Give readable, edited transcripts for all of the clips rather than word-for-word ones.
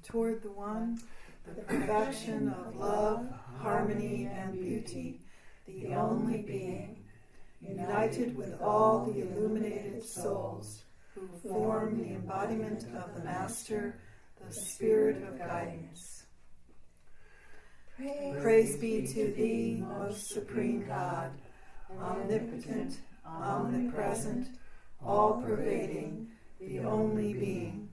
toward the one, the perfection of love, harmony, and beauty, the only being, united with all the illuminated souls who form the embodiment of the Master, the Spirit of guidance. Praise be to thee, most supreme God, omnipotent, omnipresent, all-pervading, the only being.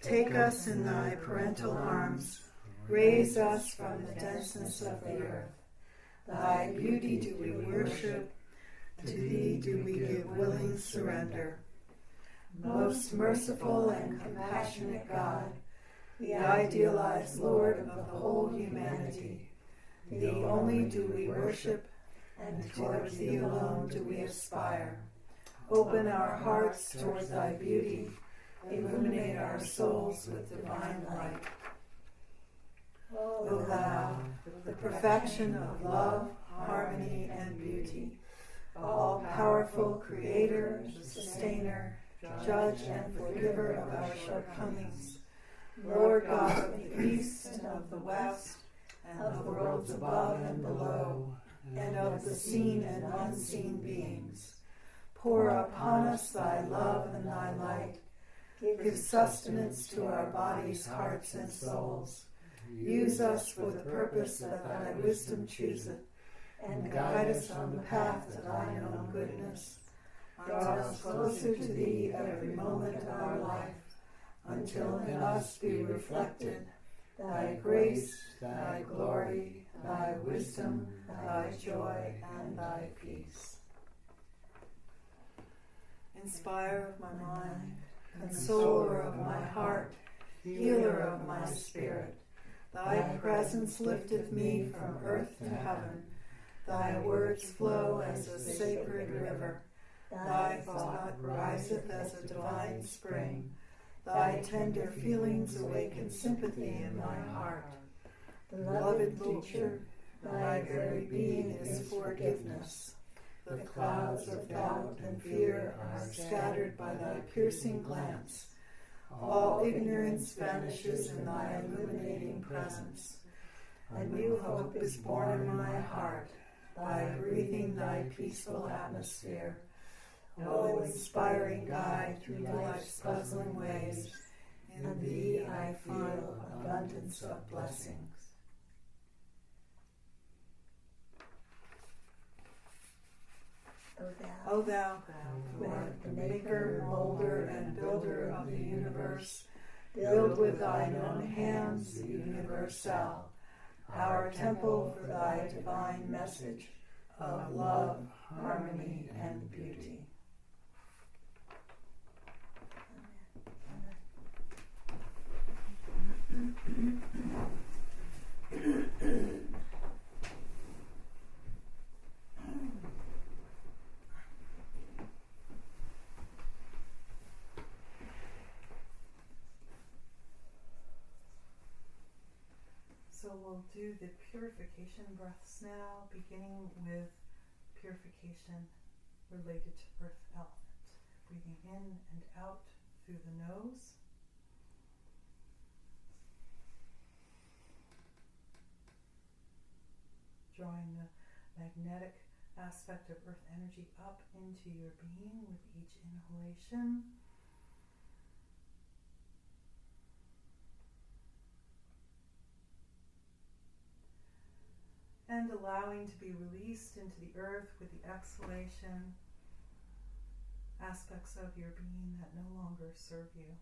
Take us in thy parental arms, raise us from the denseness of the earth. Thy beauty do we worship, to thee do we give willing surrender. Most merciful and compassionate God, the idealized Lord of the whole humanity, thee only do we worship, and towards thee alone do we aspire. Open our hearts towards thy beauty, illuminate our souls with divine light. O thou, the perfection of love, harmony, and beauty, all-powerful creator, sustainer, judge, and forgiver of our shortcomings, Lord God of the east and of the west, and of the worlds above and below, and of the seen and unseen beings, pour upon us thy love and thy light. Give sustenance to our bodies, hearts, and souls. Use us for the purpose that thy wisdom chooseth, and guide us on the path to thine own goodness. Draw us closer to thee every moment of our life, until in us be reflected thy grace, thy glory, thy wisdom, thy joy, and thy peace. Inspire of my mind, consoler of my heart, healer of my spirit, thy presence lifteth me from earth to heaven. Thy words flow as a sacred river. Thy thought riseth as a divine spring. Thy tender feelings awaken sympathy in my heart. Beloved teacher, thy very being is forgiveness. The clouds of doubt and fear are scattered by thy piercing glance. All ignorance vanishes in thy illuminating presence. A new hope is born in my heart by breathing thy peaceful atmosphere. O inspiring guide through life's puzzling ways, in thee I feel abundance of blessings. O thou, who art the maker, molder, and builder of the universe, build with thine own hands the universal, our temple for thy divine message of love, harmony, and beauty. So we'll do the purification breaths now, beginning with purification related to earth element. Breathing in and out through the nose. Drawing the magnetic aspect of earth energy up into your being with each inhalation. And allowing to be released into the earth with the exhalation, aspects of your being that no longer serve you.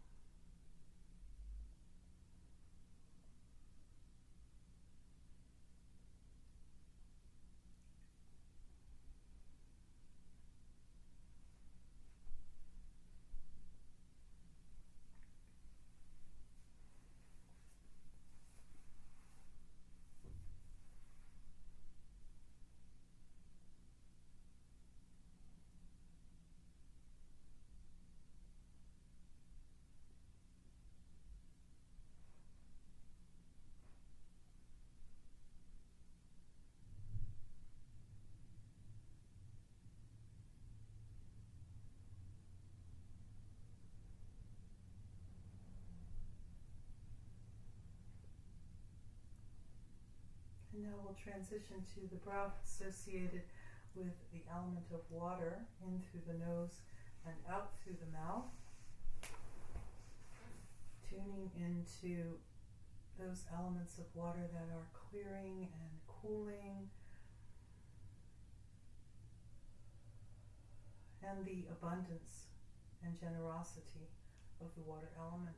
we'll transition to the breath associated with the element of water, in through the nose and out through the mouth. Tuning into those elements of water that are clearing and cooling, and the abundance and generosity of the water element.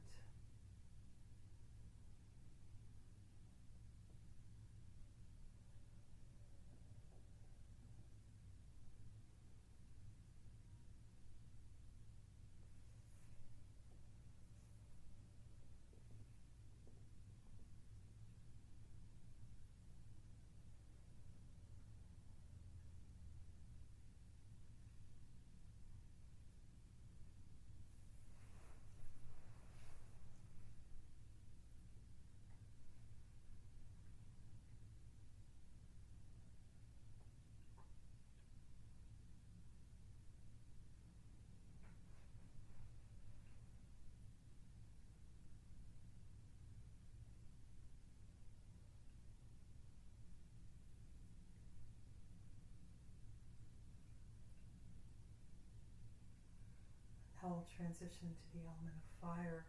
Now we'll transition to the element of fire,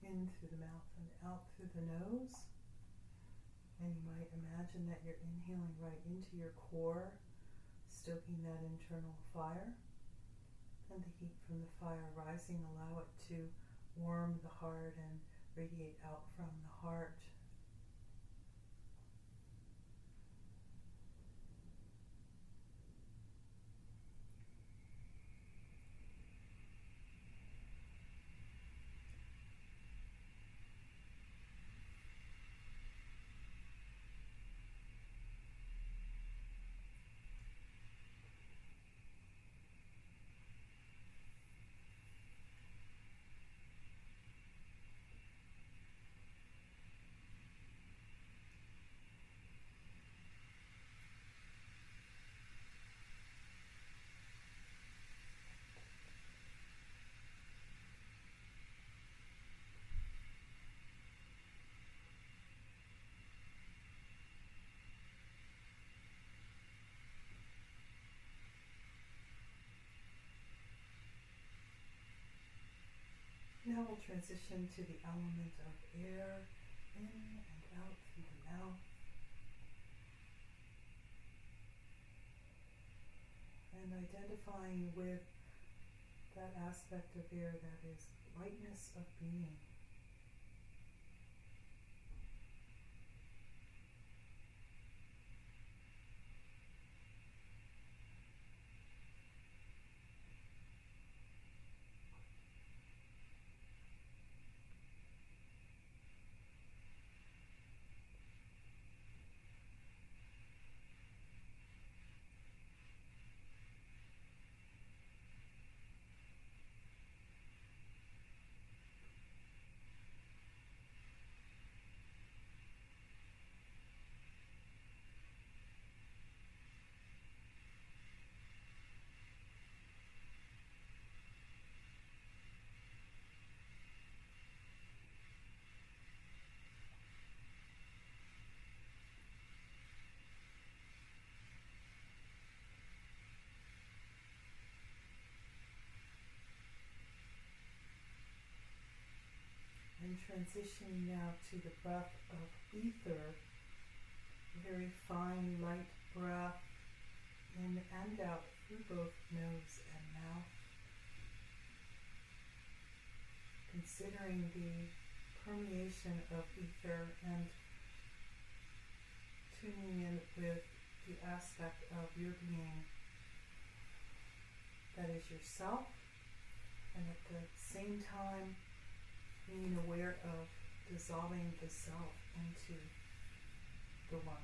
in through the mouth and out through the nose. And you might imagine that you're inhaling right into your core, stoking that internal fire. And the heat from the fire rising, allow it to warm the heart and radiate out from the heart. Now we'll transition to the element of air, in and out through the mouth. And identifying with that aspect of air that is lightness of being. And transitioning now to the breath of ether, very fine, light breath in and out through both nose and mouth. Considering the permeation of ether and tuning in with the aspect of your being that is yourself, and at the same time being aware of dissolving the self into the one.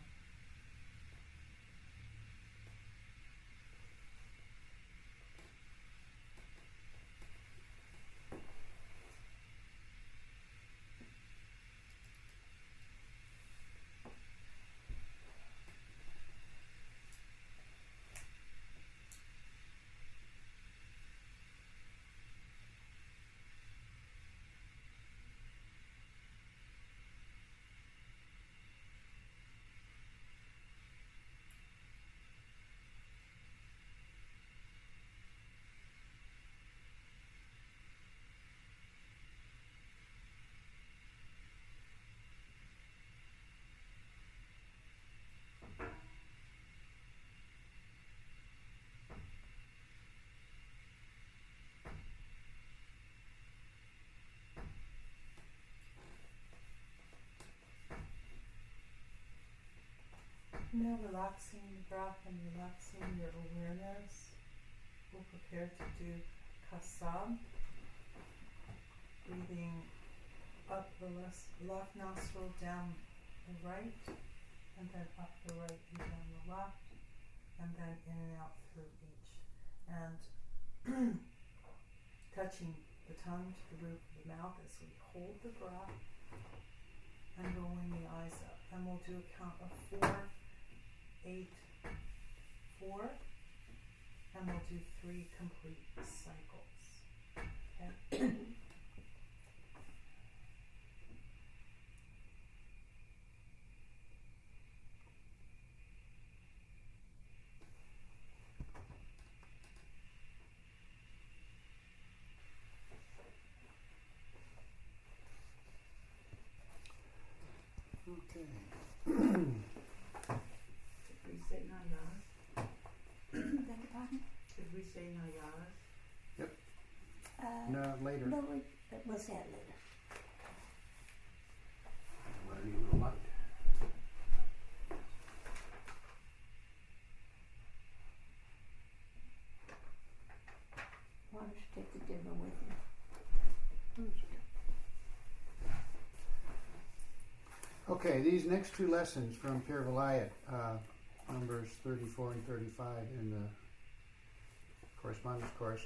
Now relaxing the breath and relaxing your awareness, we'll prepare to do Kasab, breathing up the left nostril, down the right, and then up the right and down the left, and then in and out through each. And touching the tongue to the roof of the mouth as we hold the breath and rolling the eyes up. And we'll do a count of 4, 8, 4, and we'll do 3 complete cycles. Okay? Okay. Did we say Nayaras? Beg your pardon? Did we say Nayaras? No, later. No, we'll say it later. Learning a lot. Why don't you take the dimmer with you? Okay, these next 2 lessons from Pir Vilayat, numbers 34 and 35 in the correspondence course,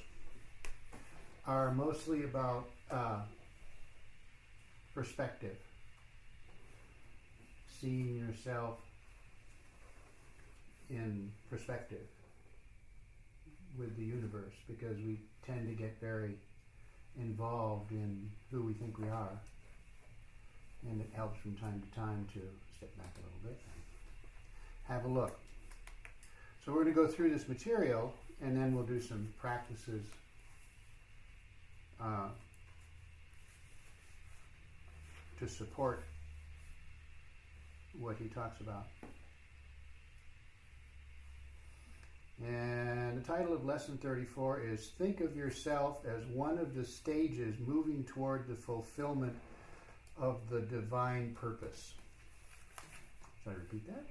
are mostly about perspective, seeing yourself in perspective with the universe, because we tend to get very involved in who we think we are. And it helps from time to time to step back a little bit and have a look. So we're going to go through this material, and then we'll do some practices to support what he talks about. And the title of lesson 34 is Think of Yourself as one of the stages moving toward the fulfillment of the divine purpose. Should I repeat that?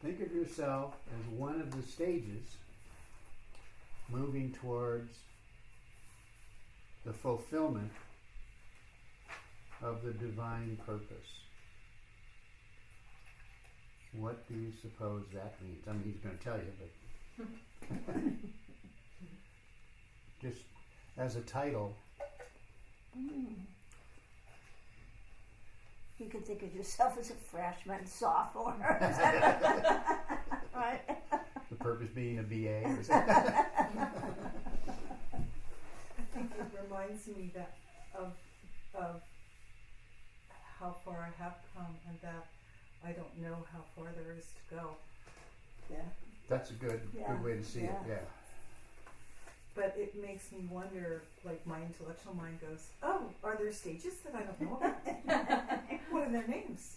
Think of yourself as one of the stages moving towards the fulfillment of the divine purpose. What do you suppose that means? I mean, he's going to tell you, but just as a title. You could think of yourself as a freshman, sophomore. Right? The purpose being a BA or something. I think it reminds me that of how far I have come, and that I don't know how far there is to go. Yeah. That's a good way to see it, yeah. But it makes me wonder, like my intellectual mind goes, oh, are there stages that I don't know about? What are their names?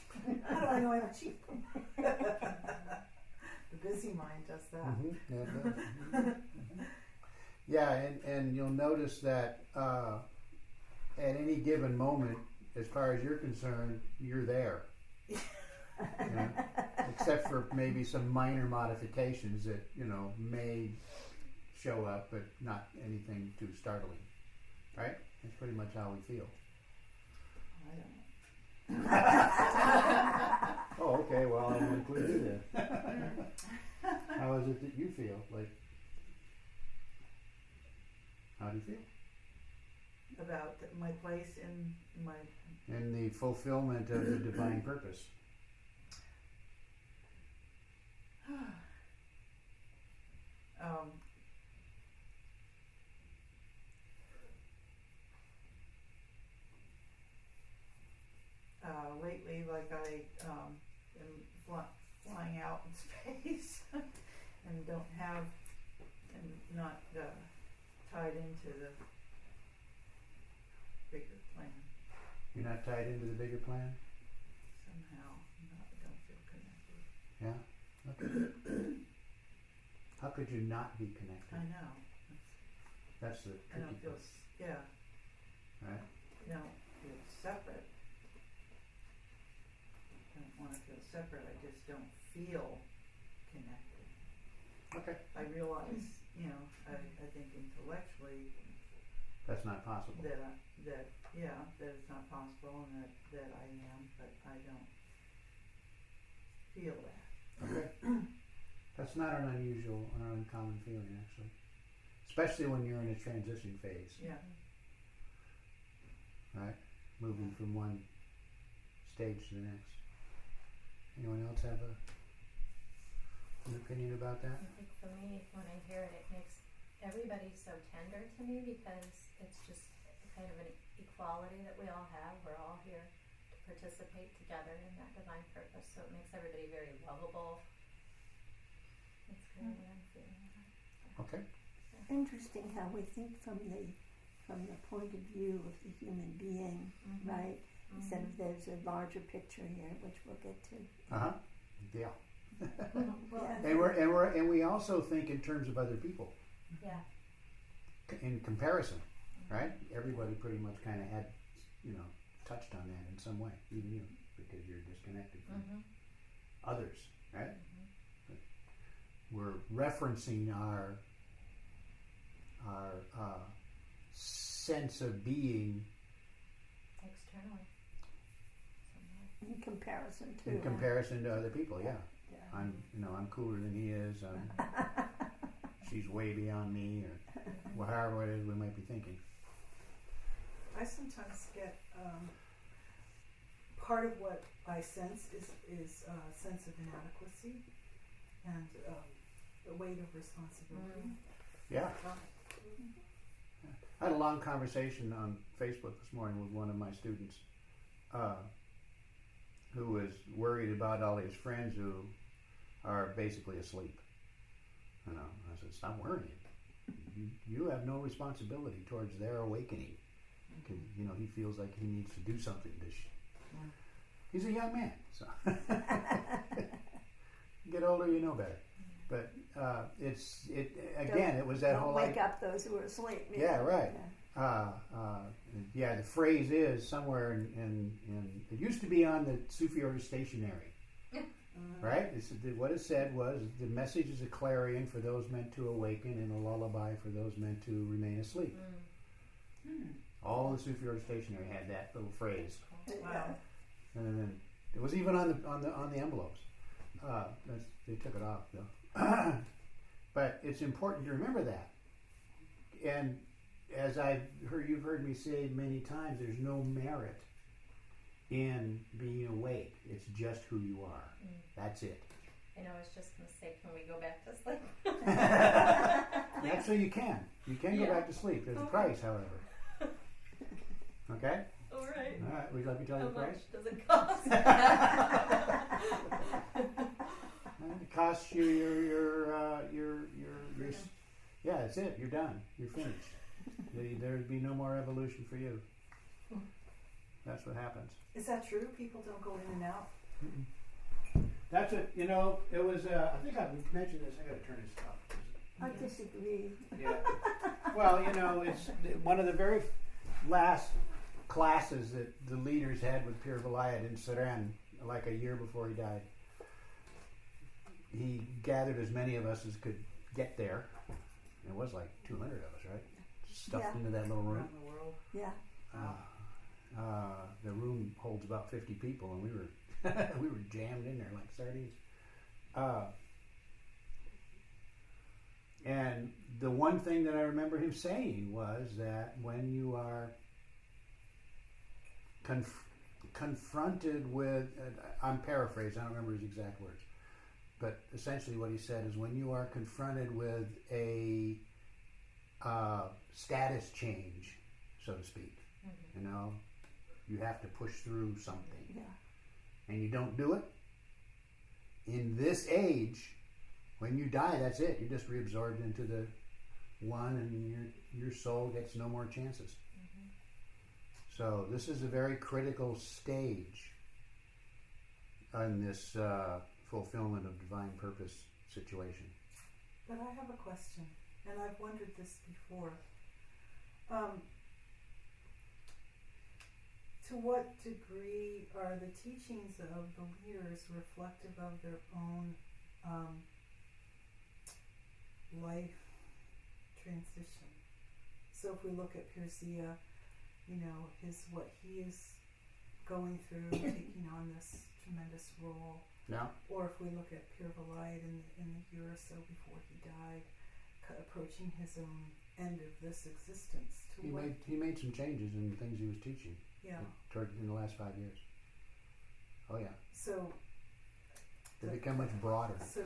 How do I know I've achieved them? The busy mind does that. Mm-hmm. Yeah, it does. Mm-hmm. Yeah, and you'll notice that at any given moment, as far as you're concerned, you're there. Yeah. Except for maybe some minor modifications that, may show up, but not anything too startling. Right? That's pretty much how we feel. I don't know. Oh, okay, well, I'll include you then. How is it that you feel? How do you feel? About my place in my... In the fulfillment of the divine purpose. Lately, like I am flying out in space and don't have, and not tied into the bigger plan. You're not tied into the bigger plan? Somehow, I don't feel connected. Yeah? Okay. How could you not be connected? I know. That's the I don't tricky feel, part. Right? I don't feel separate. I don't want to feel separate. I just don't feel connected. Okay. I realize, I think intellectually That's not possible. that it's not possible and that I am, but I don't feel that. Okay. That's not an unusual or uncommon feeling, actually. Especially when you're in a transition phase, Yeah. right? Moving from one stage to the next. Anyone else have an opinion about that? I think for me, when I hear it, it makes everybody so tender to me because it's just kind of an equality that we all have. We're all here to participate together in that divine purpose, so it makes everybody very lovable. It's kind of what I'm feeling. Okay. Interesting how we think from the point of view of the human being, right? Instead of there's a larger picture here, which we'll get to. Yeah. Well, Yeah. And we also think in terms of other people, yeah. in comparison, right? Everybody pretty much kind of had, touched on that in some way, even you, because you're disconnected from others, right? We're referencing our sense of being Externally. In comparison to. in comparison to other people. Yeah, Yeah. I'm cooler than he is. She's way beyond me, or however it is we might be thinking. I sometimes get part of what I sense is a sense of inadequacy and the weight of responsibility. Yeah. I had a long conversation on Facebook this morning with one of my students who was worried about all his friends who are basically asleep. I said, stop worrying. You have no responsibility towards their awakening. Because, he feels like he needs to do something. He's a young man, so. You get older, you know better. But it was that Don't whole wake up those who are asleep. Yeah, right. Yeah. The phrase is somewhere in it used to be on the Sufi order stationery, right? What it said was the message is a clarion for those meant to awaken and a lullaby for those meant to remain asleep. All the Sufi order stationery had that little phrase, Wow. and then it was even on the envelopes. They took it off though. But it's important to remember that. And as you've heard me say many times, there's no merit in being awake. It's just who you are. That's it. I know, I was just going to say, can we go back to sleep? Actually, you can. You can go back to sleep. There's a price, however. Okay? All right. All right. Would you like me to tell you How the much price? does it cost? It costs you your yeah, that's it. You're done. You're finished. There'd be no more evolution for you. That's what happens. Is that true? People don't go in and out? That's it. It was. I think I mentioned this. I got to turn this off. I disagree. Yeah. Well, it's one of the very last classes that the leaders had with Pir Vilayat in Sudan, like a year before he died. He gathered as many of us as could get there. It was like 200 of us, right? Stuffed into that little room. Around the world. Yeah. The room holds about 50 people, and we were we were jammed in there like sardines. And the one thing that I remember him saying was that when you are confronted with, I'm paraphrasing, I don't remember his exact words, but essentially what he said is when you are confronted with a status change, so to speak, you have to push through something, and you don't do it, in this age, when you die, that's it. You're just reabsorbed into the one, and your soul gets no more chances. So this is a very critical stage in this fulfillment of divine purpose situation. But I have a question, and I've wondered this before. To To what degree are the teachings of the leaders reflective of their own life transition? So if we look at Pirzia, what he is going through, taking on this tremendous role, Yeah. or if we look at Pir Vilayat in the year or so before he died, approaching his own end of this existence. He made some changes in the things he was teaching. Yeah. In the last 5 years. Oh yeah. So They become much broader. So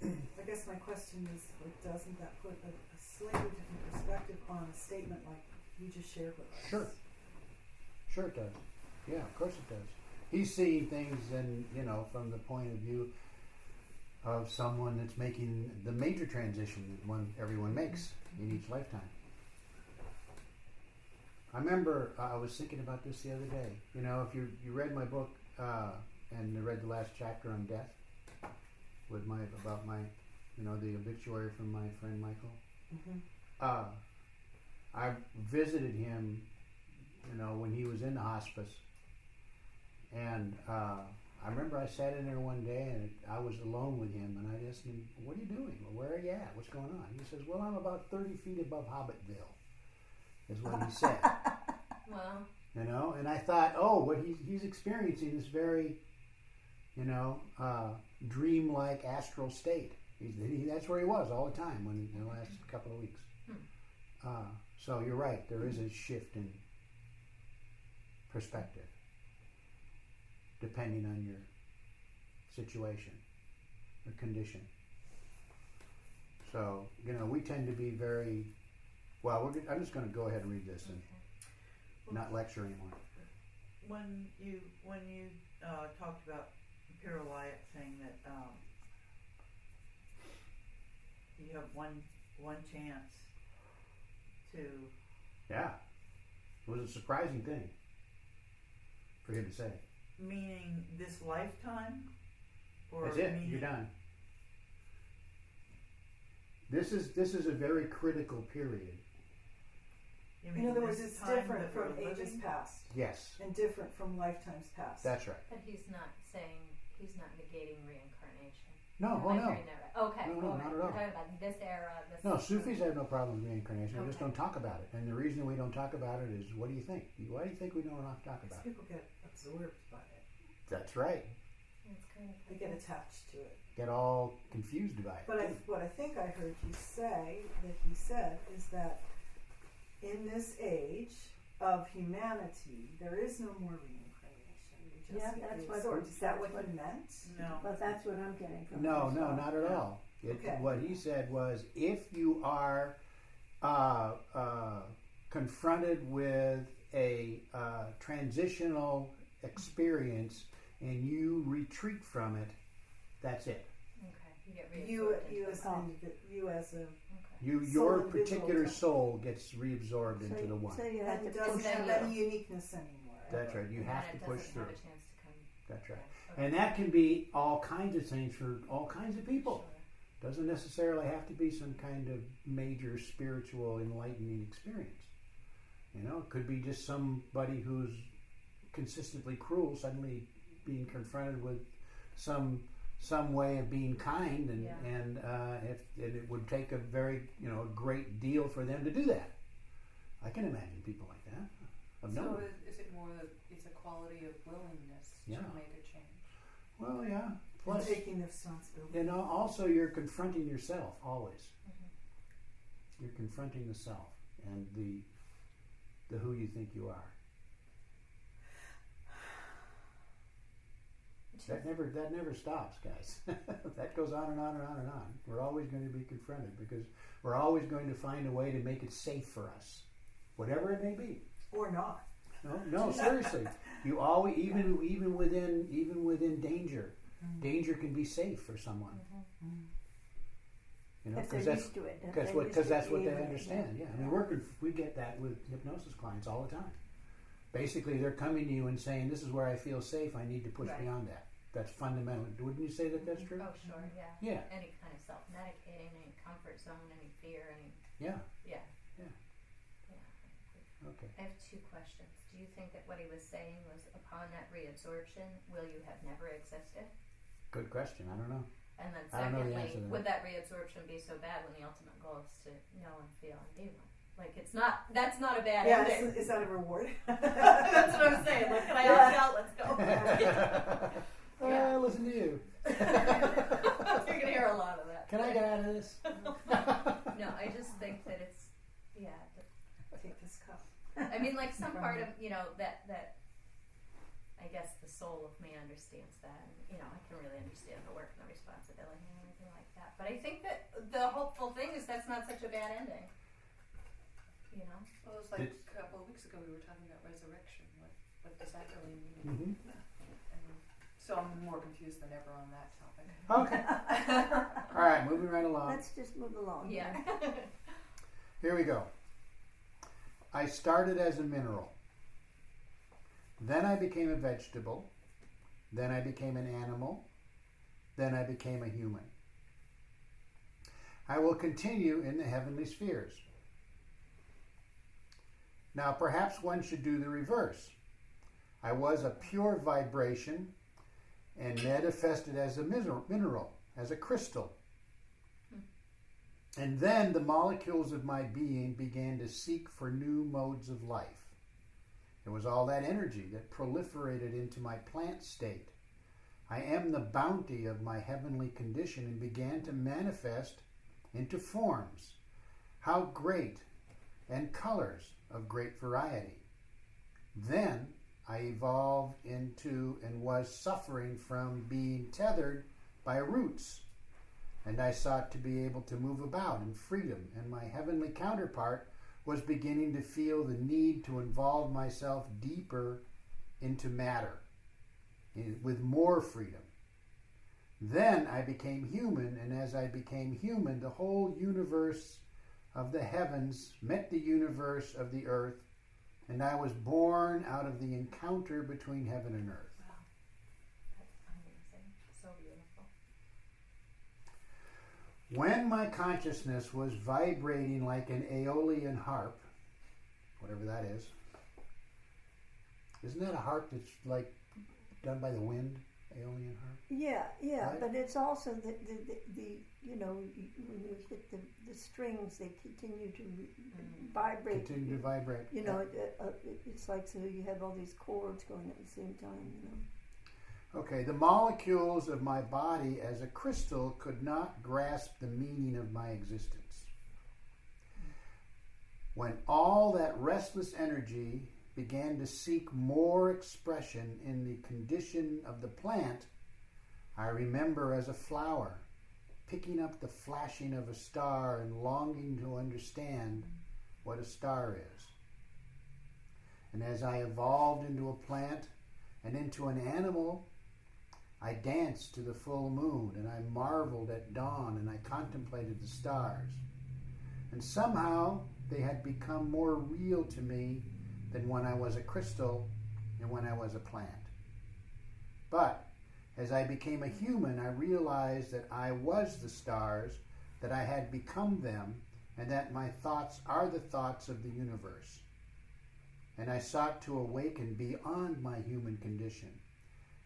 I guess my question is, doesn't that put a slightly different perspective on a statement like you just shared with us? Sure. Sure it does. Yeah, of course it does. He's seeing things from the point of view of someone that's making the major transition that everyone makes in each lifetime. I remember I was thinking about this the other day. If you read my book and you read the last chapter on death about the obituary from my friend Michael. Mm-hmm. I visited him, when he was in the hospice, and I remember I sat in there one day and I was alone with him, and I asked him, "What are you doing? Where are you at? What's going on?" He says, "Well, I'm about 30 feet above Hobbitville," is what he said. Wow. And I thought, what he's experiencing this very, dream-like astral state. That's where he was all the time in the last couple of weeks. So you're right, there is a shift in perspective depending on your situation or condition. So, we tend to be very, I'm just going to go ahead and read this and not lecture anymore. When you talked about Pir Vilayat saying that you have one chance to. Yeah, it was a surprising thing for him to say. Meaning this lifetime, or that's it. You're done. This is a very critical period. In other words, it's different from ages past. Yes. And different from lifetimes past. That's right. But he's not negating reincarnation. No, Am I no. hearing that right? Okay. No, not at all. We're talking about this era. No, Sufis have no problem with reincarnation. We just Okay. don't talk about it. And the reason we don't talk about it is, what do you think? Why do you think we don't talk about it? People get absorbed by it. That's right. It's kind of They get attached to it. Get all confused by it. But what I think I heard you say, that he said, is that in this age of humanity, there is no more reincarnation. We just get reabsorbed. Is that what he meant? No. Well, that's what I'm getting from No, this one. not at all. Okay. What he said was, if you are confronted with a transitional experience and you retreat from it, that's it. okay. You get You reabsorbed as a okay. Your Soul particular individual. soul gets reabsorbed into the one. So you have and to doesn't push have through. any uniqueness anymore. That's right. You And have then to it push doesn't through. have a chance to come. That's right. Okay. And that can be all kinds of things for all kinds of people. Sure. Doesn't necessarily have to be some kind of major spiritual enlightening experience. It could be just somebody who's consistently cruel suddenly being confronted with some way of being kind, and it would take a very great deal for them to do that. I can imagine people like that. I've known them. Is it more that it's a quality of willingness Yeah. to make a change? Well, yeah. And Plus, taking the responsibility. also you're confronting yourself always. Mm-hmm. You're confronting the self and the who you think you are. That never stops, guys. That goes on and on and on and on. We're always going to be confronted because we're always going to find a way to make it safe for us, whatever it may be. Or not. No, seriously. You always, even within danger, danger can be safe for someone. If Because they're used to it. If they're used because to that's what they being with it, understand. Yeah, I mean, we get that with hypnosis clients all the time. Basically, they're coming to you and saying, "This is where I feel safe. I need to push Right. beyond that." That's fundamental. Wouldn't you say that that's true? Oh, sure, yeah. Yeah. Any kind of self-medicating, any comfort zone, any fear, any Yeah. yeah. Yeah. Yeah. Okay. I have two questions. Do you think that what he was saying was upon that reabsorption, will you have never existed? Good question. I don't know. And then I don't know the answer secondly, to that. would that reabsorption be so bad when the ultimate goal is to know and feel and be one? Like, it's not, that's not a bad Yeah, ending. is that a reward? That's what I'm saying. Like, can I opt out? Let's go. Yeah. Listen to you. You're going to hear a lot of that. Can I get out of this? No, I just think that it's, yeah. Take this cup. I mean, like, some part of, that I guess the soul of me understands that. And, I can really understand the work and the responsibility and everything like that. But I think that the hopeful thing is that's not such a bad ending. Well, it was like a couple of weeks ago we were talking about resurrection. What does that really mean? Mm-hmm. And so I'm more confused than ever on that topic. Okay. All right, moving right along. Let's just move along. Yeah. Here we go. I started as a mineral. Then I became a vegetable. Then I became an animal. Then I became a human. I will continue in the heavenly spheres. Now, perhaps one should do the reverse. I was a pure vibration and manifested as a mineral, as a crystal. And then the molecules of my being began to seek for new modes of life. It was all that energy that proliferated into my plant state. I am the bounty of my heavenly condition and began to manifest into forms. How great! And colors of great variety. Then I evolved into and was suffering from being tethered by roots, and I sought to be able to move about in freedom, and my heavenly counterpart was beginning to feel the need to involve myself deeper into matter, with more freedom. Then I became human, and as I became human, the whole universe of the heavens met the universe of the earth, and I was born out of the encounter between heaven and earth. Wow. That's amazing. So beautiful. When my consciousness was vibrating like an Aeolian harp, whatever that is, isn't that a harp that's like done by the wind? Aeolian harp? Yeah, Right? but it's also the when you hit the strings, they continue to vibrate. Continue to vibrate. It's like so you have all these chords going at the same time. Okay, the molecules of my body as a crystal could not grasp the meaning of my existence. When all that restless energy began to seek more expression in the condition of the plant, I remember as a flower, picking up the flashing of a star and longing to understand what a star is. And as I evolved into a plant and into an animal, I danced to the full moon, and I marveled at dawn, and I contemplated the stars. And somehow they had become more real to me than when I was a crystal and when I was a plant. But as I became a human, I realized that I was the stars, that I had become them, and that my thoughts are the thoughts of the universe. And I sought to awaken beyond my human condition.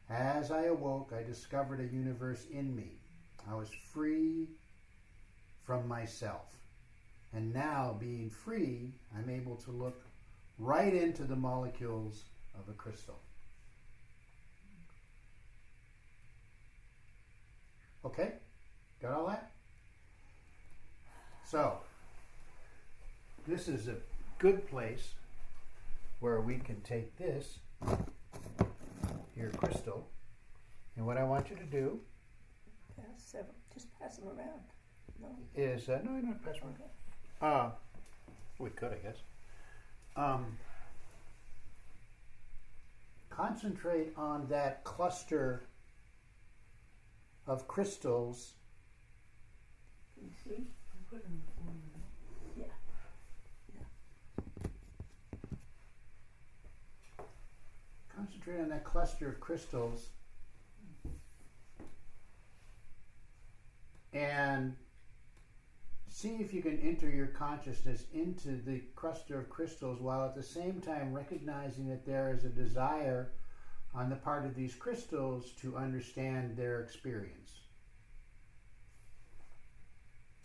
As I awoke, I discovered a universe in me. I was free from myself. And now, being free, I'm able to look right into the molecules of a crystal. Okay? Got all that? So, this is a good place where we can take this, your crystal, and what I want you to do Just pass them around. No. is, no, I'm not passing Okay. around. We could, I guess. Concentrate on that cluster of crystals. Can you see? Put in the form. Yeah. Concentrate on that cluster of crystals and see if you can enter your consciousness into the cluster of crystals while at the same time recognizing that there is a desire on the part of these crystals to understand their experience.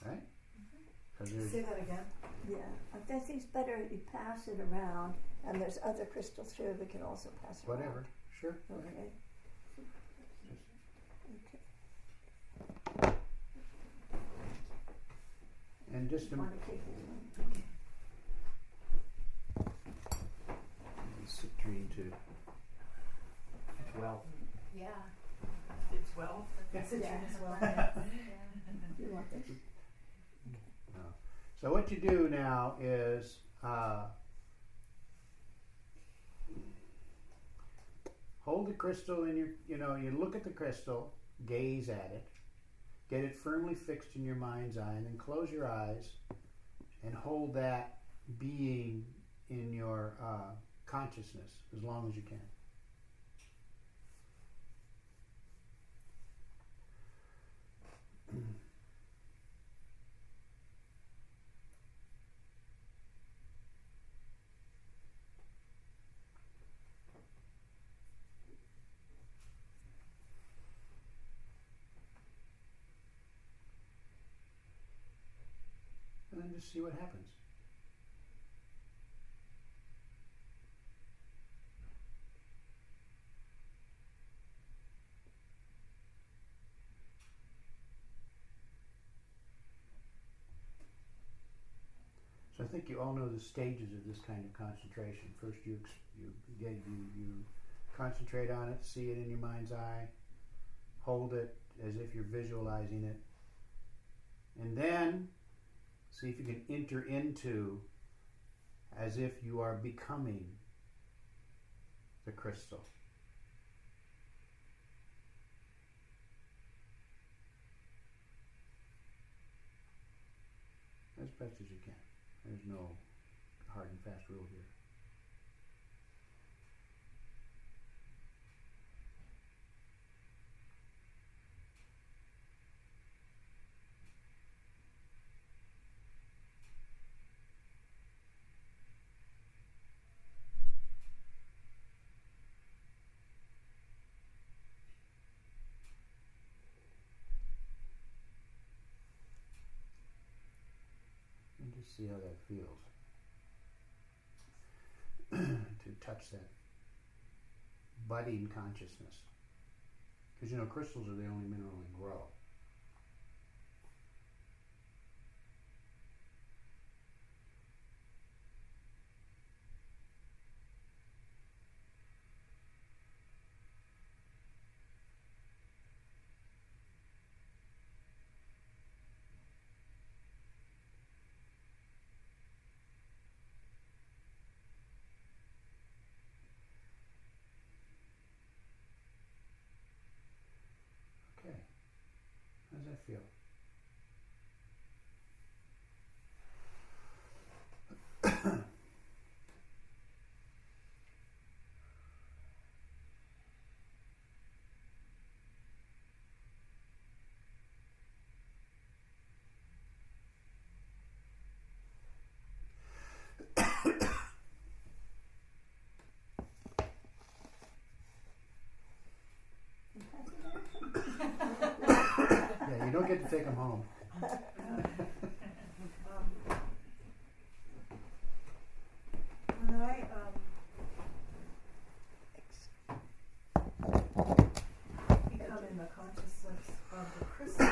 Right? 'Cause there's- Say that again. Yeah, I think it's better if you pass it around, and there's other crystals here that can also pass it whatever. around. Sure. Okay. Just- Okay. And just Want to take this one? citrine to 12. Yeah. It's well. Citrine as well. Yeah. Do you want this? No. So what you do now is hold the crystal in your, you look at the crystal, gaze at it, get it firmly fixed in your mind's eye, and then close your eyes and hold that being in your consciousness as long as you can. And then just see what happens. So I think you all know the stages of this kind of concentration. First, you concentrate on it, see it in your mind's eye, hold it as if you're visualizing it, and then see if you can enter into as if you are becoming the crystal. As best as you can. There's no hard and fast rule here. And just see how that feels. To touch that budding consciousness. Because crystals are the only mineral that grow. Okay. How does that feel? Yeah, you don't get to take them home. When I become in the consciousness of the crystal,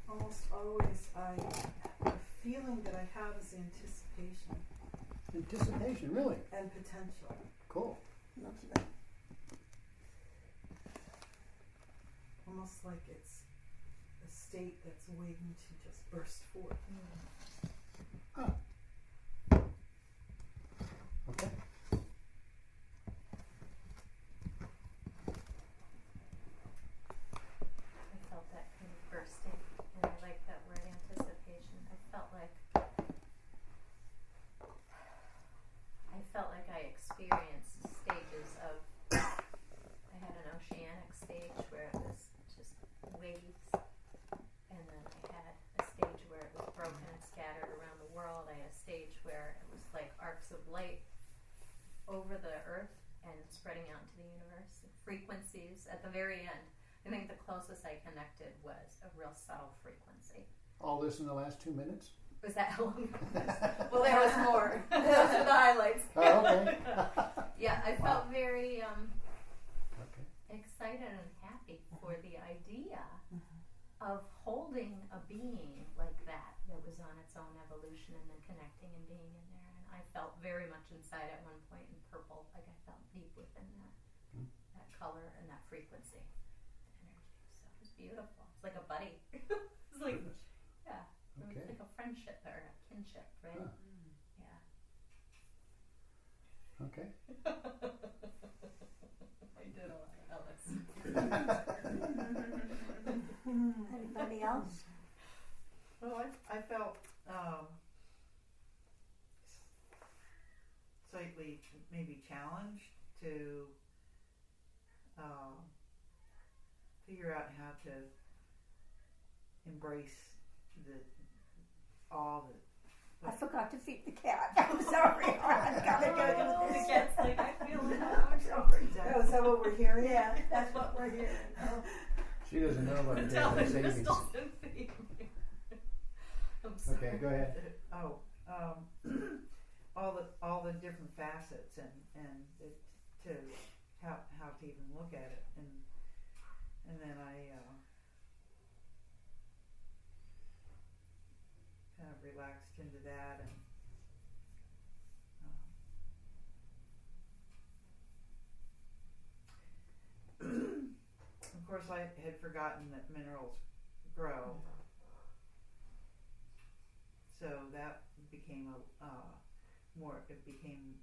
almost always the feeling that I have is anticipation Anticipation, really? and potential. Cool. Lovely. Almost like it's a state that's waiting to just burst forth. Okay. I felt that kind of bursting, and I like that word anticipation. I felt like I experienced stages of. I had an oceanic stage where it was just waves, and then I light over the earth and spreading out into the universe. Frequencies at the very end. I think the closest I connected was a real subtle frequency. All this in the last 2 minutes? Was that how long it was? Well, there was more. Those are the highlights. Oh, okay. Yeah, I felt very Okay. excited and happy for the idea of holding a being like that was on its own evolution and then connecting and being in there. And I felt very much inside at one point in purple, like I felt deep within that color and that frequency, the energy. So it was beautiful. It's like a buddy. It's like, yeah, Okay. it's like a friendship or a kinship, right? Huh. Yeah. Okay. I did a lot of Ellis. Anybody else? Well, I felt slightly maybe challenged to figure out how to embrace all the I forgot to feed the cat. I'm sorry. I've got to go do The this. cat's like, I feel it. I'm sorry. Oh, is that what we're hearing? Yeah, that's what we're hearing. She doesn't know about Tell daylight her savings. crystals and feed me. I'm sorry. Okay, go ahead. all the different facets and to how to even look at it and then I kind of relaxed into that and of course I had forgotten that minerals grow, so that became it became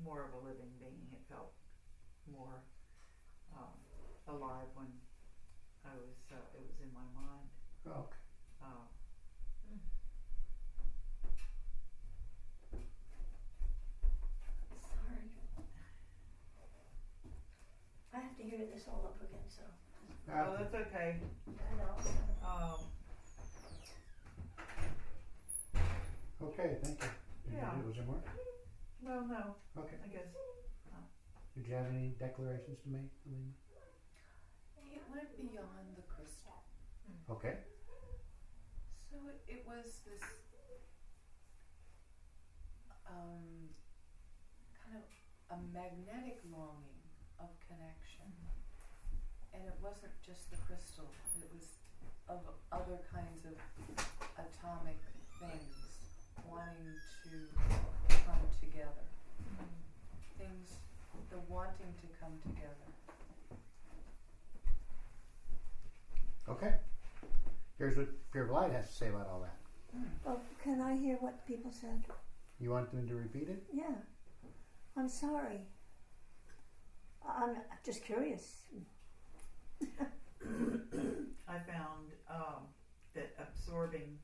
more of a living being. It felt more alive when it was in my mind. Oh, okay. Sorry. I have to hear this all over again, so. Oh, that's okay. I know. Okay, thank you. Yeah. Was there more? Well, no, Okay. I guess. Did you have any declarations to make, Helena? It went beyond the crystal. Okay. So it was this kind of a magnetic longing of connection. And it wasn't just the crystal, it was of other kinds of atomic things wanting to come together. Things, the wanting to come together. Okay. Here's what Pure of Light has to say about all that. Well, can I hear what people said? You want them to repeat it? Yeah. I'm sorry. I'm just curious. I found that absorbing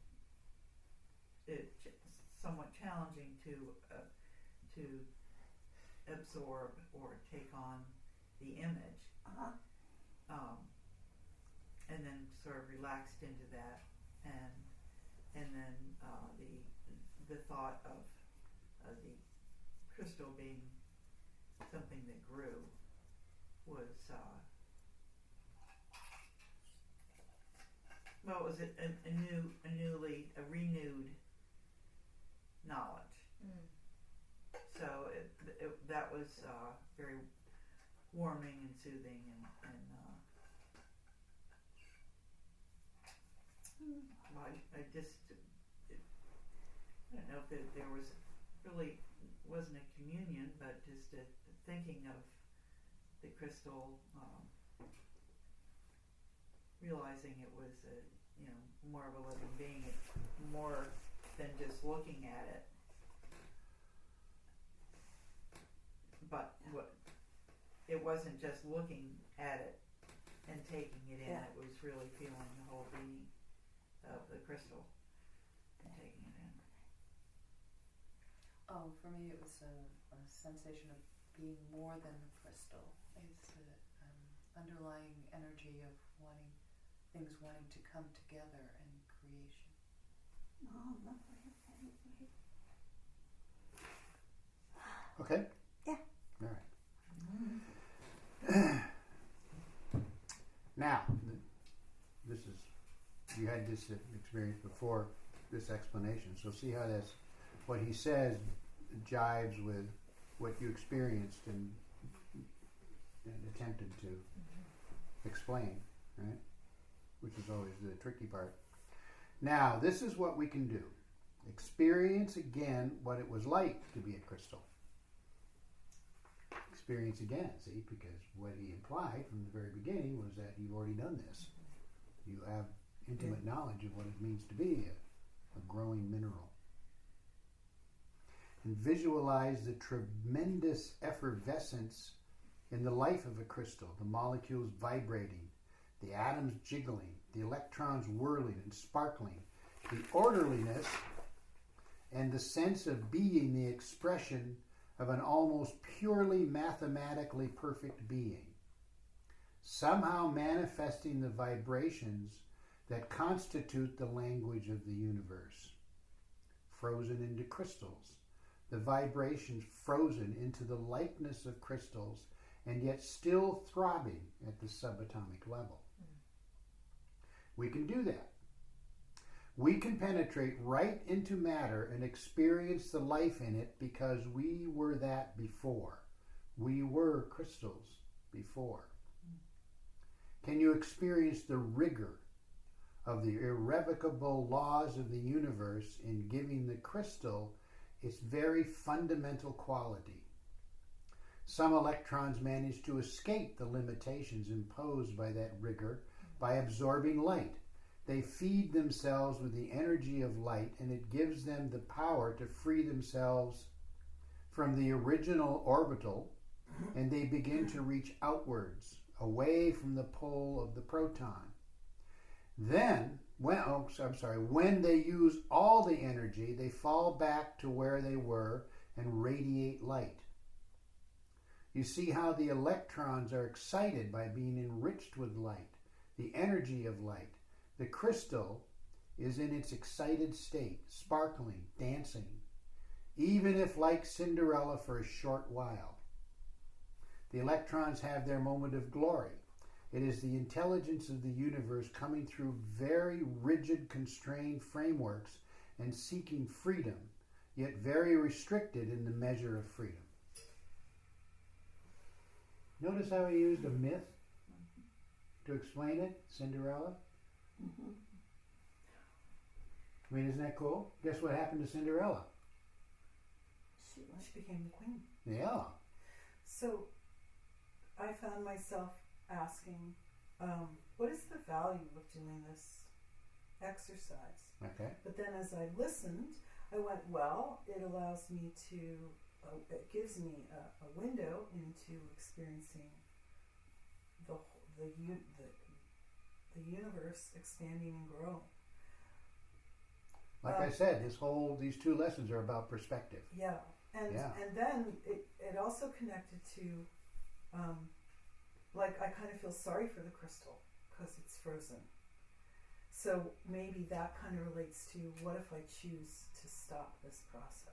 it somewhat challenging to absorb or take on the image, and then sort of relaxed into that, and then the thought of the crystal being something that grew was well, it was a renewed knowledge. So that was very warming and soothing, and I just I don't know if there was really wasn't a communion, but just a thinking of the crystal, realizing it was more of a living being, more than just looking at it. But it wasn't just looking at it and taking it in. Yeah. It was really feeling the whole being of the crystal and taking it in. Oh, for me it was a sensation of being more than the crystal. It's the underlying energy of things wanting to come together in creation. Oh, lovely. Okay, great. Okay? Yeah. All right. Now, this is, you had this experience before this explanation, so see how that's, what he says jives with what you experienced and attempted to explain, right? Which is always the tricky part. Now, this is what we can do. Experience again what it was like to be a crystal. Experience again, see, because what he implied from the very beginning was that you've already done this. You have intimate knowledge of what it means to be a growing mineral. And visualize the tremendous effervescence in the life of a crystal, the molecules vibrating, the atoms jiggling, the electrons whirling and sparkling, the orderliness and the sense of being the expression of an almost purely mathematically perfect being, somehow manifesting the vibrations that constitute the language of the universe, frozen into crystals, the vibrations frozen into the likeness of crystals and yet still throbbing at the subatomic level. We can do that. We can penetrate right into matter and experience the life in it because we were that before. We were crystals before. Can you experience the rigor of the irrevocable laws of the universe in giving the crystal its very fundamental quality? Some electrons manage to escape the limitations imposed by that rigor by absorbing light. They feed themselves with the energy of light, and it gives them the power to free themselves from the original orbital, and they begin to reach outwards, away from the pull of the proton. Then, when they use all the energy, they fall back to where they were and radiate light. You see how the electrons are excited by being enriched with light, the energy of light. The crystal is in its excited state, sparkling, dancing, even if like Cinderella for a short while. The electrons have their moment of glory. It is the intelligence of the universe coming through very rigid, constrained frameworks and seeking freedom, yet very restricted in the measure of freedom. Notice how he used a myth to explain it, Cinderella? Mm-hmm. I mean, isn't that cool? Guess what happened to Cinderella? She became the queen. Yeah. So I found myself asking, what is the value of doing this exercise? Okay. But then as I listened, I went, well, it allows me to, it gives me a window into experiencing the universe expanding and growing. Like I said, these two lessons are about perspective. Yeah. And then it also connected to, like, I kind of feel sorry for the crystal because it's frozen. So maybe that kind of relates to what if I choose to stop this process?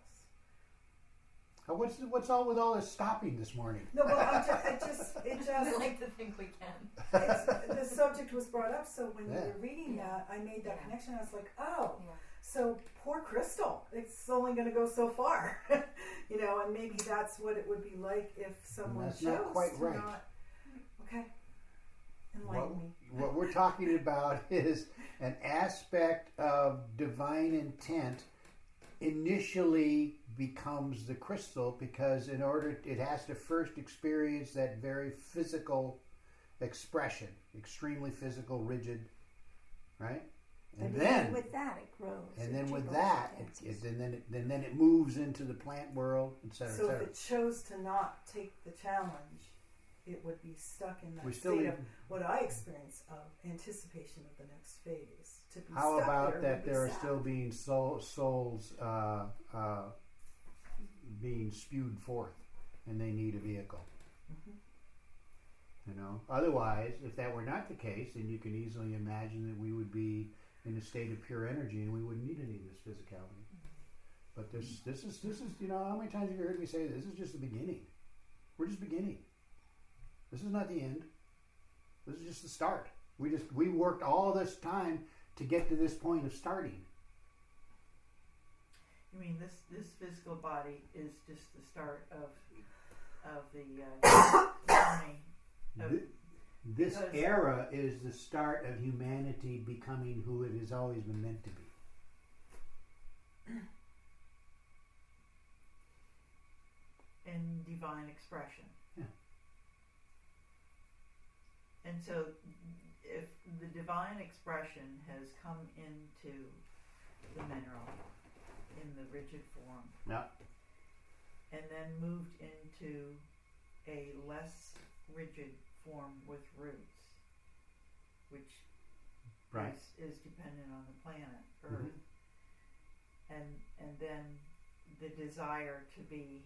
What's all with all this stopping this morning? No, well, it just I like to think we can. the subject was brought up. So when you were reading that, I made that connection. I was like, oh, so poor crystal. It's only going to go so far, and maybe that's what it would be like if someone chose not quite to right. not. Okay, enlighten me. What we're talking about is an aspect of divine intent initially becomes the crystal because it has to first experience that very physical expression, extremely physical, rigid, right? And then with that it grows. And then with that, then it moves into the plant world, etc. So if it chose to not take the challenge, it would be stuck in that state of what I experience of anticipation of the next phase. To be How stuck about that there are sad. still being souls being spewed forth, and they need a vehicle? Mm-hmm. Otherwise, if that were not the case, then you can easily imagine that we would be in a state of pure energy and we wouldn't need any of this physicality. But this is how many times have you heard me say this is just the beginning? We're just beginning. This is not the end. This is just the start. We worked all this time to get to this point of starting. You mean this physical body is just the start of the journey? This era is the start of humanity becoming who it has always been meant to be. In divine expression. Yeah. And so, if the divine expression has come into the mineral in the rigid form, Yeah. and then moved into a less rigid form with roots, which Right. is dependent on the planet Earth, and then the desire to be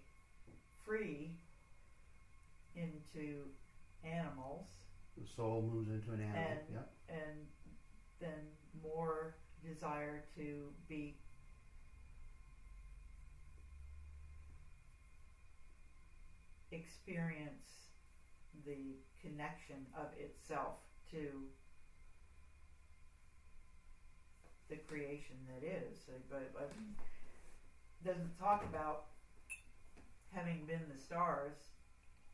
free into animals, The soul moves into an animal. and Yep. and then more desire to be experience the connection of itself to the creation that is. But doesn't talk about having been the stars,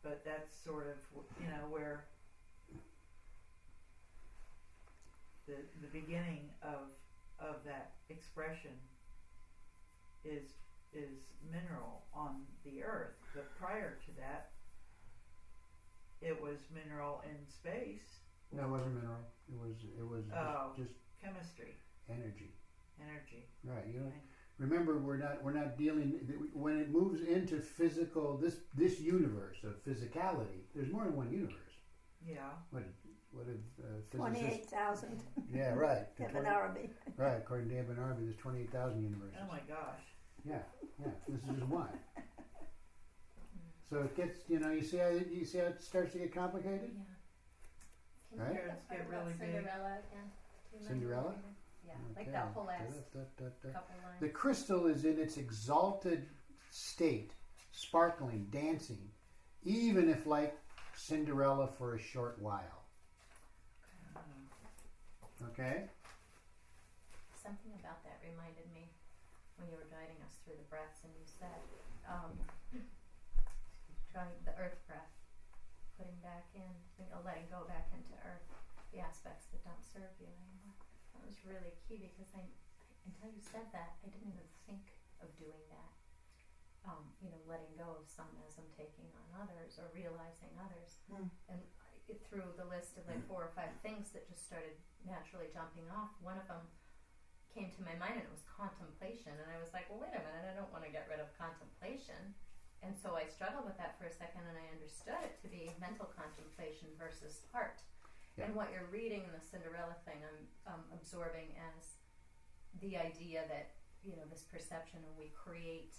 but that's sort of where the beginning of that expression is mineral on the earth. But prior to that, it was mineral in space. No, it wasn't mineral. It was just Chemistry, energy. energy. Right. Remember, we're not dealing when it moves into physical. This universe of physicality. There's more than one universe. Yeah. What did physicists? 28,000. Yeah, right. Ibn Arabi. Right. According to Ibn Arabi, there's 28,000 universes. Oh my gosh. Yeah. This is just one. So it gets, you see how it starts to get complicated. Yeah. Can Right? you Parents get get part really about big. Cinderella again? Do you remember Cinderella? reading? Yeah, like Okay. that whole last Da-da-da-da-da. couple lines. The crystal is in its exalted state, sparkling, dancing, even if like Cinderella for a short while. Okay? Something about that reminded me when you were guiding us through the breaths, and you said, trying the earth breath, putting back in, letting go back into earth, the aspects that don't serve you anymore. That was really key because until you said that, I didn't even think of doing that. Letting go of some as I'm taking on others or realizing others. And through the list of like 4 or 5 things that just started naturally jumping off, one of them came to my mind and it was contemplation. And I was like, well, wait a minute, I don't want to get rid of contemplation. And so I struggled with that for a second, and I understood it to be mental contemplation versus heart. Yeah. And what you're reading in the Cinderella thing, I'm absorbing as the idea that, this perception, and we create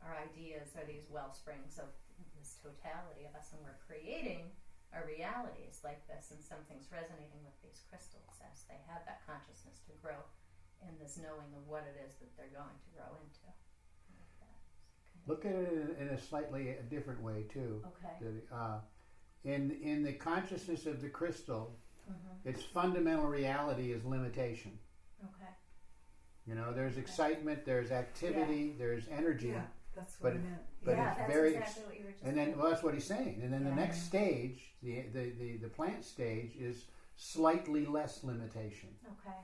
our ideas are these well springs of this totality of us, and we're creating our realities like this, and something's resonating with these crystals as they have that consciousness to grow in this knowing of what it is that they're going to grow into. Look at it in a slightly different way too. Okay. In the consciousness of the crystal, its fundamental reality is limitation. Okay. There's excitement, there's activity, there's energy. Yeah, that's what But- I meant. but yeah, it's that's very exactly what you were just And then, saying. well, that's what he's saying. And then the Yeah. next stage, the plant stage, is slightly less limitation. Okay.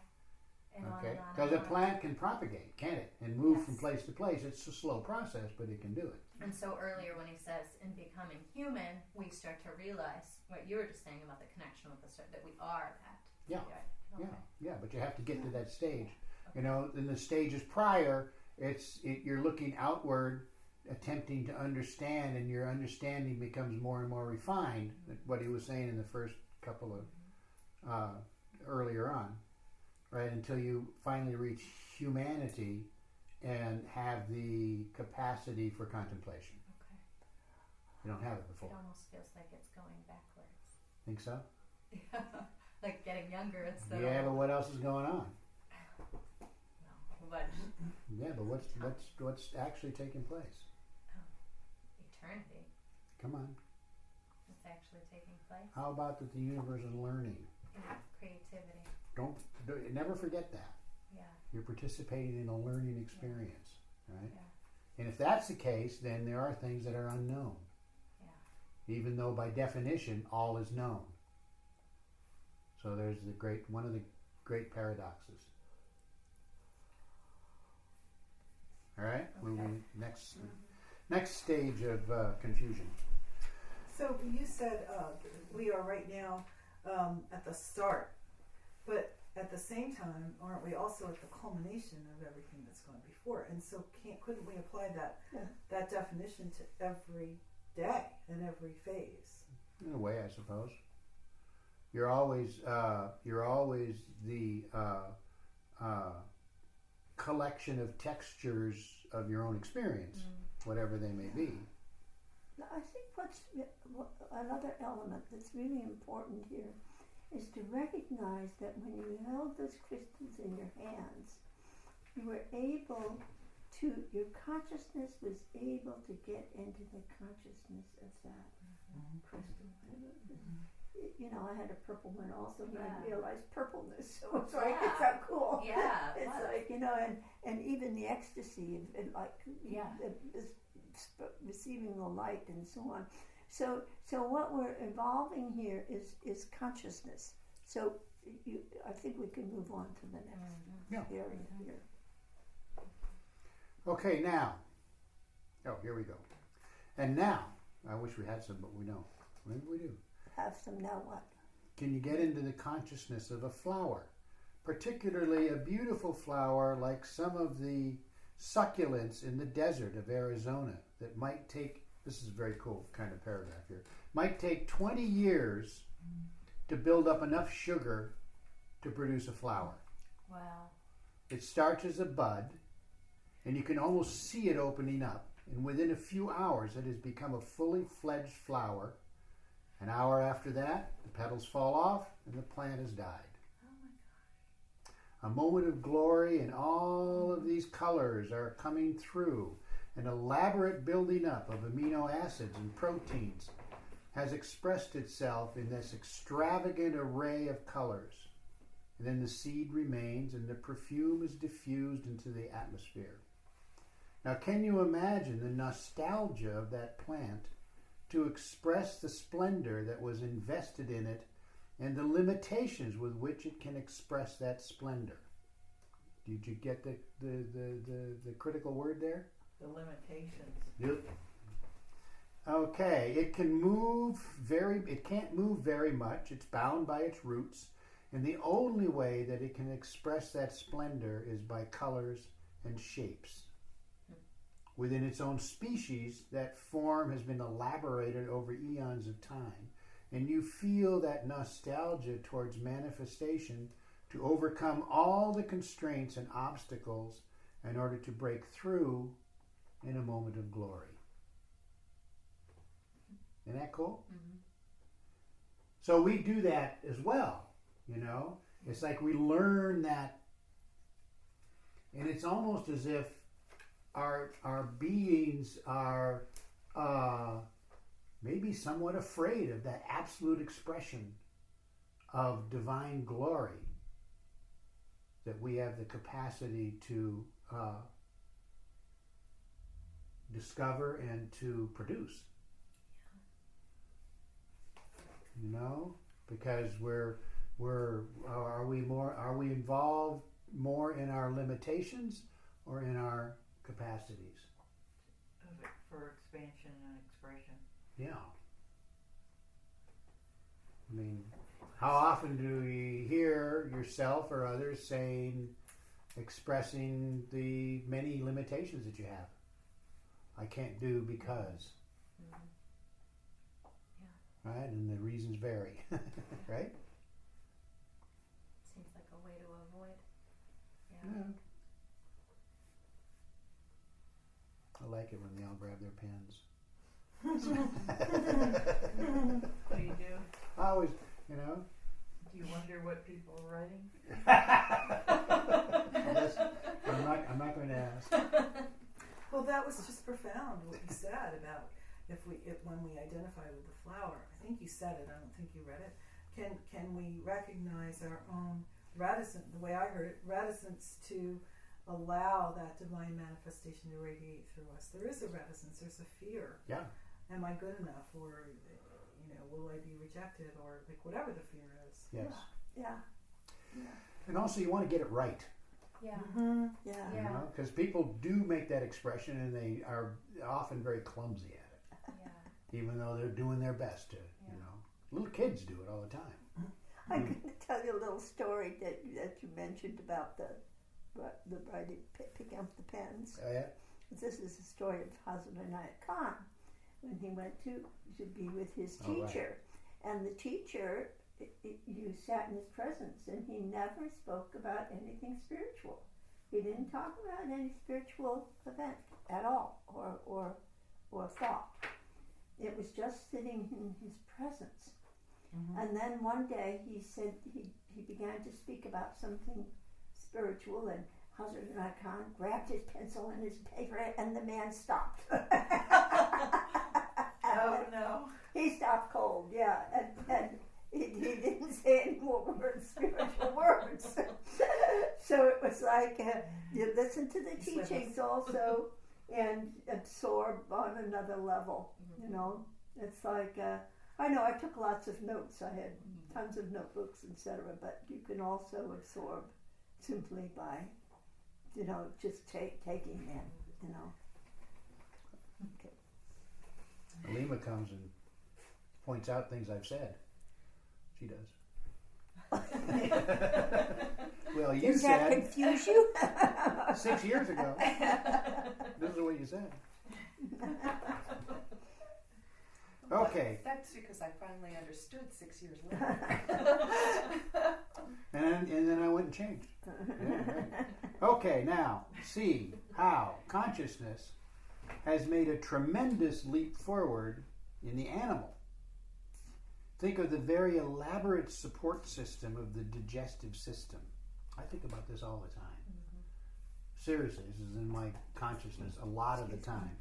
And on Okay, and on because and a on. plant can propagate, can't it, and move from Yes. place to place. It's a slow process, but it can do it. And so earlier when he says, in becoming human, we start to realize what you were just saying about the connection with the start, that we are that. Yeah. Okay. Yeah. But you have to get to that stage. In the stages prior, you're looking outward, attempting to understand, and your understanding becomes more and more refined. What he was saying in the first couple of earlier on, right? Until you finally reach humanity and have the capacity for contemplation. Okay. You don't have it It before. almost feels like it's going backwards. Think so? Like getting younger instead Yeah, of... but what else is going on? But Yeah, but what's actually taking place? Eternity. Come on. It's actually taking place. How about that the universe is learning? Yeah. Creativity. Never forget that. Yeah. You're participating in a learning experience, right? Yeah. And if that's the case, then there are things that are unknown. Yeah. Even though by definition all is known. So there's one of the great paradoxes. All right, moving next stage of confusion. So you said we are right now at the start, but at the same time, aren't we also at the culmination of everything that's gone before? And so couldn't we apply that definition to every day and every phase? In a way, I suppose. You're always the collection of textures of your own experience, whatever they may be. I think another element that's really important here is to recognize that when you held those crystals in your hands, you were able to, your consciousness was able to get into the consciousness of that crystal. You know, I had a purple one also, but I realized purpleness. So it's like, it's so cool. Yeah. It's like, you know, and even the ecstasy of receiving the light and so on. So what we're evolving here is consciousness. So I think we can move on to the next area here. Okay, now. Oh, here we go. And now, I wish we had some, but we don't. Maybe we do. Have some now what? Can you get into the consciousness of a flower? Particularly a beautiful flower like some of the succulents in the desert of Arizona that might take, this is a very cool kind of paragraph here, might take 20 years to build up enough sugar to produce a flower. Wow. It starts as a bud, and you can almost see it opening up. And within a few hours, it has become a fully fledged flower. An hour after that, the petals fall off, and the plant has died. Oh my gosh. A moment of glory, and all of these colors are coming through. An elaborate building up of amino acids and proteins has expressed itself in this extravagant array of colors. And then the seed remains, and the perfume is diffused into the atmosphere. Now, can you imagine the nostalgia of that plant to express the splendor that was invested in it and the limitations with which it can express that splendor? Did you get the critical word there? The limitations. Yep. Okay, it can't move very much. It's bound by its roots, and the only way that it can express that splendor is by colors and shapes. Within its own species, that form has been elaborated over eons of time, and you feel that nostalgia towards manifestation to overcome all the constraints and obstacles in order to break through in a moment of glory. Isn't that cool? Mm-hmm. So we do that as well, you know? It's like we learn that, and it's almost as if our beings are maybe somewhat afraid of that absolute expression of divine glory that we have the capacity to discover and to produce. You know, because are we involved more in our limitations or in our capacities? For expansion and expression. Yeah. I mean, how often do we hear yourself or others expressing the many limitations that you have? I can't do because. Yeah. Right? And the reasons vary. Right? Seems like a way to avoid. Yeah. I like it when they all grab their pens. What do you do? I always, you know. Do you wonder what people are writing? I'm I'm not going to ask. Well, that was just profound what you said about when we identify with the flower. I think you said it. I don't think you read it. Can we recognize our own reticence? The way I heard it, reticence to allow that divine manifestation to radiate through us. There is a reticence. There's a fear. Yeah. Am I good enough, or will I be rejected, or like whatever the fear is? Yes. Yeah. And also, you want to get it right. Yeah. Mm-hmm. Yeah. Yeah. Because people do make that expression, and they are often very clumsy at it, Yeah. even though they're doing their best to. Little kids do it all the time. I'm going to tell you a little story that you mentioned about the writing, picking up the pens. Oh, yeah? This is the story of Hazrat Inayat Khan when he went to be with his Oh, right. teacher. And the teacher, you sat in his presence, and he never spoke about anything spiritual. He didn't talk about any spiritual event at all, or thought. It was just sitting in his presence. Mm-hmm. And then one day he said he began to speak about something spiritual, and Hazrat Inayat Khan grabbed his pencil and his paper, and the man stopped. Oh no. He stopped cold, yeah, and he didn't say any more words, spiritual words. So it was like you listen to the teachings also and absorb on another level. It's like I know I took lots of notes. I had tons of notebooks, etc. But you can also absorb simply by just taking in. Okay. Alima comes and points out things I've said. She does. Well, you Does that said confuse you? 6 years ago. This is what you said. Okay. That's because I finally understood 6 years later. And then I went and changed. Yeah, right. Okay, now, see how consciousness has made a tremendous leap forward in the animal. Think of the very elaborate support system of the digestive system. I think about this all the time. Seriously, this is in my consciousness a lot of the time.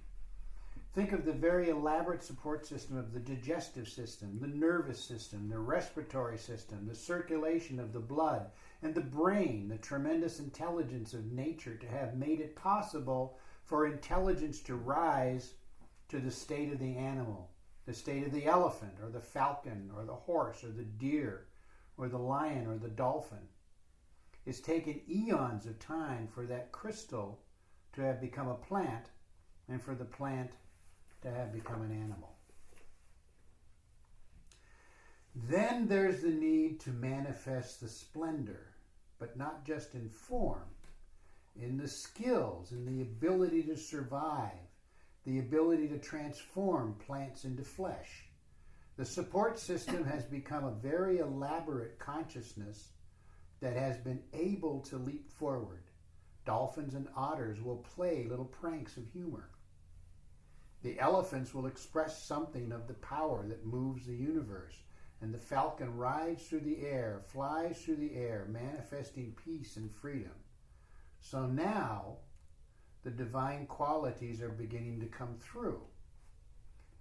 Think of the very elaborate support system of the digestive system, the nervous system, the respiratory system, the circulation of the blood, and the brain, the tremendous intelligence of nature to have made it possible for intelligence to rise to the state of the animal, the state of the elephant, or the falcon, or the horse, or the deer, or the lion, or the dolphin. It's taken eons of time for that crystal to have become a plant, and for the plant to have become an animal. Then there's the need to manifest the splendor, but not just in form, in the skills, in the ability to survive, the ability to transform plants into flesh. The support system has become a very elaborate consciousness that has been able to leap forward. Dolphins and otters will play little pranks of humor. The elephants will express something of the power that moves the universe, and the falcon rides through the air, flies through the air, manifesting peace and freedom. So now, the divine qualities are beginning to come through.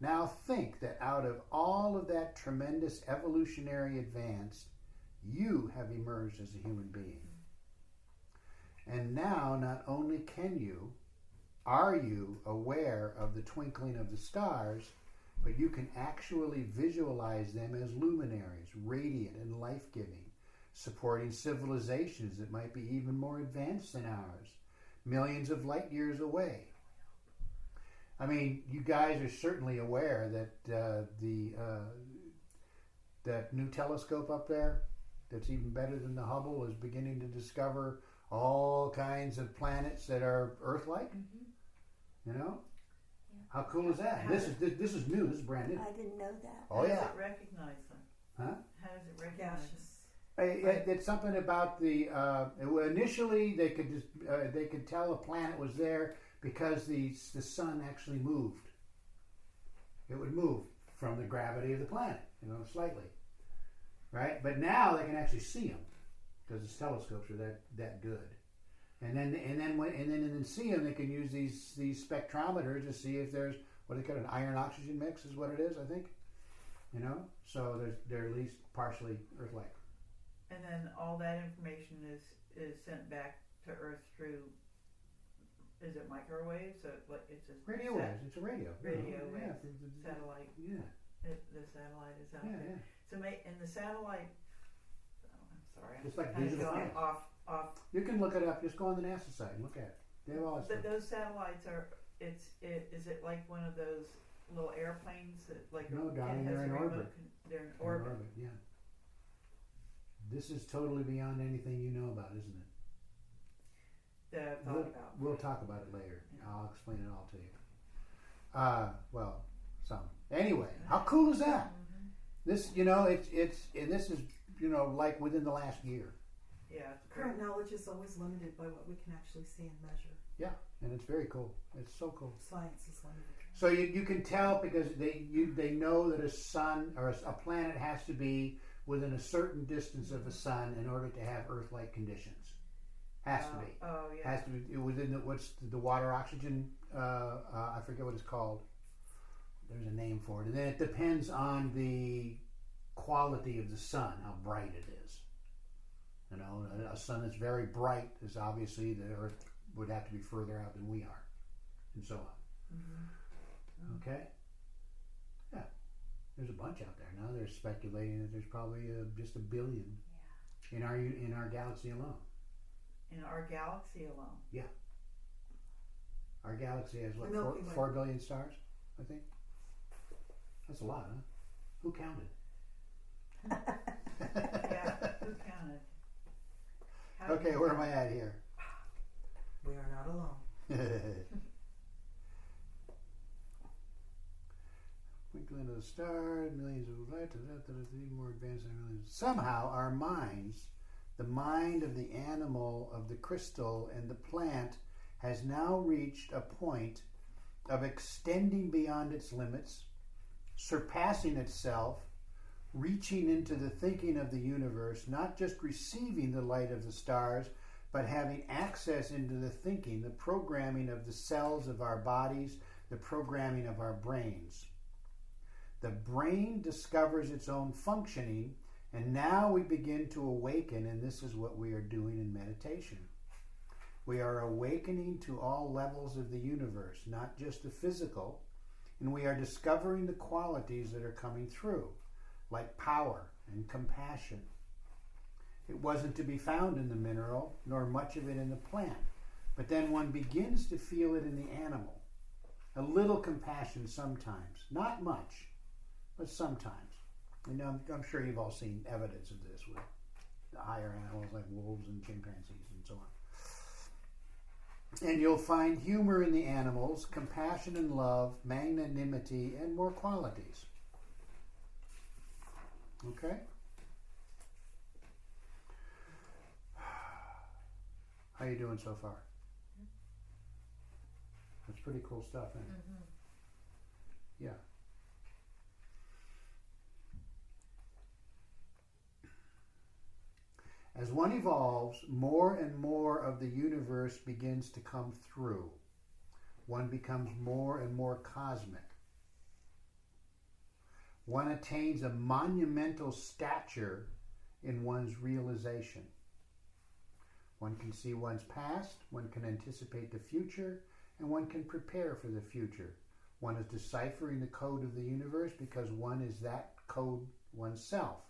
Now think that out of all of that tremendous evolutionary advance, you have emerged as a human being. And now, not only are you aware of the twinkling of the stars, but you can actually visualize them as luminaries, radiant and life-giving, supporting civilizations that might be even more advanced than ours, millions of light years away. I mean, you guys are certainly aware that that new telescope up there, that's even better than the Hubble, is beginning to discover all kinds of planets that are Earth-like. You know, how cool is that? This is new. This is brand new. I didn't know that. Oh How yeah. does it recognize them? Huh? How does it recognize Gaseous. It's something about the. Initially, they could tell a planet was there because the sun actually moved. It would move from the gravity of the planet, slightly, right? But now they can actually see them because the telescopes are that good. And then in Seeum they can use these spectrometers to see if there's what they call an iron oxygen mix is what it is, I think. You know, so they're at least partially Earth-like. And then all that information is sent back to Earth through. Is it microwaves? It's a Radio waves. It's a radio. Radio yeah, waves. Satellite. Yeah. The satellite is out Yeah, there. yeah. So and the satellite. Oh, I'm sorry. It's like I'm digital going flash. off. You can look it up. Just go on the NASA site and look at it. They have all that But stuff. those satellites are. Is it like one of those little airplanes that like? No, it darling, has they're a in remote orbit. They're in They're in orbit. yeah. This is totally beyond anything you know about, isn't it? That I've thought about. We'll talk about it later. I'll explain it all to you. Well, some. Anyway, how cool is that? Mm-hmm. This, you know, and this is, you know, like within the last year. Yeah. It's Current knowledge is always limited by what we can actually see and measure. Yeah, and it's very cool. It's so cool. Science is limited. So you can tell because they know that a sun or a planet has to be within a certain distance of the sun in order to have Earth-like conditions. Has to be. Oh yeah. Has to be within the water oxygen. I forget what it's called. There's a name for it, and then it depends on the quality of the sun, how bright it is. You know, a sun that's very bright is obviously the Earth would have to be further out than we are, and so on. Mm-hmm. Okay. Yeah, there's a bunch out there now. They're speculating that there's probably just 1 billion in our galaxy alone. In our galaxy alone. Our galaxy has what, The Milky Way. 4 billion stars, I think. That's a lot, huh? Who counted? Yeah. Who counted? Okay, where am I at here? We are not alone. Twinkling of the stars, millions of light, even more advanced than millions. Somehow our minds, the mind of the animal, of the crystal, and the plant has now reached a point of extending beyond its limits, surpassing itself, reaching into the thinking of the universe, not just receiving the light of the stars, but having access into the thinking, the programming of the cells of our bodies, the programming of our brains. The brain discovers its own functioning, and now we begin to awaken, and this is what we are doing in meditation. We are awakening to all levels of the universe, not just the physical, and we are discovering the qualities that are coming through, like power and compassion. It wasn't to be found in the mineral, nor much of it in the plant, but then one begins to feel it in the animal. A little compassion sometimes, not much, but sometimes. And I'm sure you've all seen evidence of this with the higher animals like wolves and chimpanzees and so on. And you'll find humor in the animals, compassion and love, magnanimity, and more qualities. Okay? How you doing so far? That's pretty cool stuff, isn't it? Mm-hmm. Yeah. As one evolves, more and more of the universe begins to come through. One becomes more and more cosmic. One attains a monumental stature in one's realization. One can see one's past, one can anticipate the future, and one can prepare for the future. One is deciphering the code of the universe because one is that code oneself.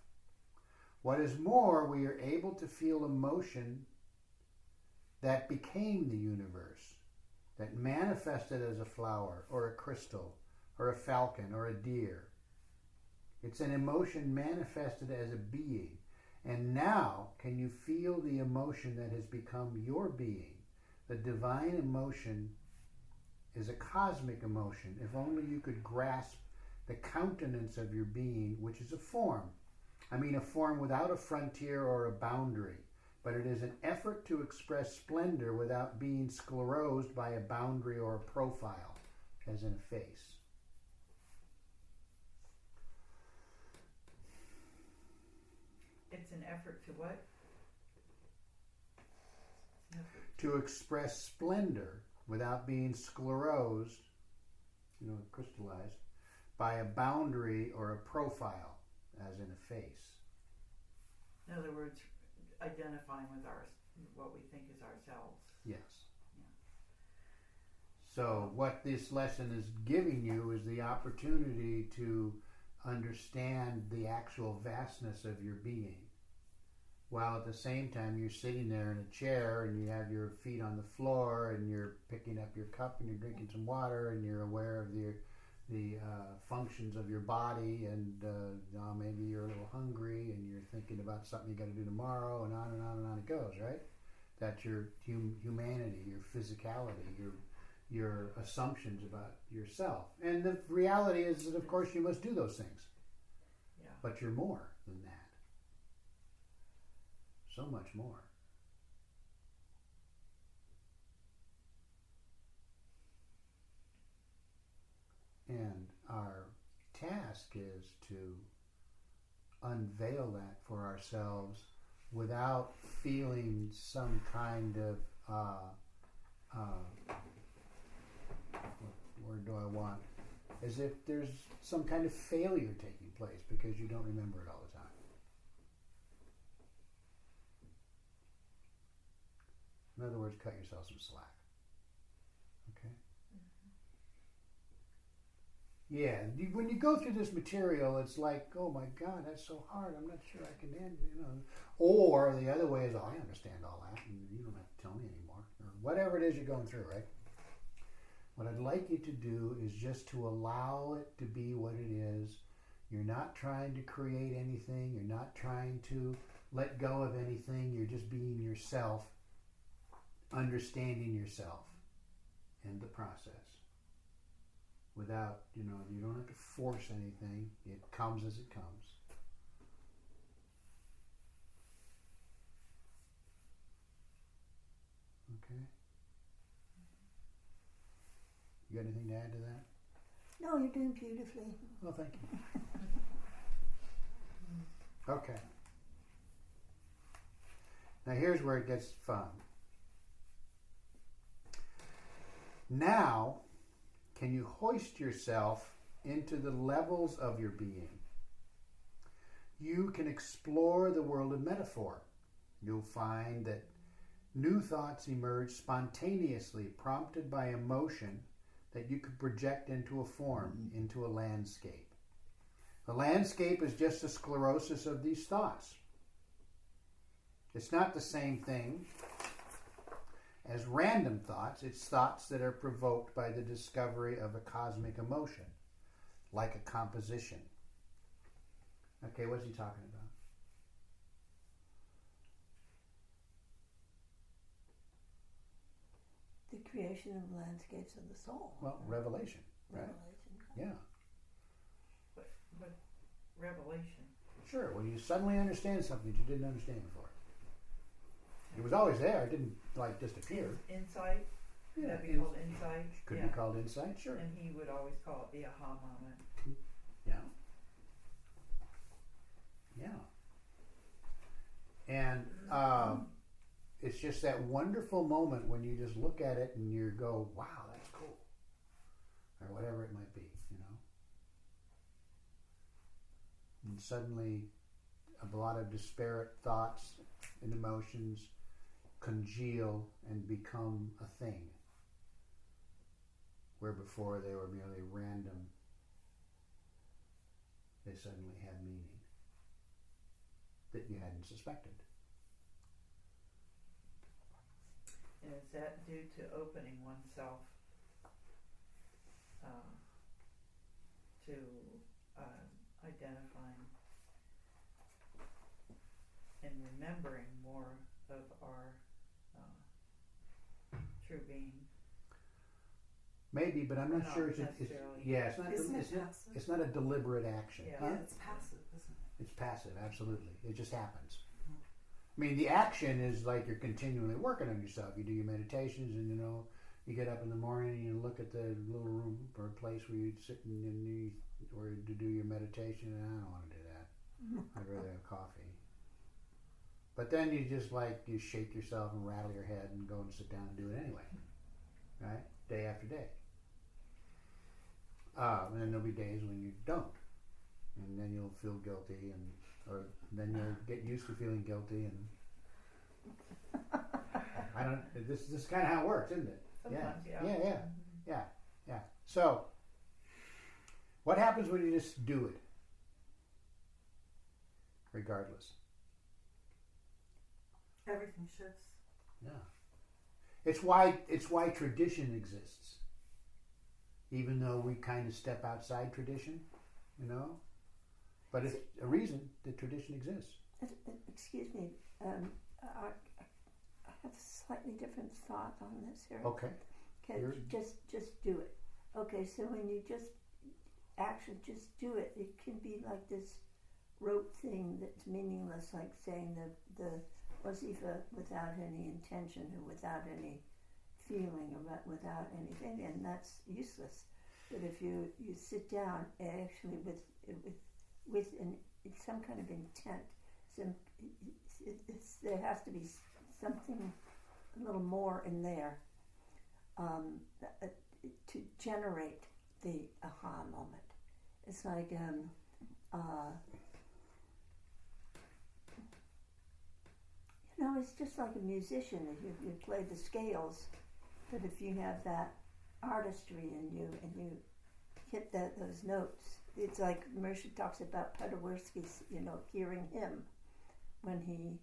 What is more, we are able to feel emotion that became the universe, that manifested as a flower or a crystal or a falcon or a deer. It's an emotion manifested as a being. And now, can you feel the emotion that has become your being? The divine emotion is a cosmic emotion. If only you could grasp the countenance of your being, which is a form. I mean a form without a frontier or a boundary, but it is an effort to express splendor without being sclerosed by a boundary or a profile, as in a face. It's an effort to what? Effort to express splendor without being sclerosed, crystallized, by a boundary or a profile, as in a face. In other words, identifying with what we think is ourselves. Yes. Yeah. So what this lesson is giving you is the opportunity to understand the actual vastness of your being, while at the same time you're sitting there in a chair and you have your feet on the floor and you're picking up your cup and you're drinking some water and you're aware of the functions of your body, and maybe you're a little hungry and you're thinking about something you got to do tomorrow, and on and on and on it goes, right? That's your humanity, your physicality, your assumptions about yourself. And the reality is that, of course, you must do those things. Yeah. But you're more than that. So much more. And our task is to unveil that for ourselves without feeling some kind of, what word do I want? As if there's some kind of failure taking place because you don't remember it all the time. In other words, cut yourself some slack. Okay? Yeah, when you go through this material, it's like, oh my God, that's so hard. I'm not sure I can end, Or the other way is, oh, I understand all that, and you don't have to tell me anymore. Or whatever it is you're going through, right? What I'd like you to do is just to allow it to be what it is. You're not trying to create anything. You're not trying to let go of anything. You're just being yourself, understanding yourself in the process. Without, you don't have to force anything. It comes as it comes. Okay? You got anything to add to that? No, you're doing beautifully. Well, thank you. Okay. Now here's where it gets fun. Now, can you hoist yourself into the levels of your being? You can explore the world of metaphor. You'll find that new thoughts emerge spontaneously, prompted by emotion that you could project into a form, into a landscape. The landscape is just a sclerosis of these thoughts. It's not the same thing as random thoughts. It's thoughts that are provoked by the discovery of a cosmic emotion, like a composition. Okay, what's he talking about? The creation of landscapes of the soul. Well, revelation, right? Revelation. Yeah. But revelation. Sure, when you suddenly understand something that you didn't understand before. It was always there, it didn't disappear. Insight. Yeah, That'd be called insight. Could be called insight, sure. And he would always call it the aha moment. Yeah. Yeah. And it's just that wonderful moment when you just look at it and you go, wow, that's cool. Or whatever it might be, And suddenly a lot of disparate thoughts and emotions congeal and become a thing, where before they were merely random. They suddenly had meaning that you hadn't suspected. And is that due to opening oneself to identifying and remembering more of our true being? Maybe, but I'm not sure. It's not a deliberate action. Yeah. Huh? Yeah, it's passive, isn't it? It's passive, absolutely. It just happens. I mean, the action is like you're continually working on yourself. You do your meditations, and you get up in the morning and you look at the little room or place where you sit or to do your meditation. And I don't want to do that. I'd rather have coffee. But then you just you shake yourself and rattle your head and go and sit down and do it anyway, right? Day after day. And then there'll be days when you don't, and then you'll feel guilty, or then you'll get used to feeling guilty, and I don't. This is kind of how it works, isn't it? Sometimes, Yeah. So, what happens when you just do it, regardless? Everything shifts. Yeah. It's why tradition exists. Even though we kind of step outside tradition, but it's a reason that tradition exists. Excuse me, I have a slightly different thought on this here. Okay. Okay, just do it. Okay, so when you just do it, it can be like this rote thing that's meaningless, like saying the wazifa without any intention or without any feeling or without anything, and that's useless. But if you sit down actually with some kind of intent, there has to be something a little more in there to generate the aha moment. It's like it's just like a musician. You play the scales, but if you have that artistry in you and you hit those notes, it's like Mercer talks about Paderewski's, hearing him when he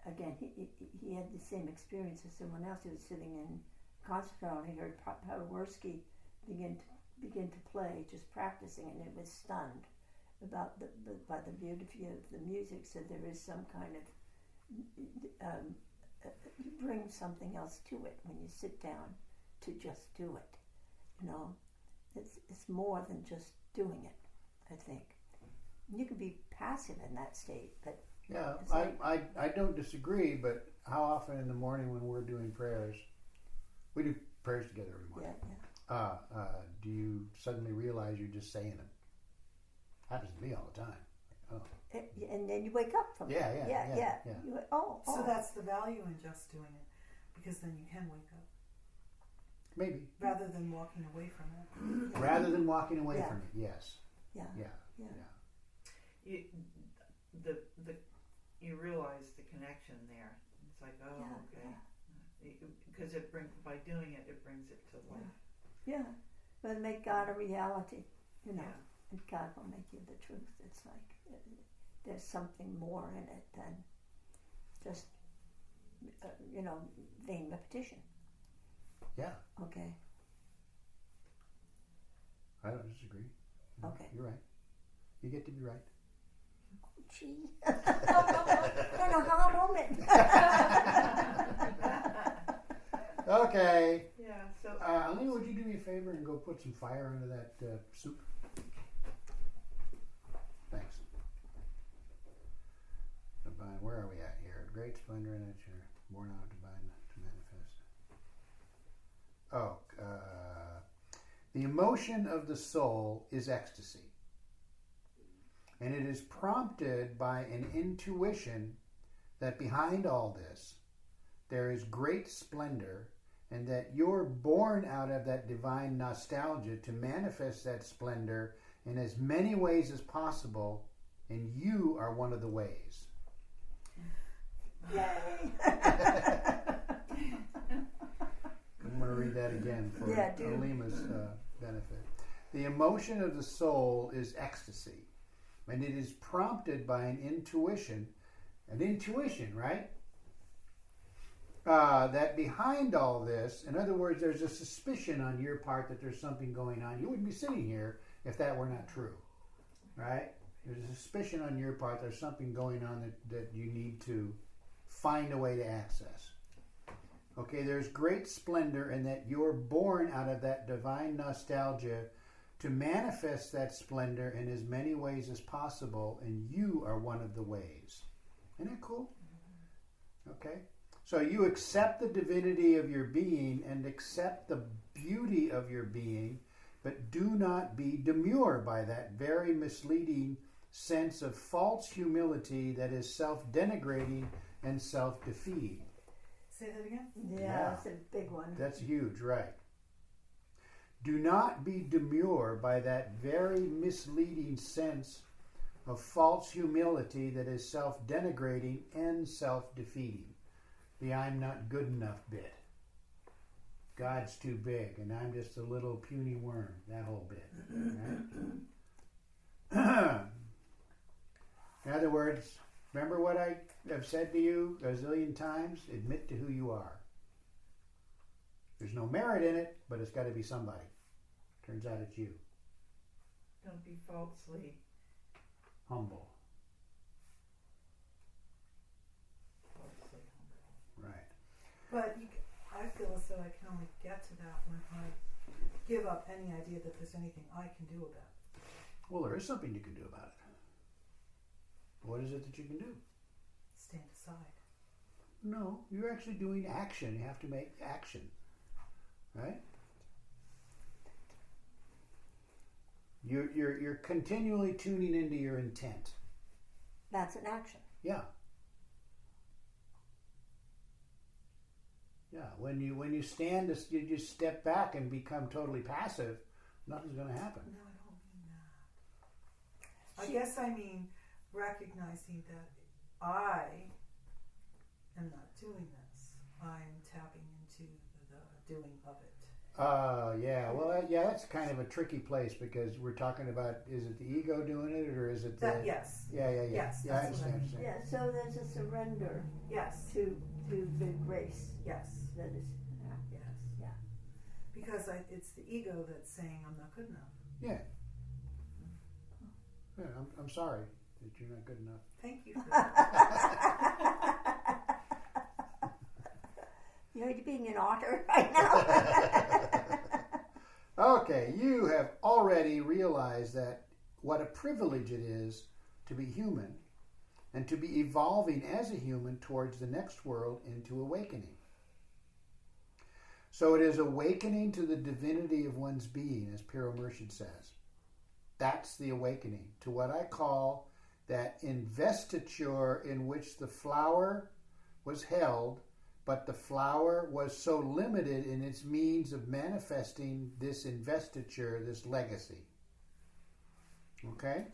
again he had the same experience as someone else who was sitting in concert hall, and he heard Paderewski begin to play, just practicing, and it was stunned by the beauty of the music. So there is some kind of you bring something else to it when you sit down to just do it. It's more than just doing it, I think. You can be passive in that state, but yeah, I don't disagree. But how often in the morning when we're doing prayers, we do prayers together every morning. Yeah. Do you suddenly realize you're just saying them? Happens to me all the time. Oh. And then you wake up from it. Yeah. You went, oh. So that's the value in just doing it, because then you can wake up. Maybe. Rather than walking away from it. Rather than walking away from it, yes. Yeah. You realize the connection there. It's like, okay. Because by doing it, it brings it to life. Yeah. But make God a reality, Yeah. and God will make you the truth. It's like there's something more in it than just, vain repetition. Yeah. Okay. I don't disagree. Okay. You're right. You get to be right. Gee. And a aha moment. Okay. Yeah. So. Alina, would you do me a favor and go put some fire under that soup? Thanks. Divine, where are we at here? Great splendor in nature, born out of divine to manifest. The emotion of the soul is ecstasy. And it is prompted by an intuition that behind all this, there is great splendor, and that you're born out of that divine nostalgia to manifest that splendor in as many ways as possible, and you are one of the ways. Yay! I'm going to read that again for Alima's benefit. The emotion of the soul is ecstasy, and it is prompted by an intuition, right? That behind all this, in other words, there's a suspicion on your part that there's something going on. You wouldn't be sitting here if that were not true, right? There's a suspicion on your part there's something going on that you need to find a way to access. Okay, there's great splendor in that you're born out of that divine nostalgia to manifest that splendor in as many ways as possible, and you are one of the ways. Isn't that cool? Okay. So you accept the divinity of your being and accept the beauty of your being, but do not be demure by that very misleading sense of false humility that is self-denigrating and self-defeating. Say that again? Yeah, that's a big one. That's huge, right? Do not be demure by that very misleading sense of false humility that is self-denigrating and self-defeating. The I'm not good enough bit. God's too big and I'm just a little puny worm. That whole bit. Right? In other words, remember what I have said to you a zillion times? Admit to who you are. There's no merit in it, but it's got to be somebody. Turns out it's you. Don't be falsely Humble. falsely humble. Right. But I feel as though I can only get to that when I give up any idea that there's anything I can do about it. Well, there is something you can do about it. What is it that you can do? Stand aside. No, you're actually doing action. You have to make action. Right? You're continually tuning into your intent. That's an action. Yeah. Yeah. When you stand, you just step back and become totally passive. Nothing's going to happen. No, I don't mean that. I guess I mean recognizing that I am not doing this. I'm tapping into the doing of it. Yeah. Well, yeah, that's kind of a tricky place because we're talking about, is it the ego doing it or is it the... Yes. Yeah. Yes, Yeah, I that's what I understand. mean. Yeah, so there's a surrender Yes. to the grace Yes. that is. Yes. Yeah. Because it's the ego that's saying I'm not good enough. Yeah. Yeah, I'm sorry that you're not good enough. Thank you for that. You're being an otter right now. Okay, you have already realized that what a privilege it is to be human and to be evolving as a human towards the next world into awakening. So it is awakening to the divinity of one's being, as Piro Murshid says. That's the awakening to what I call that investiture in which the flower was held, but the flower was so limited in its means of manifesting this investiture, this legacy. Okay?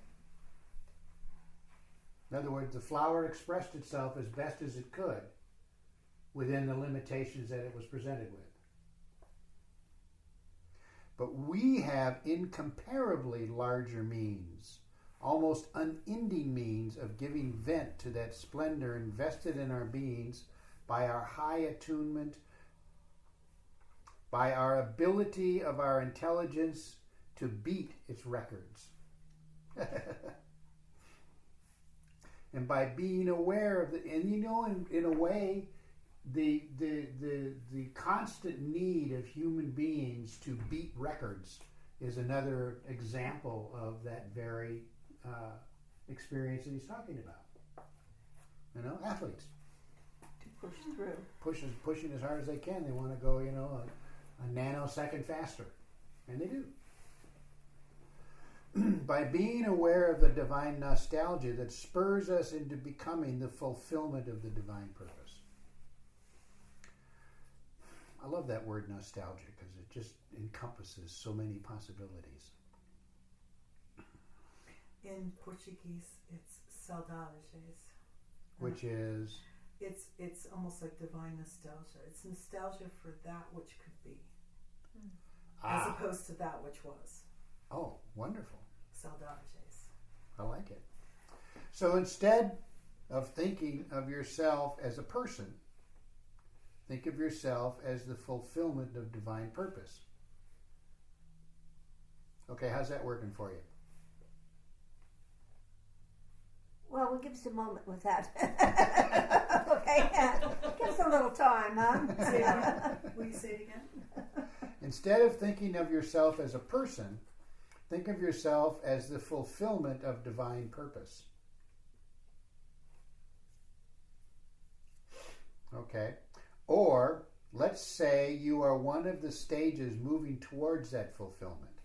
In other words, the flower expressed itself as best as it could within the limitations that it was presented with. But we have incomparably larger means, almost unending means of giving vent to that splendor invested in our beings by our high attunement, by our ability of our intelligence to beat its records. And by being aware of in a way, the constant need of human beings to beat records is another example of that very experience that he's talking about. Athletes. To push through. Pushing as hard as they can. They want to go, a nanosecond faster. And they do. By being aware of the divine nostalgia that spurs us into becoming the fulfillment of the divine purpose. I love that word nostalgia because it just encompasses so many possibilities. In Portuguese, it's saudades. Which is? It's almost like divine nostalgia. It's nostalgia for that which could be, as opposed to that which was. Oh, wonderful. Saudades. I like it. So instead of thinking of yourself as a person, think of yourself as the fulfillment of divine purpose. Okay, how's that working for you? Well, we'll give us a moment with that. Okay, give us a little time, huh? Say it again. Will you say it again? Instead of thinking of yourself as a person, think of yourself as the fulfillment of divine purpose. Okay? Or, let's say you are one of the stages moving towards that fulfillment.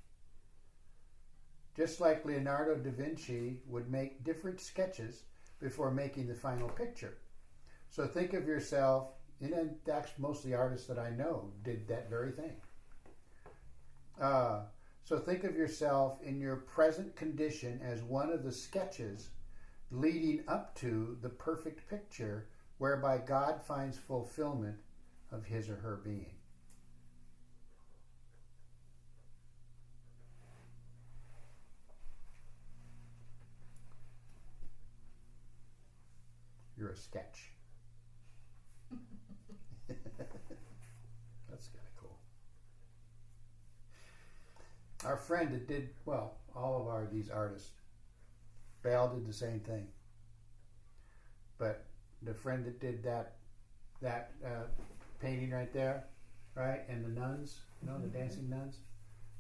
just like Leonardo da Vinci would make different sketches before making the final picture. So think of yourself, and that's most of the artists that I know did that very thing. So think of yourself in your present condition as one of the sketches leading up to the perfect picture whereby God finds fulfillment of his or her being. You're a sketch. That's kind of cool. Our friend that did, well, all of these artists, they all did the same thing. But the friend that did that painting right there, right, and the nuns, the dancing nuns,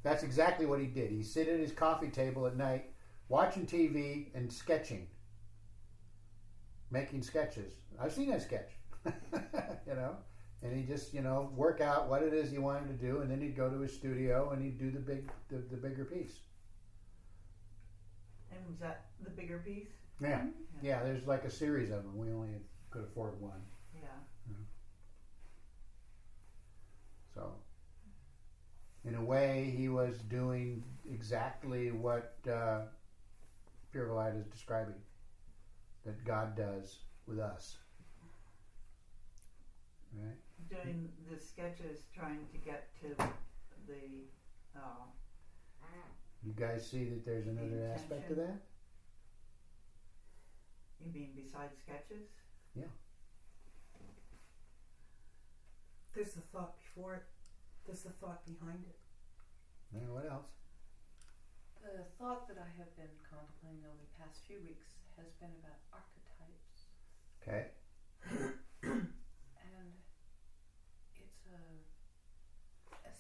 that's exactly what he did. He'd sit at his coffee table at night, watching TV and sketching, making sketches. I've seen that sketch, and he just, work out what it is he wanted to do, and then he'd go to his studio and he'd do the bigger piece. And was that the bigger piece? Yeah. Yeah, there's like a series of them. We only could afford one. Yeah. So, in a way, he was doing exactly what Pure Light is describing, that God does with us. Right? Doing the sketches, trying to get to the You guys see that there's another aspect to that? You mean besides sketches? Yeah. There's the thought before it. There's the thought behind it. And what else? The thought that I have been contemplating over the past few weeks has been about archetypes. Okay. And it's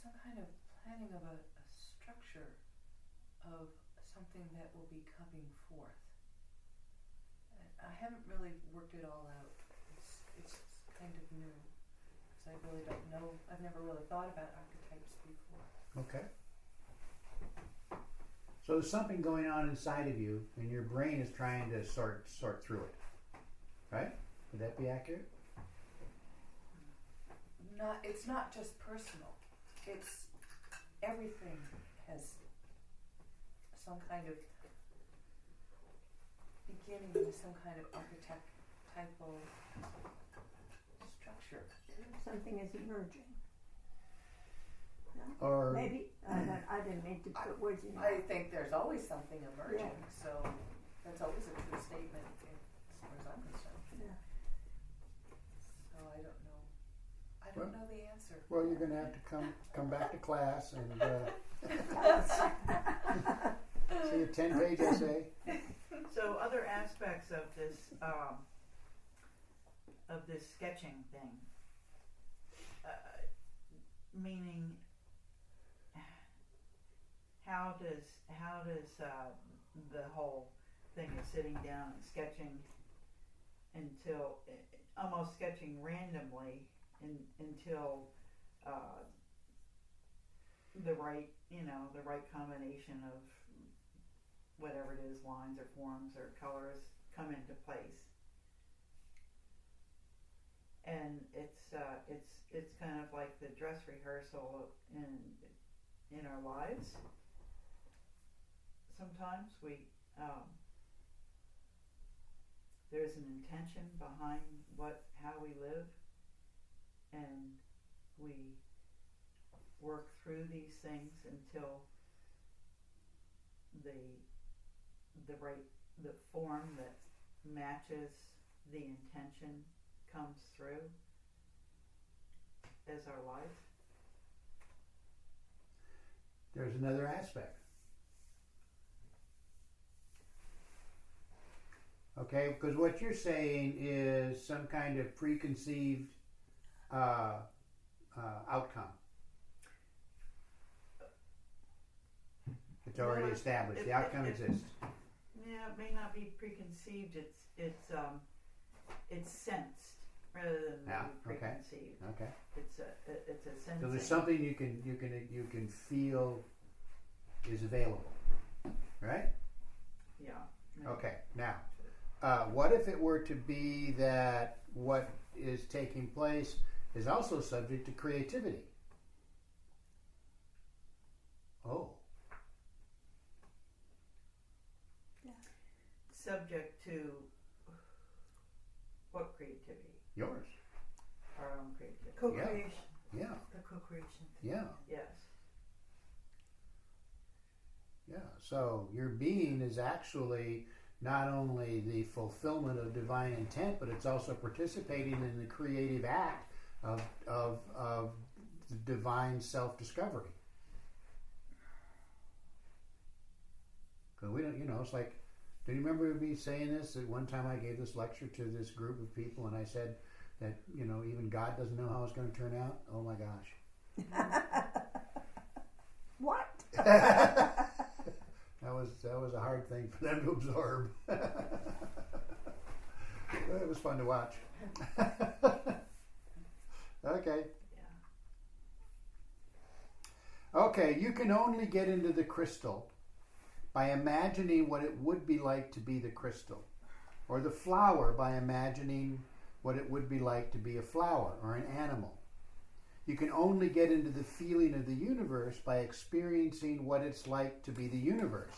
some kind of planning of a structure of something that will be coming forth. I haven't really worked it all out. It's kind of new, because I really don't know. I've never really thought about archetypes before. Okay. So there's something going on inside of you, and your brain is trying to sort through it. Right? Would that be accurate? It's not just personal. It's everything has some kind of beginning with some kind of archetypal structure. Something is emerging. No? Or Maybe I didn't mean to put words in your I think there's always something emerging, Yeah. so that's always a true statement as far as I'm concerned. Yeah. So I don't know. I don't know the answer. well, you're going to have to come back to class and see a 10-page essay. So other aspects of this sketching thing, meaning how does the whole thing of sitting down and sketching until almost sketching randomly until the right combination of whatever it is, lines or forms or colors, come into place. And it's kind of like the dress rehearsal in our lives. Sometimes there's an intention behind how we live, and we work through these things until the form that matches the intention comes through as our life. There's another aspect. Okay, because what you're saying is some kind of preconceived outcome. It's already Well, established. The outcome exists. Yeah, it may not be preconceived. It's sensed rather than Yeah, maybe okay. preconceived. Okay. It's a sensing. So there's something you can feel is available. right? Yeah. Okay, now, what if it were to be that what is taking place is also subject to creativity? Oh. Subject to what creativity? Yours. Our own creativity. Co-creation. Yeah, The co-creation. yeah, Yes. yeah. So your being is actually not only the fulfillment of divine intent, but it's also participating in the creative act of divine self-discovery. Because we don't, it's like, do you remember me saying this? At one time I gave this lecture to this group of people and I said that, even God doesn't know how it's going to turn out. Oh my gosh. What? That was a hard thing for them to absorb. It was fun to watch. Okay. Yeah. Okay, you can only get into the crystal by imagining what it would be like to be the crystal, or the flower by imagining what it would be like to be a flower or an animal. You can only get into the feeling of the universe by experiencing what it's like to be the universe.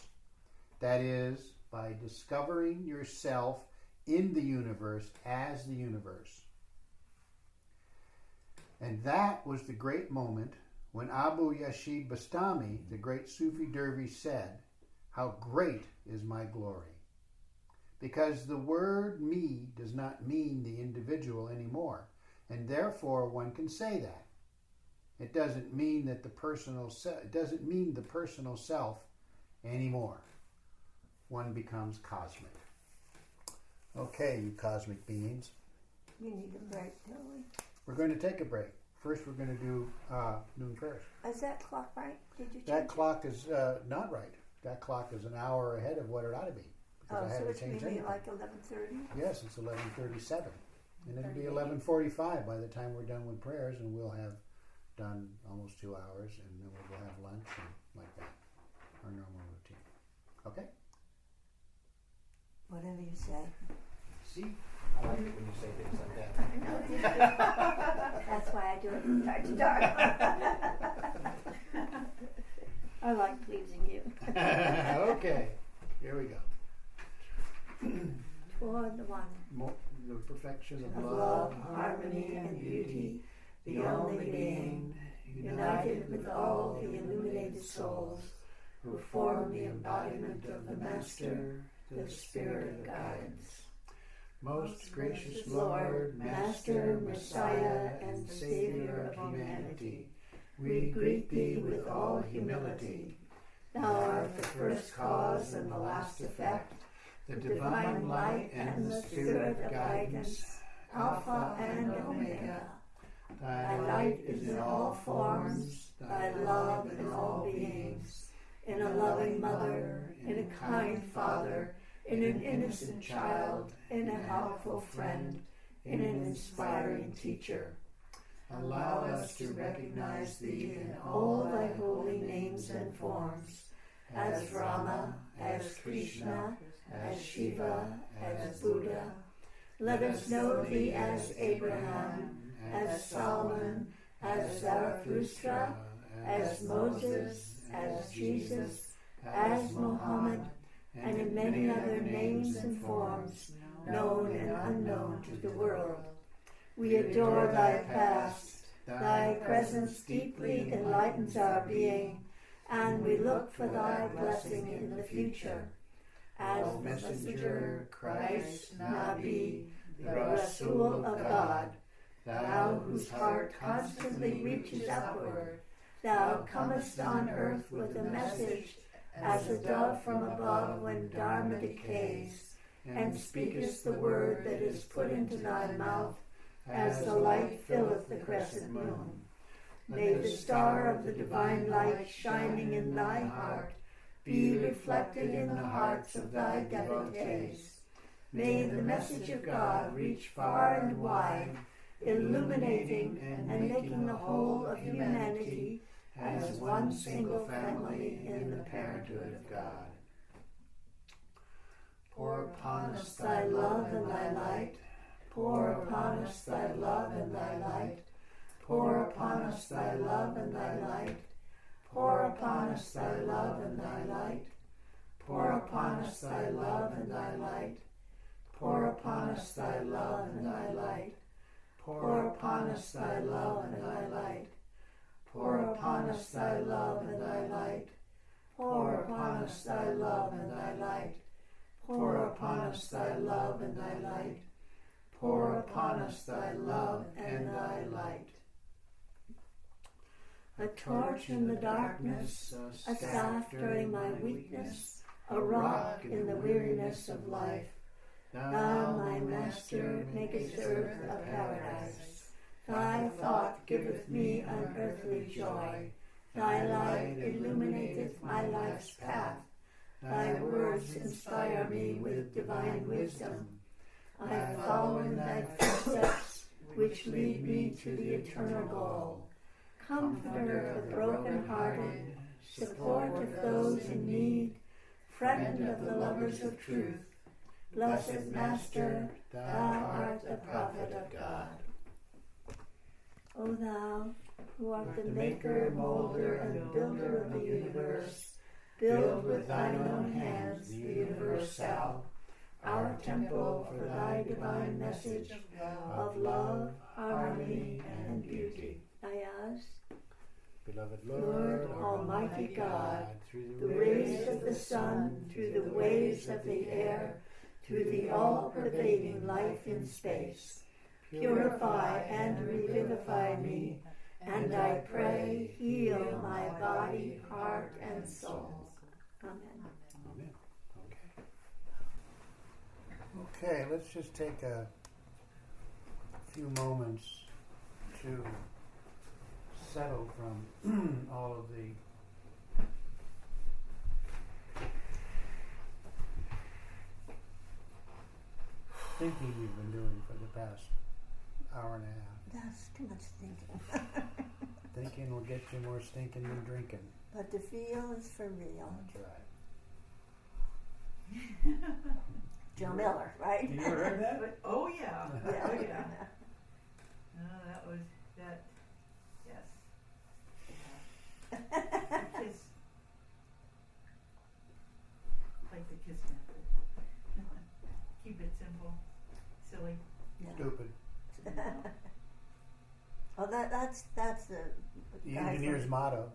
That is, by discovering yourself in the universe as the universe. And that was the great moment when Abu Yashid Bastami, the great Sufi dervish, said, "How great is my glory." Because the word me does not mean the individual anymore, and therefore one can say that. It doesn't mean that it doesn't mean the personal self anymore. One becomes cosmic. Okay, you cosmic beings. We need a break, don't we? We're going to take a break. First, we're going to do noon prayers. Is that clock right? Did you change That it? clock is not right. That clock is an hour ahead of what it ought to be. Because I So had it's to change maybe anything. like 11:30? Yes, it's 11:37. And it'll be 11:45 by the time we're done with prayers, and we'll have done almost 2 hours, and then we'll have lunch and like that. Our normal routine. Okay? Whatever you say. See? I like it when you say things like that. That's why I do it from start to dark. I like pleasing you. Okay. Here we go. Toward the one The perfection Of of love, harmony, and beauty, the only being, united with all the illuminated souls, who form the embodiment of the Master, the Spirit of guidance. Most gracious Lord, Master, Messiah, and Savior of humanity, we greet Thee with all humility. Thou art the first cause and the last effect, the divine light and the Spirit of guidance, Alpha and Omega. Thy light is in all forms, Thy love in all beings, in a loving mother, in a kind father, in an innocent child, in a helpful friend, in an inspiring teacher. Allow us to recognize Thee in All Thy holy names and forms, as Rama, as Krishna, as Shiva, as Buddha. Let us know Thee as Abraham, as Solomon, as Zarathustra, as Moses, as Jesus, as Muhammad, and in many other names and forms, known and unknown to the world. We adore Thy past. Thy presence deeply enlightens our being, and we look for Thy blessing in the future. As the messenger, Christ, Nabi, the Rasul of God, Thou whose heart constantly reaches upward, Thou comest on earth with a message as a dove from above when Dharma decays, and speakest the word that is put into Thy mouth, as the light filleth the crescent moon. May the star of the divine light shining in Thy heart be reflected in the hearts of Thy devotees. May the message of God reach far and wide, illuminating and making the whole of humanity as one single family in the parenthood of God. Pour upon us thy love and thy light. Pour upon us thy love and thy light. Pour upon us thy love and thy light. Pour upon us thy love and thy light. Pour upon us thy love and thy light. Pour upon us thy love and thy light. Pour upon us thy love and thy light. Pour upon us thy love and thy light. Pour upon us thy love and thy light. Pour upon us thy love and thy light. Pour upon us thy love and thy light. A torch in the darkness, a staff during my weakness, a rock in the weariness of life. Thou, my Master, makest earth a paradise. Thy thought giveth me unearthly joy. Thy light illuminateth my life's path. Thy words inspire me with divine wisdom. I follow in thy footsteps, which lead me to the eternal goal. Comforter of the broken-hearted, support of those in need, friend of the lovers of truth. Blessed Master, thou art the prophet of God. O thou, who art the maker, molder, and builder of the universe, build with thine own hands the universal, our temple for thy divine message of love, harmony, and beauty. I ask, Beloved Lord, Almighty God, through the rays of the sun, through the waves of the air, through the all-pervading life in space, purify and revivify me, and I pray, heal my body, heart, and soul. Amen. Amen. Okay. Okay, let's just take a few moments to settle from all of the thinking you've been doing for the past hour and a half. That's too much thinking. Thinking will get you more stinking than drinking. But the feel is for real. That's right. Joe Miller, right? You ever heard that? But, oh yeah, Yeah. oh yeah. No, that was that. Yes. Yeah. Kiss. Like the kiss method. Keep it simple, silly. Yeah. Stupid. Oh, that's the The guy engineer's from motto.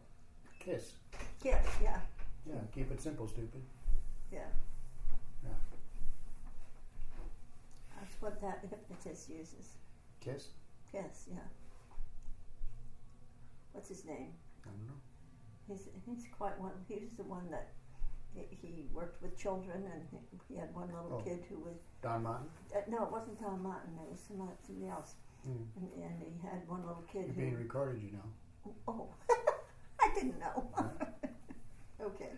Kiss. Kiss, yeah, Yeah, keep it simple, stupid. yeah. Yeah. That's what that hypnotist uses. Kiss? Kiss, yeah. What's his name? I don't know. He's quite one. He was the one that he worked with children, and he had one little Oh. kid who was. Don Martin? No, it wasn't Tom Martin. It was somebody else. Hmm. And he had one little kid You're who. being recorded, you know. Oh, I didn't know. Okay.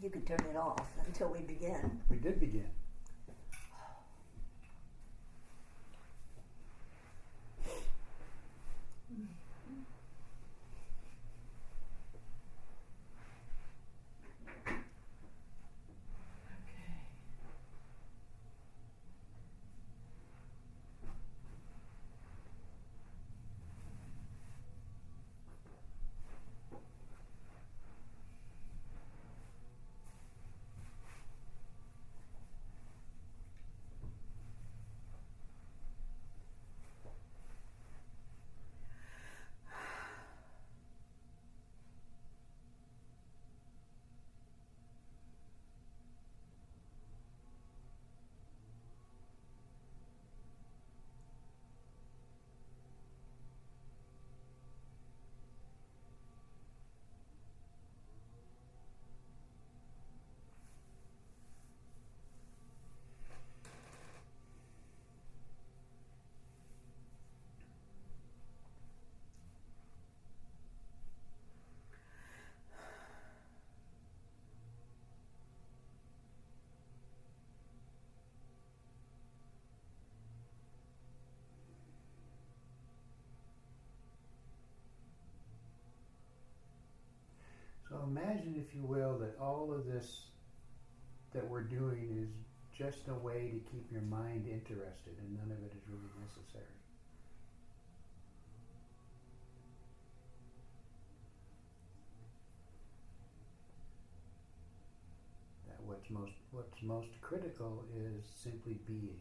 You can turn it off until we begin. We did begin. So imagine, if you will, that all of this that we're doing is just a way to keep your mind interested, and none of it is really necessary. That what's most critical is simply being.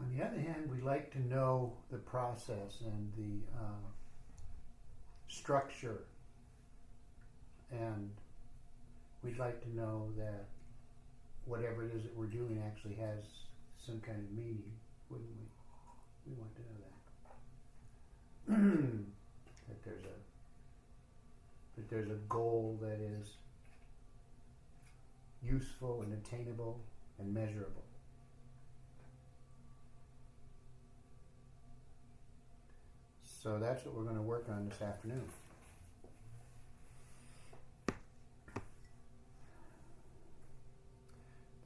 On the other hand, we like to know the process and the structure, and we'd like to know that whatever it is that we're doing actually has some kind of meaning, wouldn't we? We want to know that. that there's a goal that is useful and attainable and measurable. So that's what we're going to work on this afternoon.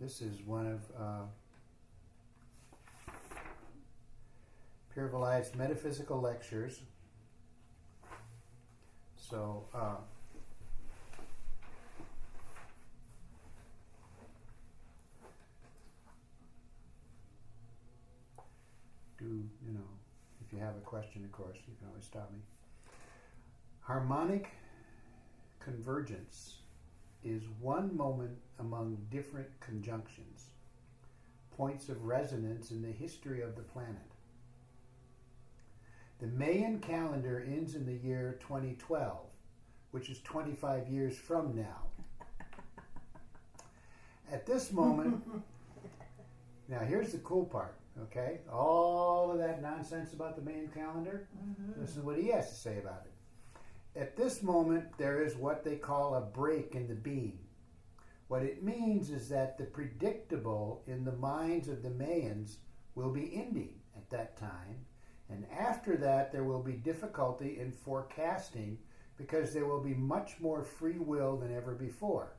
This is one of Pir Vilayat's metaphysical lectures. So if you have a question, of course, you can always stop me. Harmonic convergence is one moment among different conjunctions, points of resonance in the history of the planet. The Mayan calendar ends in the year 2012, which is 25 years from now. At this moment, now here's the cool part, okay? All of that nonsense about the Mayan calendar, This is what he has to say about it. At this moment, there is what they call a break in the beam. What it means is that the predictable in the minds of the Mayans will be ending at that time, and after that there will be difficulty in forecasting because there will be much more free will than ever before.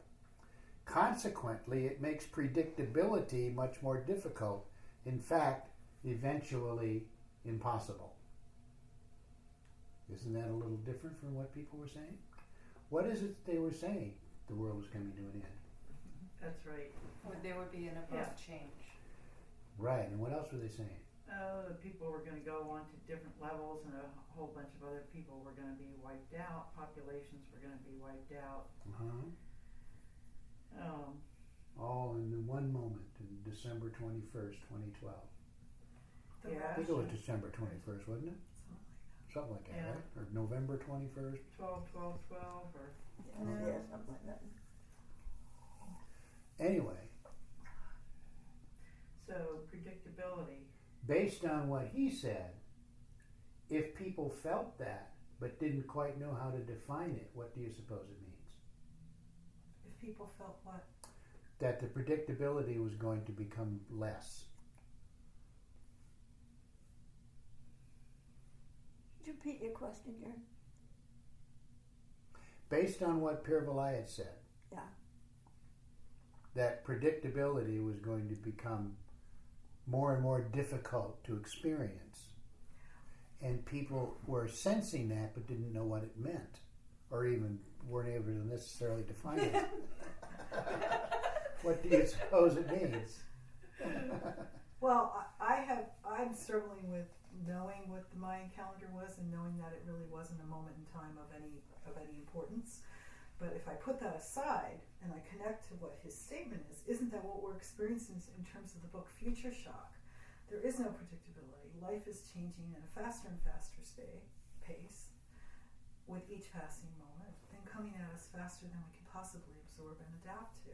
Consequently, it makes predictability much more difficult, in fact, eventually impossible. Isn't that a little different from what people were saying? What is it they were saying the world was coming to an end? That's right. There would be an abrupt change. Right, and what else were they saying? The people were going to go on to different levels, and a whole bunch of other people were going to be wiped out. Populations were going to be wiped out. All in the one moment, in December 21st, 2012. I think it was December 21st, wasn't it? Something like that, right? Or November 21st? 12, or... Yeah, something like that. Anyway. So, predictability. Based on what he said, if people felt that, but didn't quite know how to define it, what do you suppose it means? If people felt what? That the predictability was going to become less. Could you repeat your question, Gary? Based on what Pir Vilayat said, Yeah. that predictability was going to become more and more difficult to experience. And people were sensing that but didn't know what it meant, or even weren't able to necessarily define it. What do you suppose it means? Well, I'm struggling with knowing what the Mayan calendar was and knowing that it really wasn't a moment in time of any importance. But if I put that aside and I connect to what his statement is, isn't that what we're experiencing in terms of the book Future Shock? There is no predictability. Life is changing at a faster and faster pace with each passing moment, and coming at us faster than we can possibly absorb and adapt to.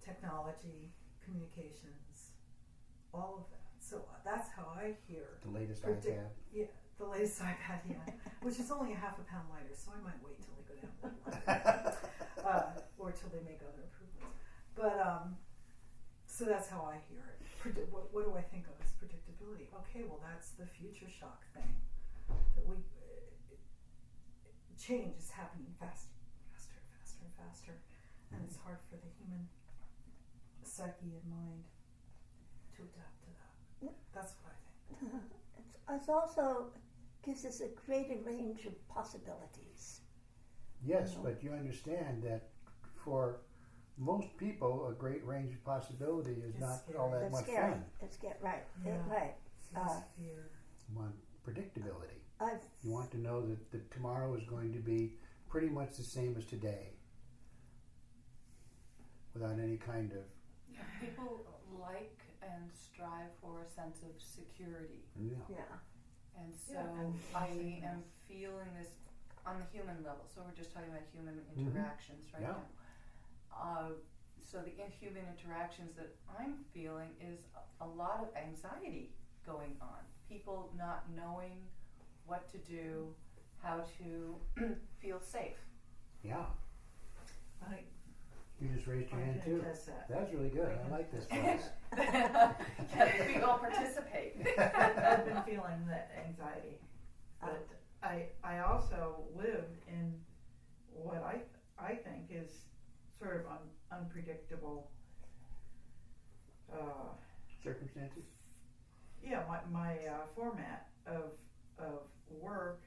Technology, communications, all of that. So that's how I hear The latest iPad. Yeah, The latest iPad, yeah, which is only a half a pound lighter, so I might wait till they go down a little lighter, or till they make other improvements. But so that's how I hear it. What do I think of as predictability? Okay, well that's the future shock thing that we change is happening faster, and it's hard for the human psyche and mind to adapt to that. That's what I think. It also gives us a greater range of possibilities. Yes, but you understand that for most people, a great range of possibility is It's not scary. all that That's much scary. fun. It's right. Yeah. Right. It's fear. You want predictability. I've You want to know that tomorrow is going to be pretty much the same as today, without any kind of People like and strive for a sense of security. yeah. And so Yeah, and I sameness. am feeling this on the human level. So we're just talking about human interactions right Yeah. now. So the human interactions that I'm feeling is a lot of anxiety going on. People not knowing what to do, how to feel safe. Yeah. I You just raised your hand can too. attest that. That's really good. I like this place. We all participate. I've been feeling that anxiety, but I also lived in what I think is sort of unpredictable. Circumstances? Yeah, my format of work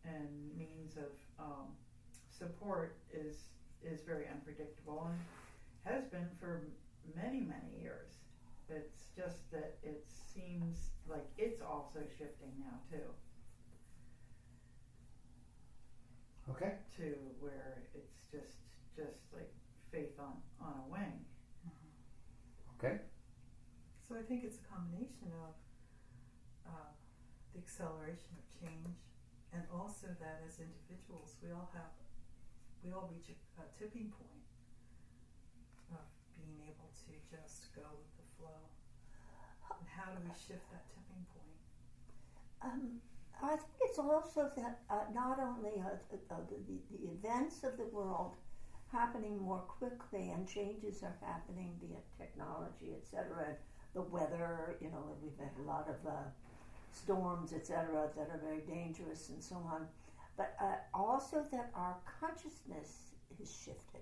and means of support is very unpredictable and has been for many years. It's just that it seems like it's also shifting now too, Okay. to where it's just like faith on a wing. Okay. So I think it's a combination of the acceleration of change, and also that as individuals we all reach a tipping point of being able to just go with the flow. And how do we shift that tipping point? I think it's also that not only are the events of the world happening more quickly and changes are happening via technology, etc., the weather, we've had a lot of storms, etc., that are very dangerous and so on, but also that our consciousness is shifted.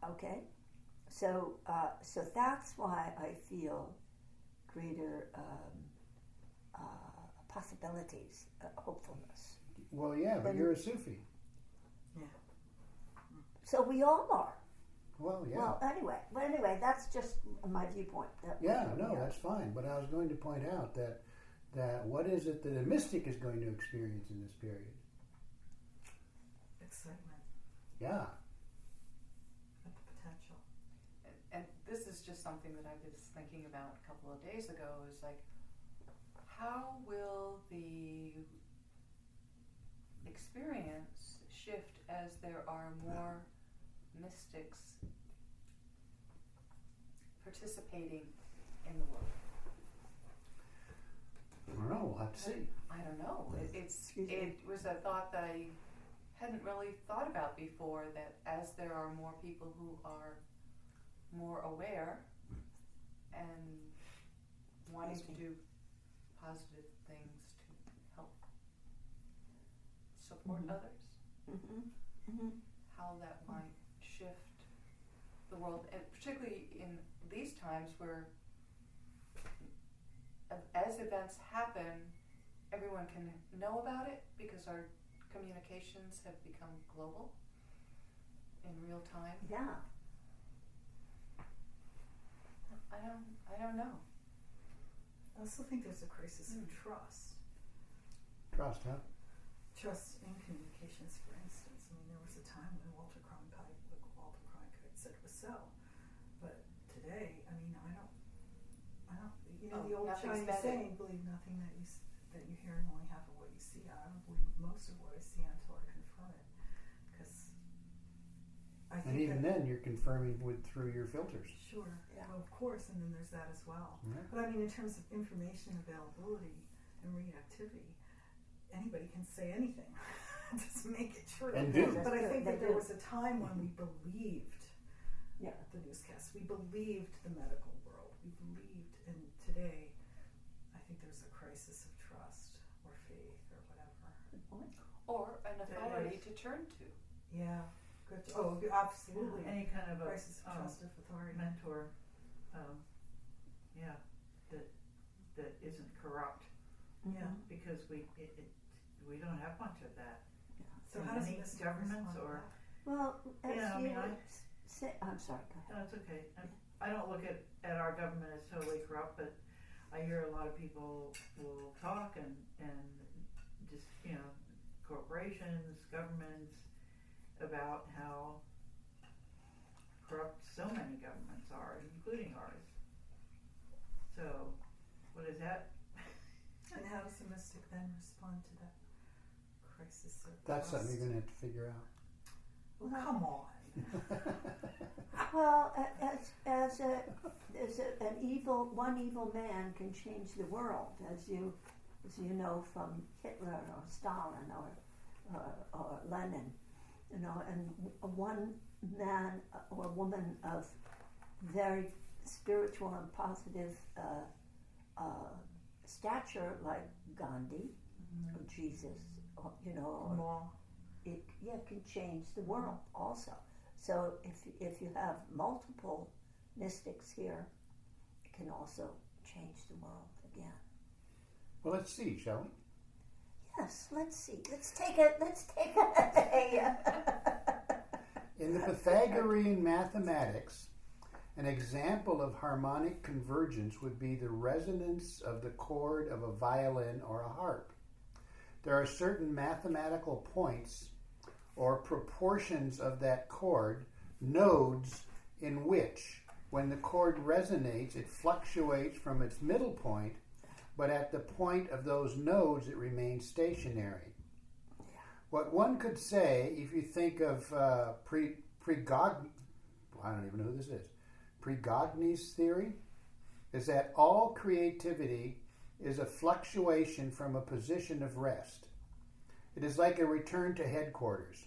Okay? So that's why I feel greater possibilities, hopefulness. Well, yeah, but you're a Sufi. So we all are. Well, yeah. Well, anyway, that's just my viewpoint. That's fine. But I was going to point out that what is it that a mystic is going to experience in this period? Excitement Yeah. at the potential. And this is just something that I was thinking about a couple of days ago, is like, how will the experience shift as there are more mystics participating in the world? I don't know. We'll have to see. I don't know. It was a thought that I hadn't really thought about before, that as there are more people who are more aware and wanting to do positive things to help support others, how that might shift the world, and particularly in these times where as events happen, everyone can know about it because our communications have become global in real time. Yeah. I don't know. I also think there's a crisis of trust. Trust, huh? Trust in communications, for instance. I mean, there was a time when Walter Cronkite said it was so, but today, I mean, I don't. The old nothing's Chinese better. saying, "Believe nothing that you hear, and only half of what you see." I don't believe most of what I see until I confirm it, because I think And even that, then, you're confirming through your filters. sure, Yeah. well, of course, and then there's that as well. Yeah. But I mean, in terms of information availability and reactivity, anybody can say anything. Doesn't make it true. And do. But I think that They there do. was a time when we believed Yeah. the newscast. We believed the medical world. We believed, and today, I think there's a crisis of trust or faith or whatever. Good point. Or an authority is. to turn to. Yeah. Good. Oh, absolutely. Any kind of a Crisis of trust of authority. mentor, that isn't corrupt, Yeah. Mhm. because we don't have much of that. So in how does any this governments or Well, as Yeah, I you mean, I- say, I'm sorry, go ahead. no, it's okay. I don't look at our government as totally corrupt, but I hear a lot of people will talk and just corporations, governments, about how corrupt so many governments are, including ours. So, what is that? And how does the mystic then respond to that crisis of That's trust? something you're going to have to figure out. Well, come on. Well, as an evil, one evil man can change the world, as you know from Hitler or Stalin or Lenin, and one man or woman of very spiritual and positive stature, like Gandhi or Jesus, or, Law. it can change the world also. So if you have multiple mystics here, it can also change the world again. Well, let's see, shall we? Yes, let's see. Let's take a In the Pythagorean mathematics, an example of harmonic convergence would be the resonance of the chord of a violin or a harp. There are certain mathematical points or proportions of that chord, nodes, in which, when the chord resonates, it fluctuates from its middle point, but at the point of those nodes it remains stationary. What one could say, if you think of Prigogny's theory, is that all creativity is a fluctuation from a position of rest. It is like a return to headquarters.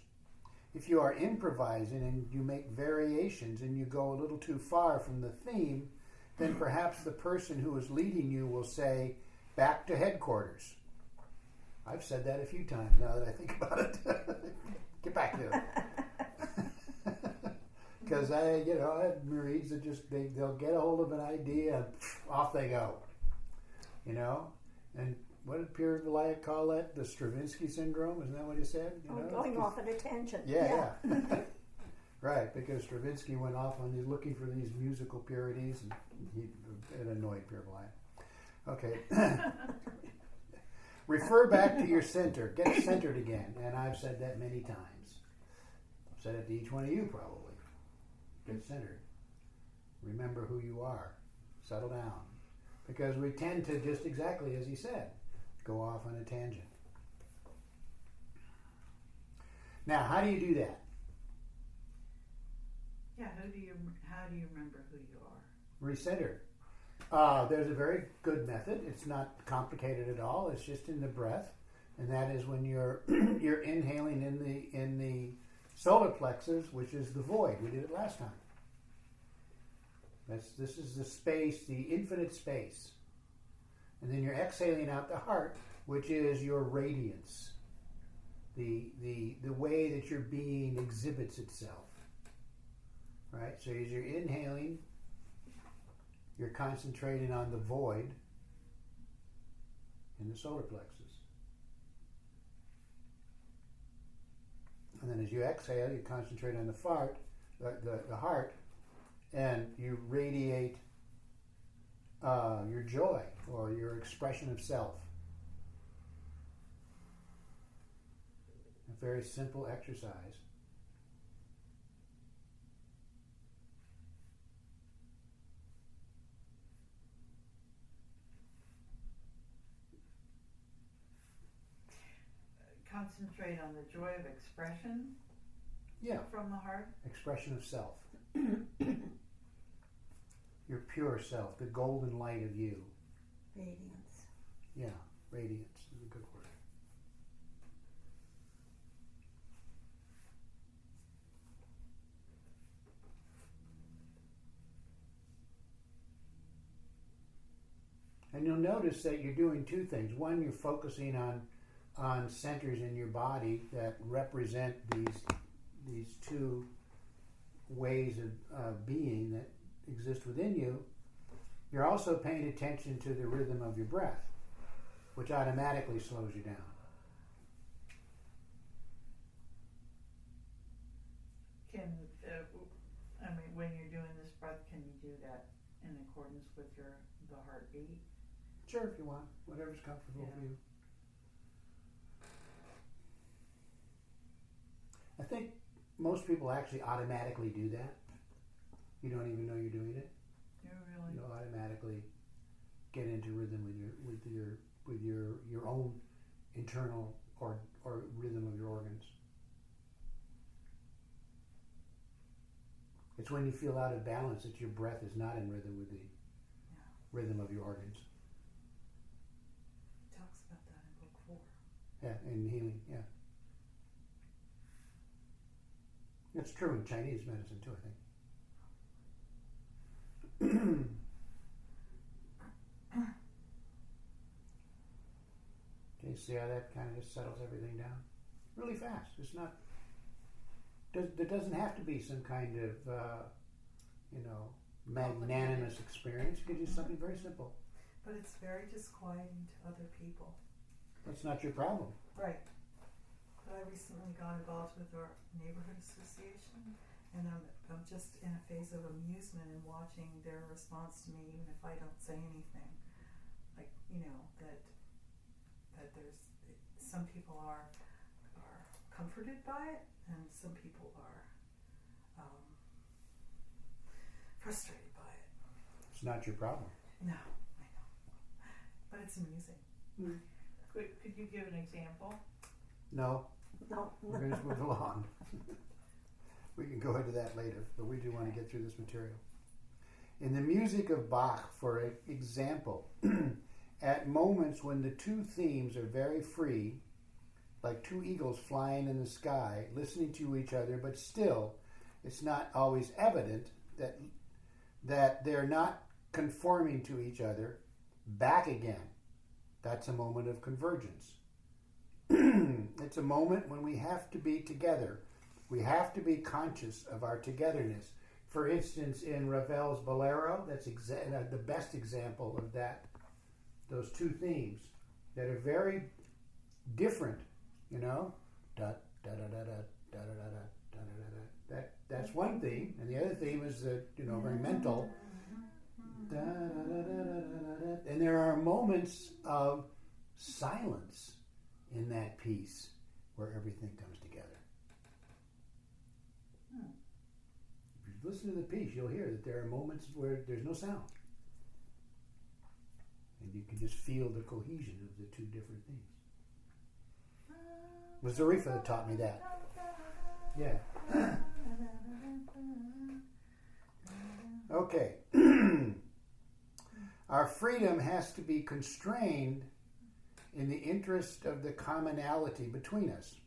If you are improvising and you make variations and you go a little too far from the theme, then perhaps the person who is leading you will say, back to headquarters. I've said that a few times now that I think about it. Get back to it. Because I had Marines that they'll get a hold of an idea and off they go. And what did Pierre Vilayet call that? The Stravinsky syndrome? Isn't that what he said? going off at a tangent. Yeah. Right, because Stravinsky went off on these looking for these musical purities, and it annoyed Pierre Vilayet. Okay. Refer back to your center. Get centered again. And I've said that many times. I've said it to each one of you probably. Get centered. Remember who you are. Settle down. Because we tend to, just exactly as he said, go off on a tangent. Now, how do you do that? Yeah, how do you remember who you are? Recenter. There's a very good method. It's not complicated at all. It's just in the breath, and that is when you're you're inhaling in the solar plexus, which is the void. We did it last time. This is the space, the infinite space, and then you're exhaling out the heart, which is your radiance, the way that your being exhibits itself. Right. So as you're inhaling, you're concentrating on the void in the solar plexus. And then as you exhale, you concentrate on the heart, and you radiate your joy or your expression of self. A very simple exercise. Concentrate on the joy of expression Yeah, from the heart. expression of self. Your pure self, the golden light of you. Radiance. Yeah, radiance is a good word. And you'll notice that you're doing two things. One, you're focusing on centers in your body that represent these two ways of being that exist within you. You're also paying attention to the rhythm of your breath, which automatically slows you down. When you're doing this breath, can you do that in accordance with the heartbeat? Sure, if you want, whatever's comfortable for you. I think most people actually automatically do that. You don't even know you're doing it. Yeah, really. You'll automatically get into rhythm with your own internal or rhythm of your organs. It's when you feel out of balance that your breath is not in rhythm with the rhythm of your organs. He talks about that in book 4. Yeah, in healing, yeah. It's true in Chinese medicine too, I think. Okay, see how that kind of just settles everything down? Really fast. It's not... There doesn't have to be some kind of, magnanimous experience. You can do something very simple. But it's very disquieting to other people. That's not your problem. Right. But I recently got involved with our neighborhood association, and I'm just in a phase of amusement and watching their response to me, even if I don't say anything. Like, that there's some people are comforted by it, and some people are frustrated by it. It's not your problem. No, I know. But it's amusing. Mm. Could you give an example? No. No. We're going to move along. We can go into that later, but we do want to get through this material. In the music of Bach, for example, at moments when the two themes are very free, like two eagles flying in the sky, listening to each other, but still, it's not always evident that they're not conforming to each other back again. That's a moment of convergence. It's a moment when we have to be together. We have to be conscious of our togetherness. For instance, in Ravel's Bolero, that's the best example of that. Those two themes that are very different. Da da da da da da da da da. That's one theme, and the other theme is very mental. Da, da, da, da, da, da, da. And there are moments of silence in that piece where everything comes together. If you listen to the piece, you'll hear that there are moments where there's no sound, and you can just feel the cohesion of the two different themes. It was Zarifa that taught me that. Yeah. Okay. Our freedom has to be constrained in the interest of the commonality between us.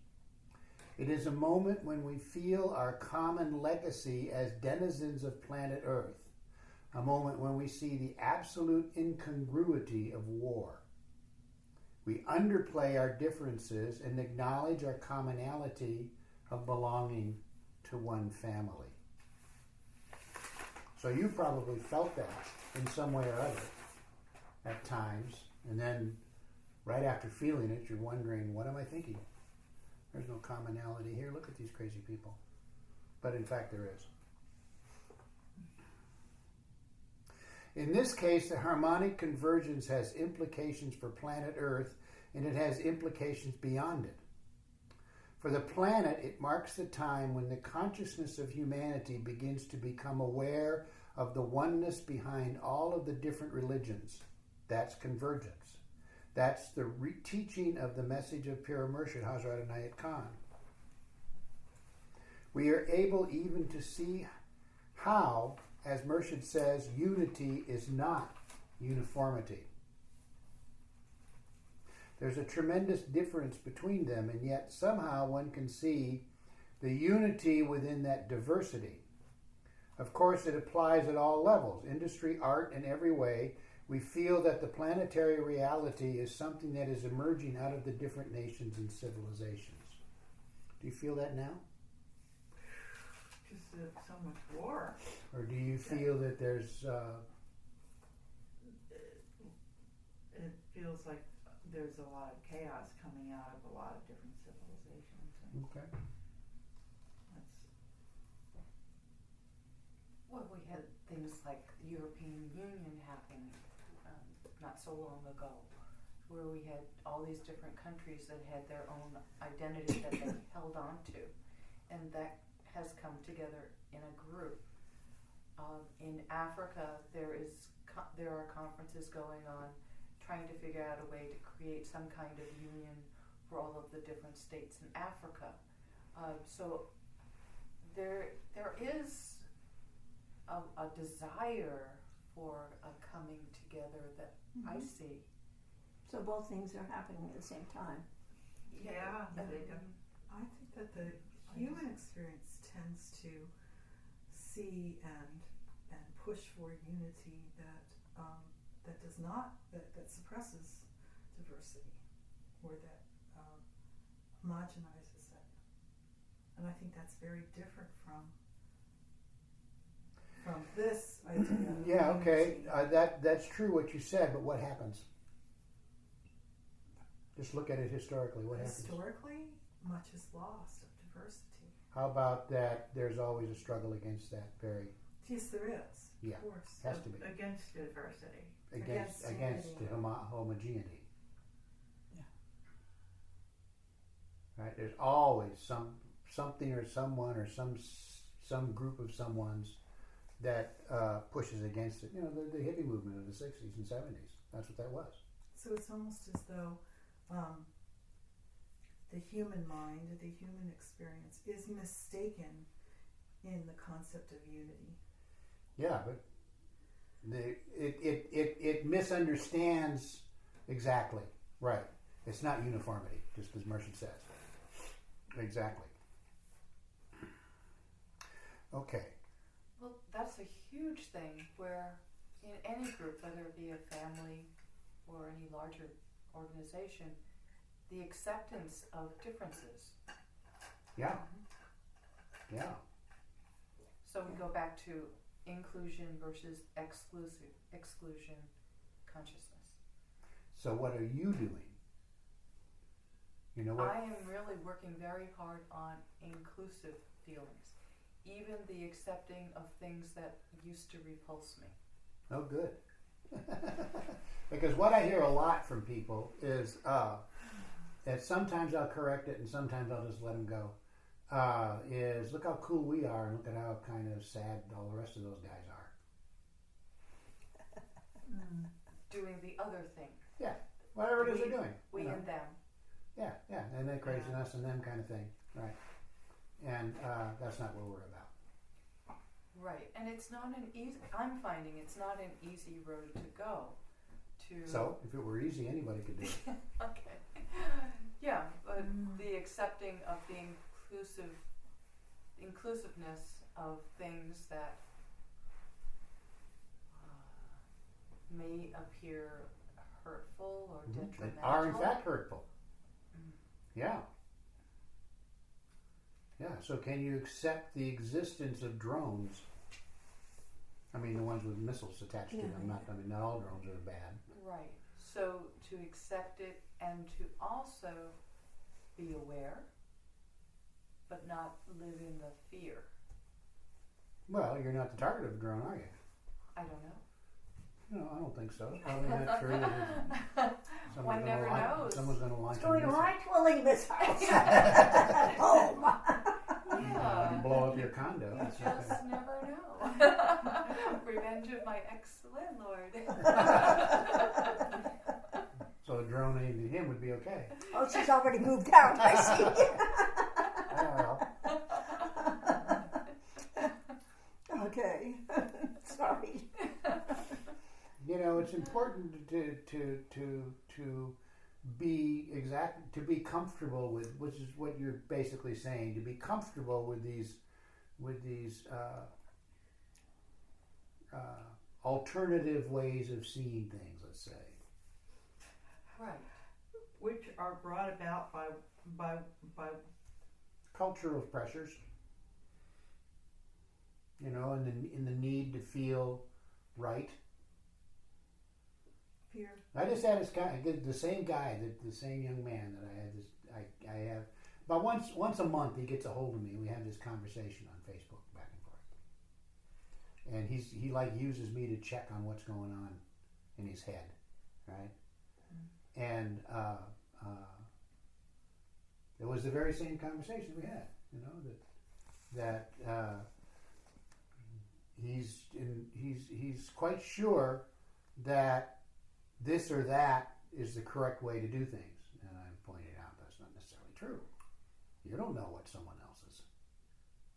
It is a moment when we feel our common legacy as denizens of planet Earth, a moment when we see the absolute incongruity of war. We underplay our differences and acknowledge our commonality of belonging to one family. So you probably felt that in some way or other at times, and then right after feeling it, you're wondering, what am I thinking? There's no commonality here. Look at these crazy people. But in fact, there is. In this case, the harmonic convergence has implications for planet Earth, and it has implications beyond it. For the planet, it marks the time when the consciousness of humanity begins to become aware of the oneness behind all of the different religions. That's convergence. That's the teaching of the message of Pir Murshid Hazrat Inayat Khan. We are able even to see how, as Murshid says, unity is not uniformity. There's a tremendous difference between them, and yet somehow one can see the unity within that diversity. Of course, it applies at all levels, industry, art, in every way. We feel that the planetary reality is something that is emerging out of the different nations and civilizations. Do you feel that now? Just so much war. Or do you feel that there's... It feels like there's a lot of chaos coming out of a lot of different civilizations. And Okay. that's, Well, we had things like the European Union happening not so long ago, where we had all these different countries that had their own identity that they held on to, and that has come together in a group. In Africa, there are conferences going on trying to figure out a way to create some kind of union for all of the different states in Africa. So there is a desire for a coming together that I see. So both things are happening at the same time. yeah. Um, I think that the human experience tends to see and push for unity that does not that suppresses diversity or that homogenizes it, and I think that's very different from this idea. Yeah, of okay. unity. That's true what you said, but what happens? Just look at it historically. What happens? Historically, much is lost of diversity. How about that there's always a struggle against that very... Yes, there is. Yeah. Of course. Has to be. Against diversity. Against Against the homogeneity. Yeah. Right? There's always something or someone or some group of someones that pushes against it. You know, the hippie movement of the 60s and 70s. That's what that was. So it's almost as though the human mind, the human experience, is mistaken in the concept of unity. Yeah, but it misunderstands exactly. Right. It's not uniformity, just as Mercy says. Exactly. Okay. Well, that's a huge thing where in any group, whether it be a family or any larger organization, the acceptance of differences. Yeah. Yeah. So we go back to inclusion versus exclusion consciousness. So what are you doing? You know what? I am really working very hard on inclusive feelings, even the accepting of things that used to repulse me. Oh, good. Because what I hear a lot from people is that sometimes I'll correct it and sometimes I'll just let them go. Is look how cool we are and look at how kind of sad all the rest of those guys are. Doing the other thing. Yeah, whatever it is they're doing. We you know. and them. Yeah, and they craziness and them kind of thing, right? And that's not what we're about. Right, and it's not an easy. I'm finding it's not an easy road to go. So, if it were easy, anybody could do it. Okay. Yeah, but the accepting of the inclusiveness of things that may appear hurtful or detrimental. Are in fact hurtful. Yeah. Yeah, so can you accept the existence of drones? I mean, the ones with missiles attached to them. Not all drones are bad. Right. So to accept it and to also be aware, but not live in the fear. Well, you're not the target of a drone, are you? I don't know. No, I don't think so. Probably not true. One never knows. Someone's going to launch It's going a missile. right to a Lingus house. Oh my. Yeah. And blow up your condo. You just never know. Revenge of my ex-landlord. So a drone aimed at him would be okay. Oh, she's already moved out, I see. Well, Okay. Sorry. you know, it's important to be comfortable with, which is what you're basically saying, to be comfortable with these alternative ways of seeing things, let's say. Right. Which are brought about by Cultural pressures, you know, and in the need to feel right. Fear. I just had this guy, the same guy, the same young man that I had this. I have about once a month he gets a hold of me. We have this conversation on Facebook back and forth, and he like uses me to check on what's going on in his head, right? And it was the very same conversation we had, you know, that he's quite sure that this or that is the correct way to do things. And I pointed out that's not necessarily true. You don't know what someone else's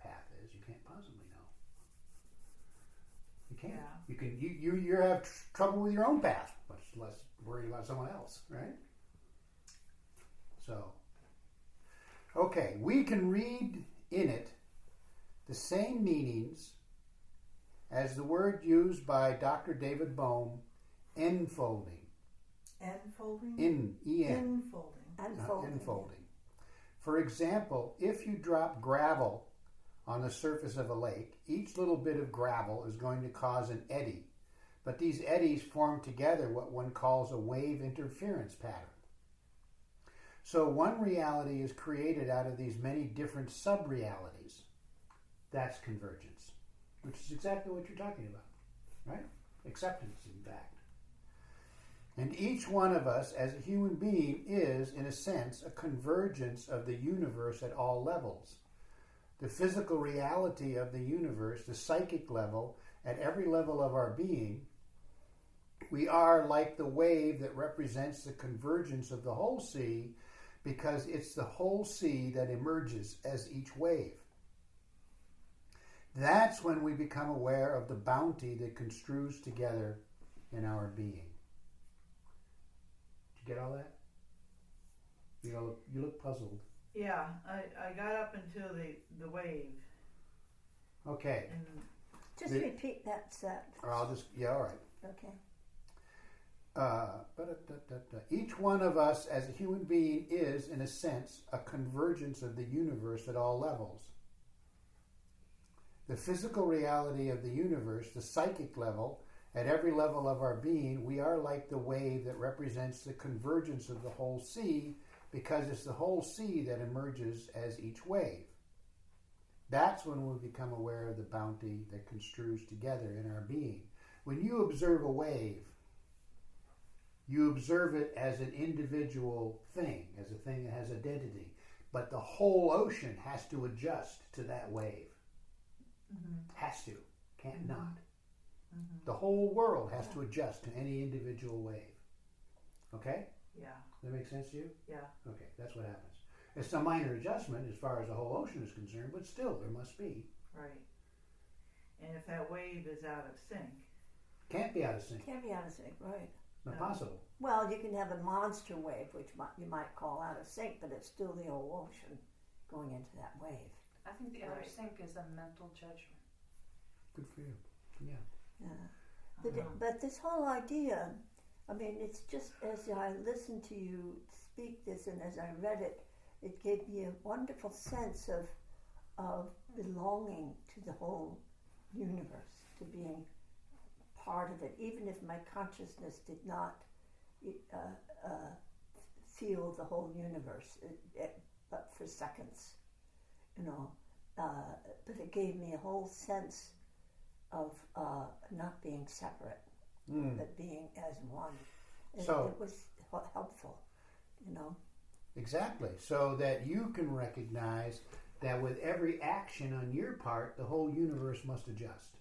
path is. You can't possibly know. You can't. Yeah. You can. You have trouble with your own path, much less worried about someone else, right? So, okay, we can read in it the same meanings as the word used by Dr. David Bohm, enfolding. Enfolding? En. Enfolding. Unfolding. Enfolding. For example, if you drop gravel on the surface of a lake, each little bit of gravel is going to cause an eddy. But these eddies form together what one calls a wave interference pattern. So one reality is created out of these many different sub-realities. That's convergence, which is exactly what you're talking about, right? Acceptance, in fact. And each one of us as a human being is, in a sense, a convergence of the universe at all levels. The physical reality of the universe, the psychic level, at every level of our being, we are like the wave that represents the convergence of the whole sea, because it's the whole sea that emerges as each wave. That's when we become aware of the bounty that construes together in our being. Did you get all that? You look puzzled. Yeah, I got up until the wave. Okay. And Just repeat that set. Or I'll just, yeah, all right. Okay. Each one of us as a human being is, in a sense, a convergence of the universe at all levels. The physical reality of the universe, the psychic level, at every level of our being, we are like the wave that represents the convergence of the whole sea, because it's the whole sea that emerges as each wave. That's when we become aware of the bounty that construes together in our being. When you observe a wave, you observe it as an individual thing, as a thing that has identity. But the whole ocean has to adjust to that wave. Has to. Can't not. The whole world has to adjust to any individual wave. Okay? yeah, Does that make sense to you? yeah. Okay, that's what happens. It's a minor adjustment as far as the whole ocean is concerned, but still there must be. Right. And if that wave is out of sync, Can't be out of sync. Can't be out of sync, right? Not No. possible. Well, you can have a monster wave, which you might call out of sync, but it's still the whole ocean going into that wave. I think the out of Right. sync is a mental judgment. Good for you. Yeah. Yeah. But this whole idea, I mean, it's just as I listened to you speak this and as I read it, it gave me a wonderful sense of belonging to the whole universe, to being part of it, even if my consciousness did not feel the whole universe, but for seconds, you know. But it gave me a whole sense of not being separate, but being as one. So- it was helpful, you know. Exactly. So that you can recognize that with every action on your part, the whole universe must adjust.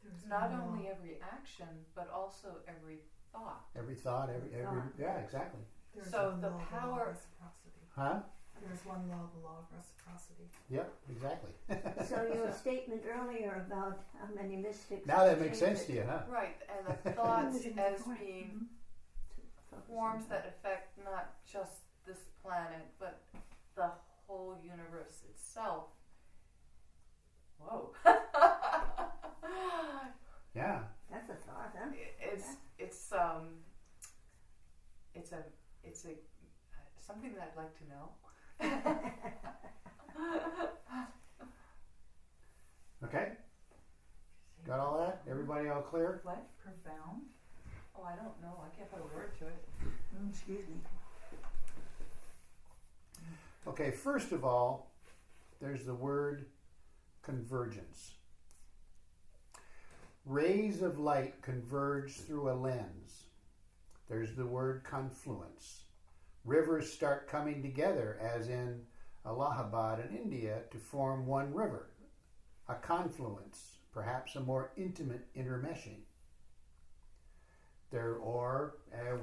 There's Not no- only every action, but also every thought. Every thought, every yeah, exactly. there's So one the law of power- reciprocity. Huh? There's one law of reciprocity. Yep, exactly. So your statement earlier about how many mystics... Now that makes change sense to it you, huh? Right, and the thoughts Moving as forward. being to focus on forms that affect not just this planet, but the whole universe itself. Whoa. Yeah. That's it's something that I'd like to know. Okay? Got all that? Everybody all clear? What? Profound. Oh, I don't know. I can't put a word to it. Excuse me. Okay, first of all, there's the word convergence. Rays of light converge through a lens. There's the word confluence. Rivers start coming together, as in Allahabad in India, to form one river. A confluence, perhaps a more intimate intermeshing. Or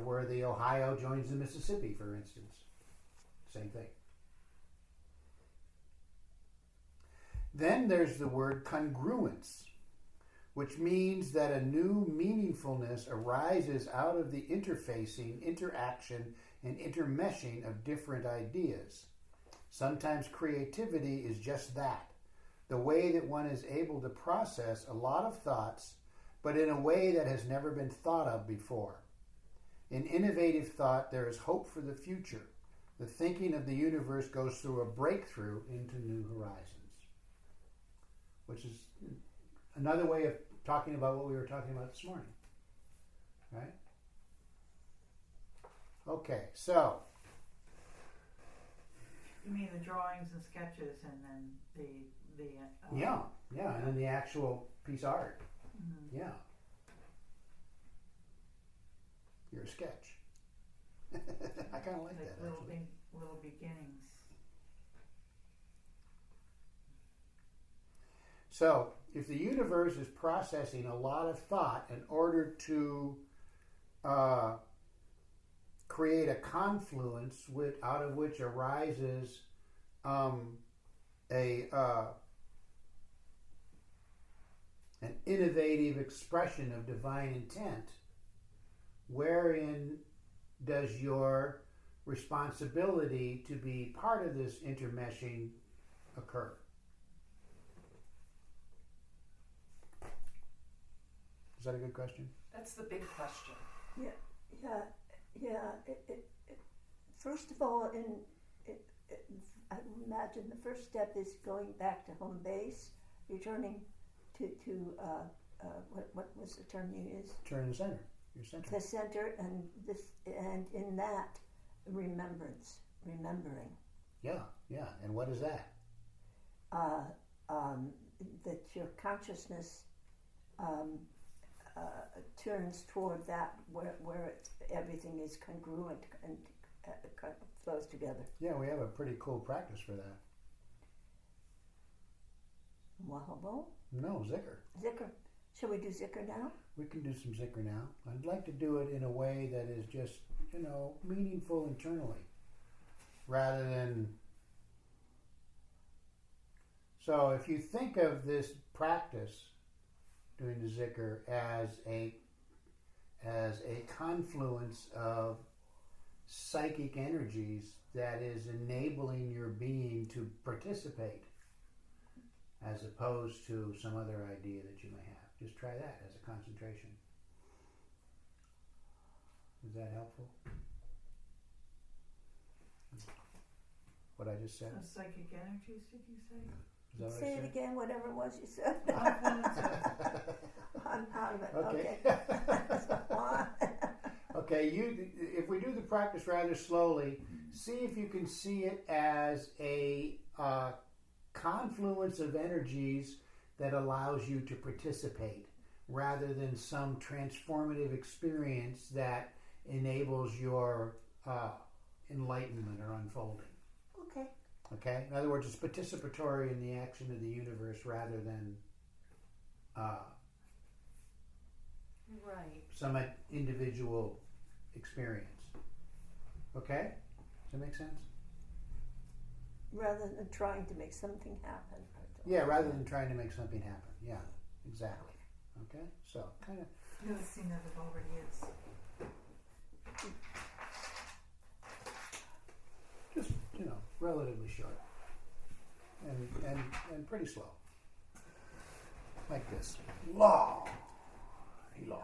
where the Ohio joins the Mississippi, for instance. Same thing. Then there's the word congruence, which means that a new meaningfulness arises out of the interfacing, interaction, and intermeshing of different ideas. Sometimes creativity is just that, the way that one is able to process a lot of thoughts, but in a way that has never been thought of before. In innovative thought, there is hope for the future. The thinking of the universe goes through a breakthrough into new horizons, which is another way of talking about what we were talking about this morning, right? Okay, so. You mean the drawings and sketches, and then the Yeah, and then the actual piece of art. Mm-hmm. Yeah. You're a sketch. I kind of like that, actually. Little beginnings. So, if the universe is processing a lot of thought in order to create a confluence out of which arises an innovative expression of divine intent, wherein does your responsibility to be part of this intermeshing occur? Is that a good question? That's the big question. Yeah. First of all, I imagine the first step is going back to home base, returning to what was the term you used? Turn the center. Your center. The center, and in that, remembering. Yeah. And what is that? That your consciousness turns toward that where everything is congruent and flows together. Yeah, we have a pretty cool practice for that. Wahabo? No, Zikr. Zikr. Shall we do Zikr now? We can do some Zikr now. I'd like to do it in a way that is just, meaningful internally, rather than. So if you think of this practice, doing the Zikr, as a confluence of psychic energies that is enabling your being to participate, as opposed to some other idea that you may have. Just try that as a concentration. Is that helpful? What I just said? Psychic energies, did you say? Is that what Say I it said? again, whatever it was you said. I'm out of it. Okay. Okay, if we do the practice rather slowly, see if you can see it as a confluence of energies that allows you to participate, rather than some transformative experience that enables your enlightenment or unfolding. Okay. Okay? In other words, it's participatory in the action of the universe rather than Right. some individual experience. Okay? Does that make sense? Rather than trying to make something happen. Yeah, rather than trying to make something happen. Yeah, exactly. Okay? So, kind of. You have seen that it already is. Just, relatively short. And pretty slow. Like this. La. La.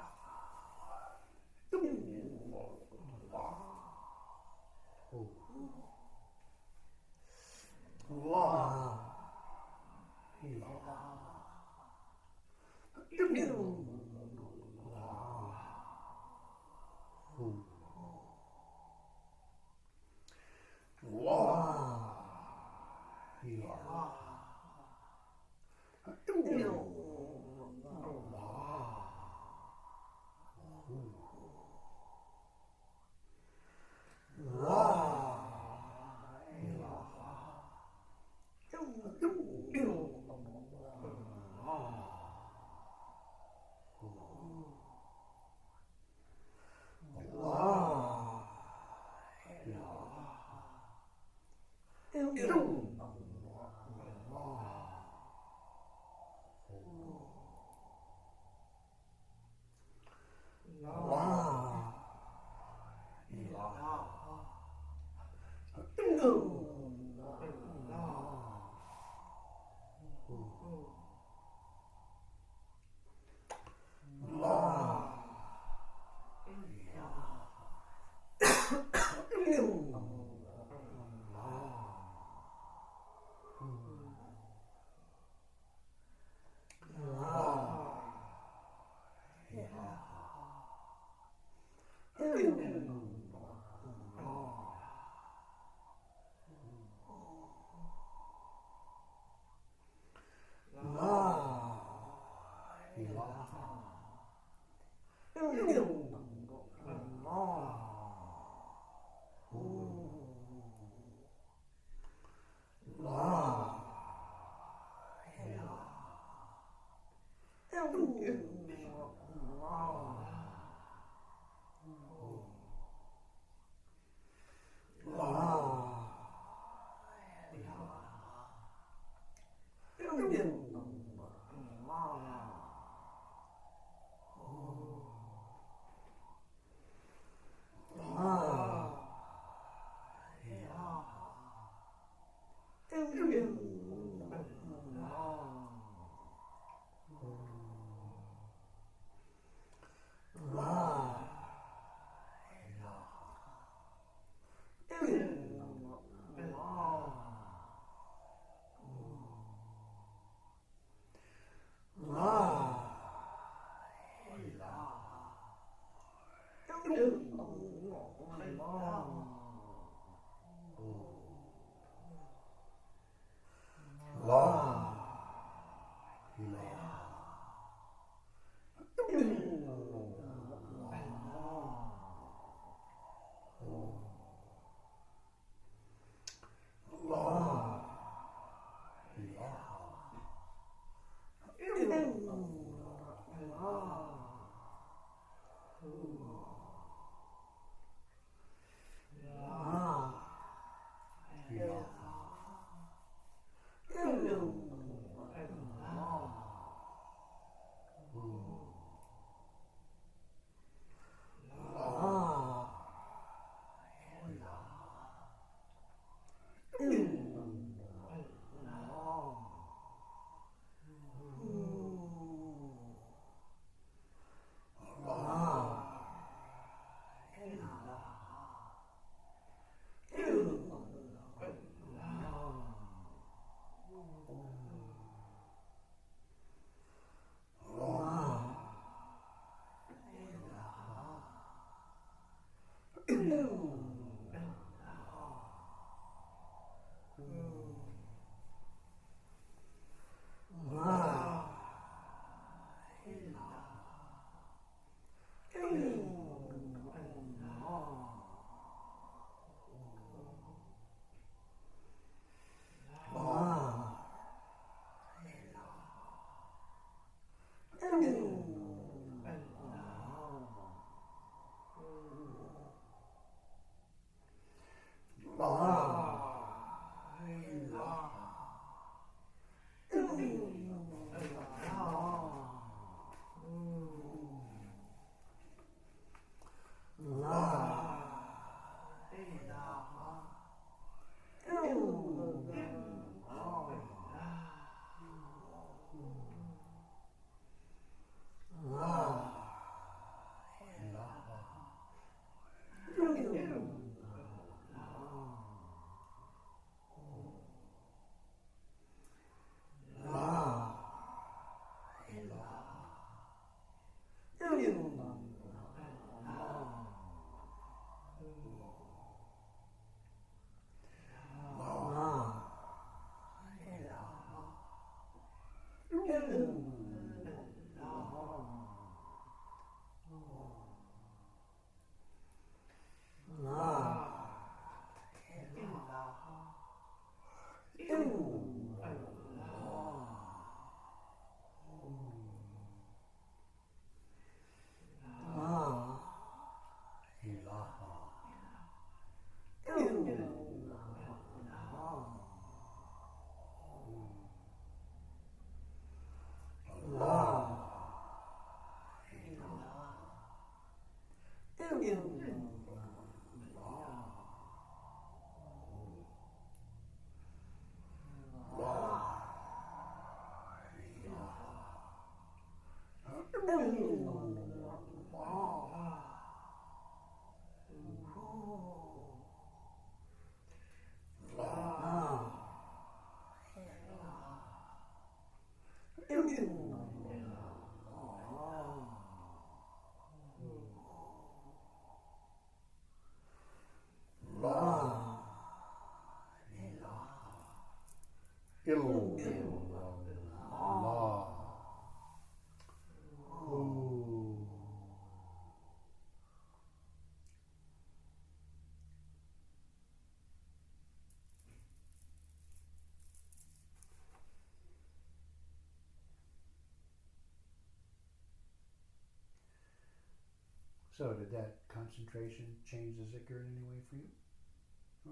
So did that concentration change the zikr in any way for you?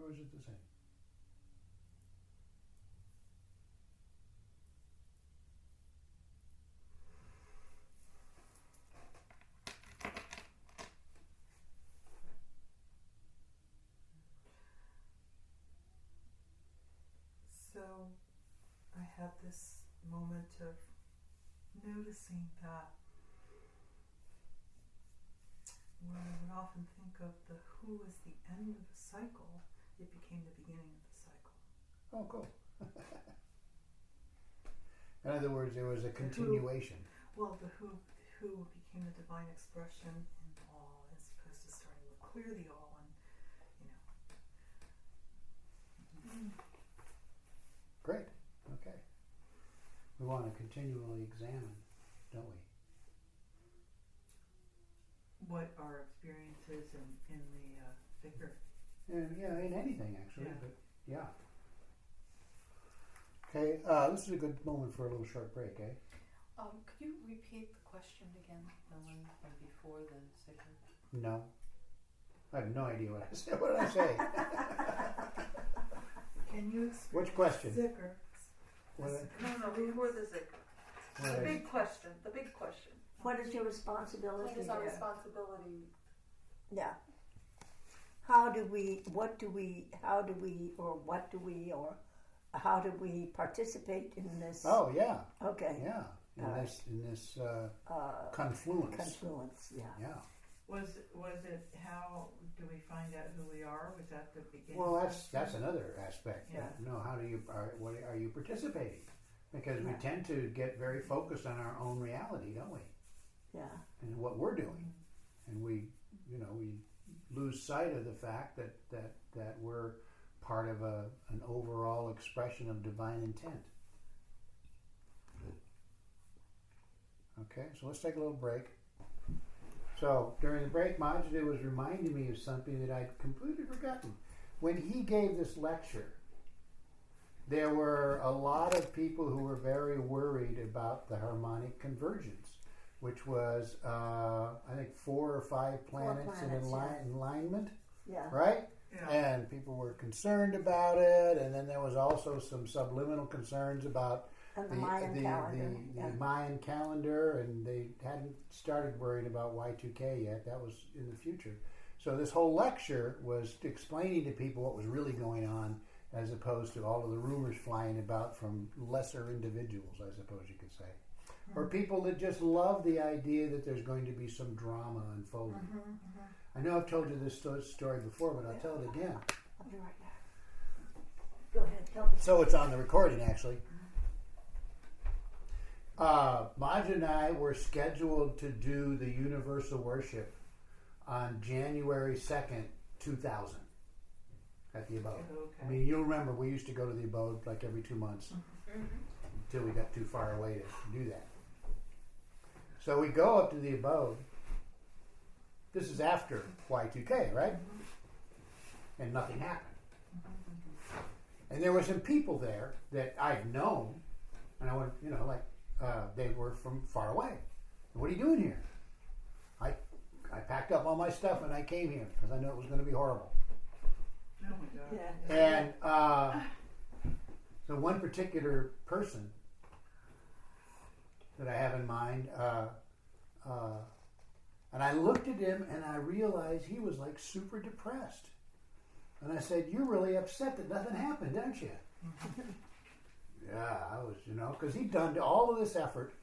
Or was it the same? So I had this moment of noticing that when I would often think of the who as the end of a cycle, it became the beginning of the cycle. Oh, cool. In other words, there was a continuation. Well, the who became the divine expression in all, as opposed to starting with clear the all and, Great. Okay. We want to continually examine, don't we? What our experiences in the figure. And yeah, in anything actually. Yeah. But yeah. Okay. This is a good moment for a little short break, eh? Could you repeat the question again, the one from before the zikr? No. I have no idea what I said. What did I say? Can you explain Which question? Zikr? What No, before the zikr. what The I- big question. The big question. What is your responsibility? What is our here? responsibility? Yeah. How do we participate in this? Oh yeah, Okay. yeah. In All right. this confluence. Confluence, yeah. Yeah. Was it how do we find out who we are? Was that the beginning? Well, that's another aspect. Yeah. No, how do you what are you participating? Because we Yeah. tend to get very focused on our own reality, don't we? Yeah. And what we're doing, and we lose sight of the fact that we're part of an overall expression of divine intent. Okay, so let's take a little break. So during the break, Majid was reminding me of something that I'd completely forgotten. When he gave this lecture, there were a lot of people who were very worried about the harmonic convergence, which was, I think, 4 or 5 planets, planets, in alignment, Yeah. right? Yeah. And people were concerned about it, and then there was also some subliminal concerns about And the Mayan calendar. the Mayan calendar, and they hadn't started worrying about Y2K yet. That was in the future. So this whole lecture was explaining to people what was really going on, as opposed to all of the rumors flying about from lesser individuals, I suppose you could say. Or people that just love the idea that there's going to be some drama unfolding. I know I've told you this story before, but I'll tell it again. I'll be right back. Go ahead, tell me. So it's on the recording, actually. Majid and I were scheduled to do the universal worship on January 2nd, 2000 at the abode. Okay. I mean, you'll remember we used to go to the abode like every 2 months until we got too far away to do that. So we go up to the abode. This is after Y2K, right? And nothing happened. And there were some people there that I'd known, and I went, they were from far away. What are you doing here? I packed up all my stuff and I came here because I knew it was going to be horrible. Oh my God. Yeah. And so one particular person that I have in mind And I looked at him and I realized he was like super depressed. And I said, "You're really upset that nothing happened, aren't you?" Yeah, I was, because he'd done all of this effort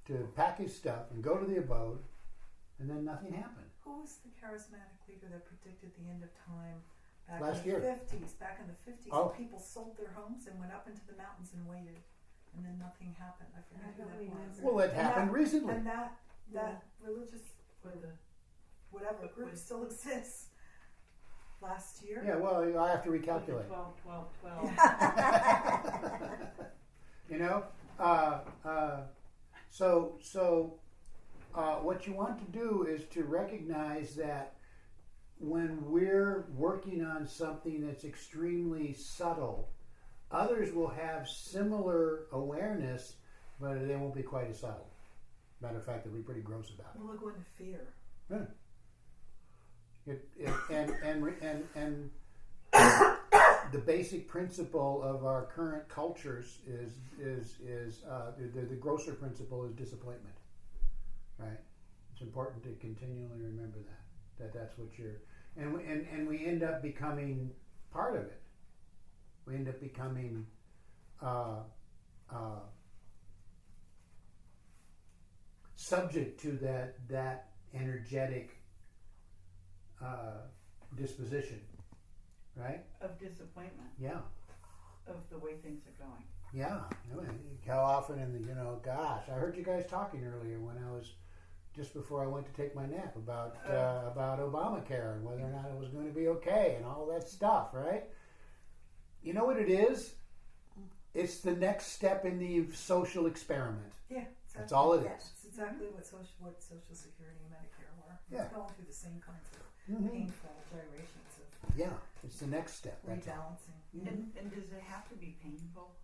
to pack his stuff and go to the abode, and then nothing happened. Who was the charismatic leader that predicted the end of time back Last in year. the 50s? Back in the 50s, Oh. people sold their homes and went up into the mountains and waited, and then nothing happened. I forget who that was. Well, it happened recently. And that religious With the whatever group still exists. Last year. Yeah, well, I have to with the recalculate. 12, 12, 12. So what you want to do is to recognize that when we're working on something that's extremely subtle, others will have similar awareness, but they won't be quite as subtle. Matter of fact, they'll be pretty gross about it. Well, they'll go into fear. Yeah. And the basic principle of our current cultures is the grosser principle is disappointment, right? It's important to continually remember that's what you're, and we end up becoming part of it. We end up becoming subject to that energetic disposition, right? Of disappointment Yeah, of the way things are going. yeah. I mean, how often gosh, I heard you guys talking earlier when I was just before I went to take my nap about Obamacare and whether or not it was going to be okay and all that stuff, right? You know what it is? It's the next step in the social experiment. Yeah, That's all it is. It's exactly what Social Security and Medicare were. Yeah. It's going through the same kinds of Mhm. painful gyrations of Yeah, it's the next step. That's all. rebalancing. Mhm. And does it have to be painful?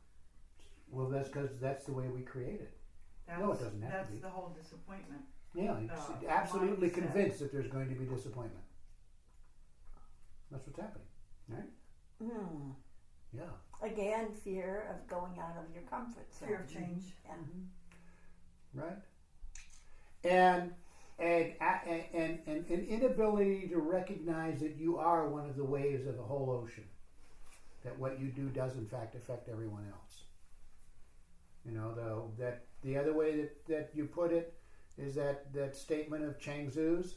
Well, that's because that's the way we create it. That's, No, it doesn't have to that's be. the whole disappointment. Yeah, it's absolutely mindset. convinced that there's going to be disappointment. That's what's happening, right? Hmm. Yeah. Again, fear of going out of your comfort zone. Fear of change. Yeah. Right. And an inability to recognize that you are one of the waves of the whole ocean. That what you do does in fact affect everyone else. Though that the other way that you put it is that statement of Chang Tzu's.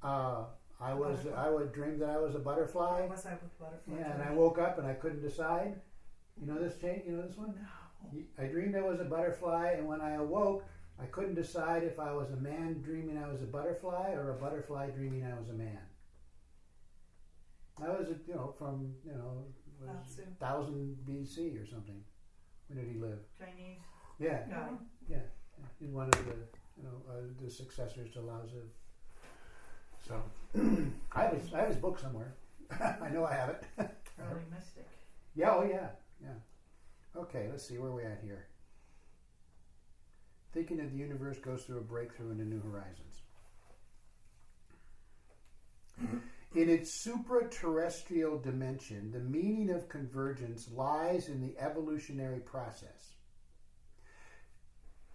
I would dream that I was a butterfly. Was I with butterfly? Yeah, and I woke up and I couldn't decide. You know this, Jane? You know this one? No. I dreamed I was a butterfly, and when I awoke, I couldn't decide if I was a man dreaming I was a butterfly or a butterfly dreaming I was a man. That was, from, Lao Tzu. 1000 BC or something. When did he live? Chinese Yeah, guy. yeah. He's one of the successors to Lao Tzu. So, I have his book somewhere. I know I have it. Early mystic. Yeah, oh yeah. Okay, let's see where we're at here. Thinking of the universe goes through a breakthrough into new horizons. In its supra-terrestrial dimension, the meaning of convergence lies in the evolutionary process.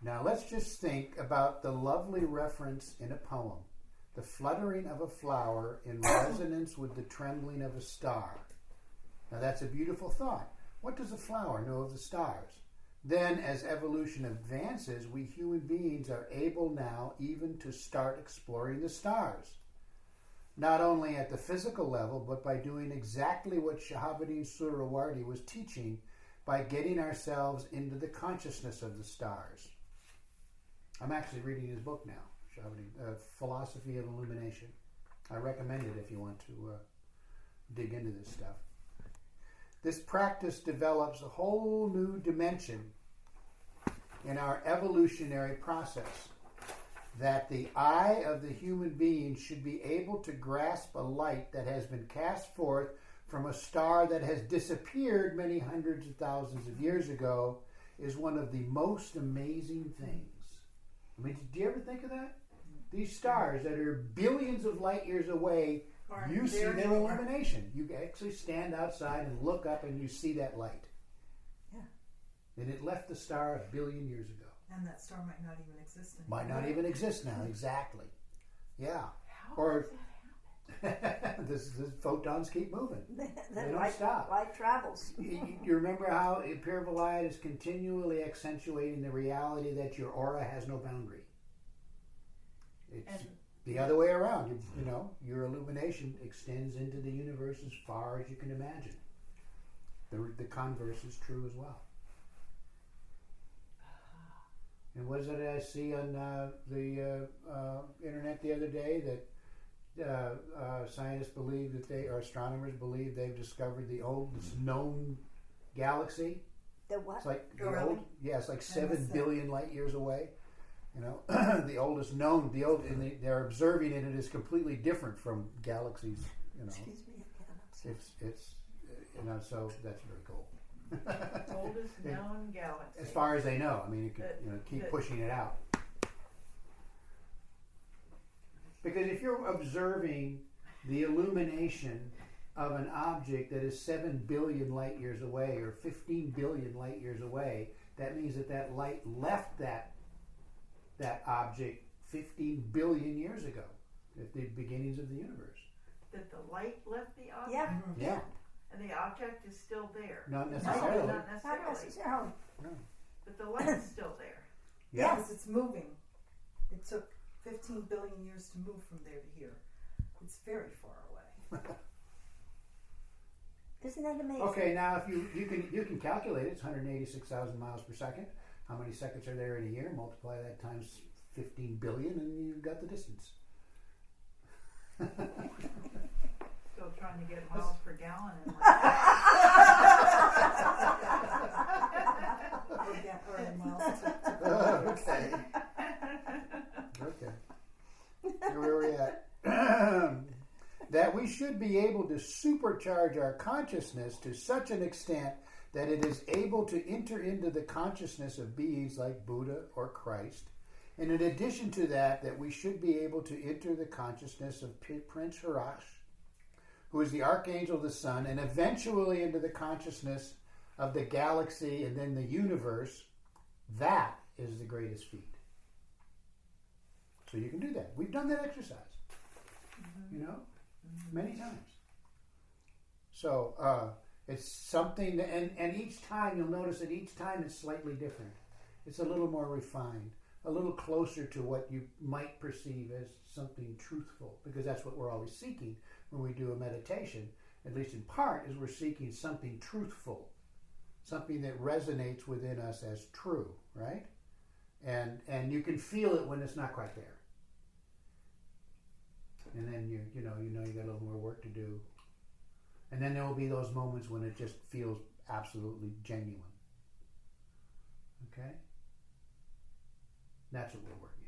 Now let's just think about the lovely reference in a poem, the fluttering of a flower in resonance with the trembling of a star. Now that's a beautiful thought. What does a flower know of the stars? Then, as evolution advances, we human beings are able now even to start exploring the stars. Not only at the physical level, but by doing exactly what Shahabuddin Suhrawardi was teaching, by getting ourselves into the consciousness of the stars. I'm actually reading his book now, Shahabuddin, Philosophy of Illumination. I recommend it if you want to dig into this stuff. This practice develops a whole new dimension in our evolutionary process, that the eye of the human being should be able to grasp a light that has been cast forth from a star that has disappeared many hundreds of thousands of years ago is one of the most amazing things. I mean, do you ever think of that? These stars that are billions of light years away, you see their illumination. You actually stand outside and look up and you see that light. Yeah. And it left the star 1 billion years ago. And that star might not even exist anymore. Might not even exist now, exactly. Yeah. How Or- does that happen? the photons keep moving. They don't light, stop. light travels. You remember how Pir Vilayat is continually accentuating the reality that your aura has no boundary. It's And the other way around. You know, your illumination extends into the universe as far as you can imagine. The converse is true as well. And what is it I see on the internet the other day that scientists believe or astronomers believe they've discovered the oldest known galaxy? The what? It's like Oh, really? it's like I 7 missed that. billion light years away. You know, the oldest known. And they're observing it. It is completely different from galaxies. You know, Excuse me again. I'm sorry. it's so that's very cool. oldest known galaxy. As far as they know, I mean, you could keep But- pushing it out. Because if you're observing the illumination of an object that is 7 billion light years away or 15 billion light years away, that means that light left that object 15 billion years ago, at the beginnings of the universe. That the light left the object, Yeah. Yeah, and the object is still there. not No, necessarily. not Not necessarily. necessarily. But the light's still there. Yeah. Because it's moving. It took 15 billion years to move from there to here. It's very far away. Isn't that amazing? Okay, now if you can calculate it, it's 186,000 miles per second. How many seconds are there in a year? Multiply that times 15 billion, and you've got the distance. Still trying to get miles per gallon in Or in miles to Okay. Okay. Here where we at. That we should be able to supercharge our consciousness to such an extent that it is able to enter into the consciousness of beings like Buddha or Christ. And in addition to that we should be able to enter the consciousness of Prince Hirash, who is the archangel of the sun, and eventually into the consciousness of the galaxy and then the universe. That is the greatest feat. So you can do that. We've done that exercise, many times. So it's something, and each time you'll notice that each time it's slightly different. It's a little more refined, a little closer to what you might perceive as something truthful, because that's what we're always seeking when we do a meditation, at least in part, is we're seeking something truthful, something that resonates within us as true, right? And you can feel it when it's not quite there. And then you know you got a little more work to do. And then there will be those moments when it just feels absolutely genuine. Okay? That's what we're working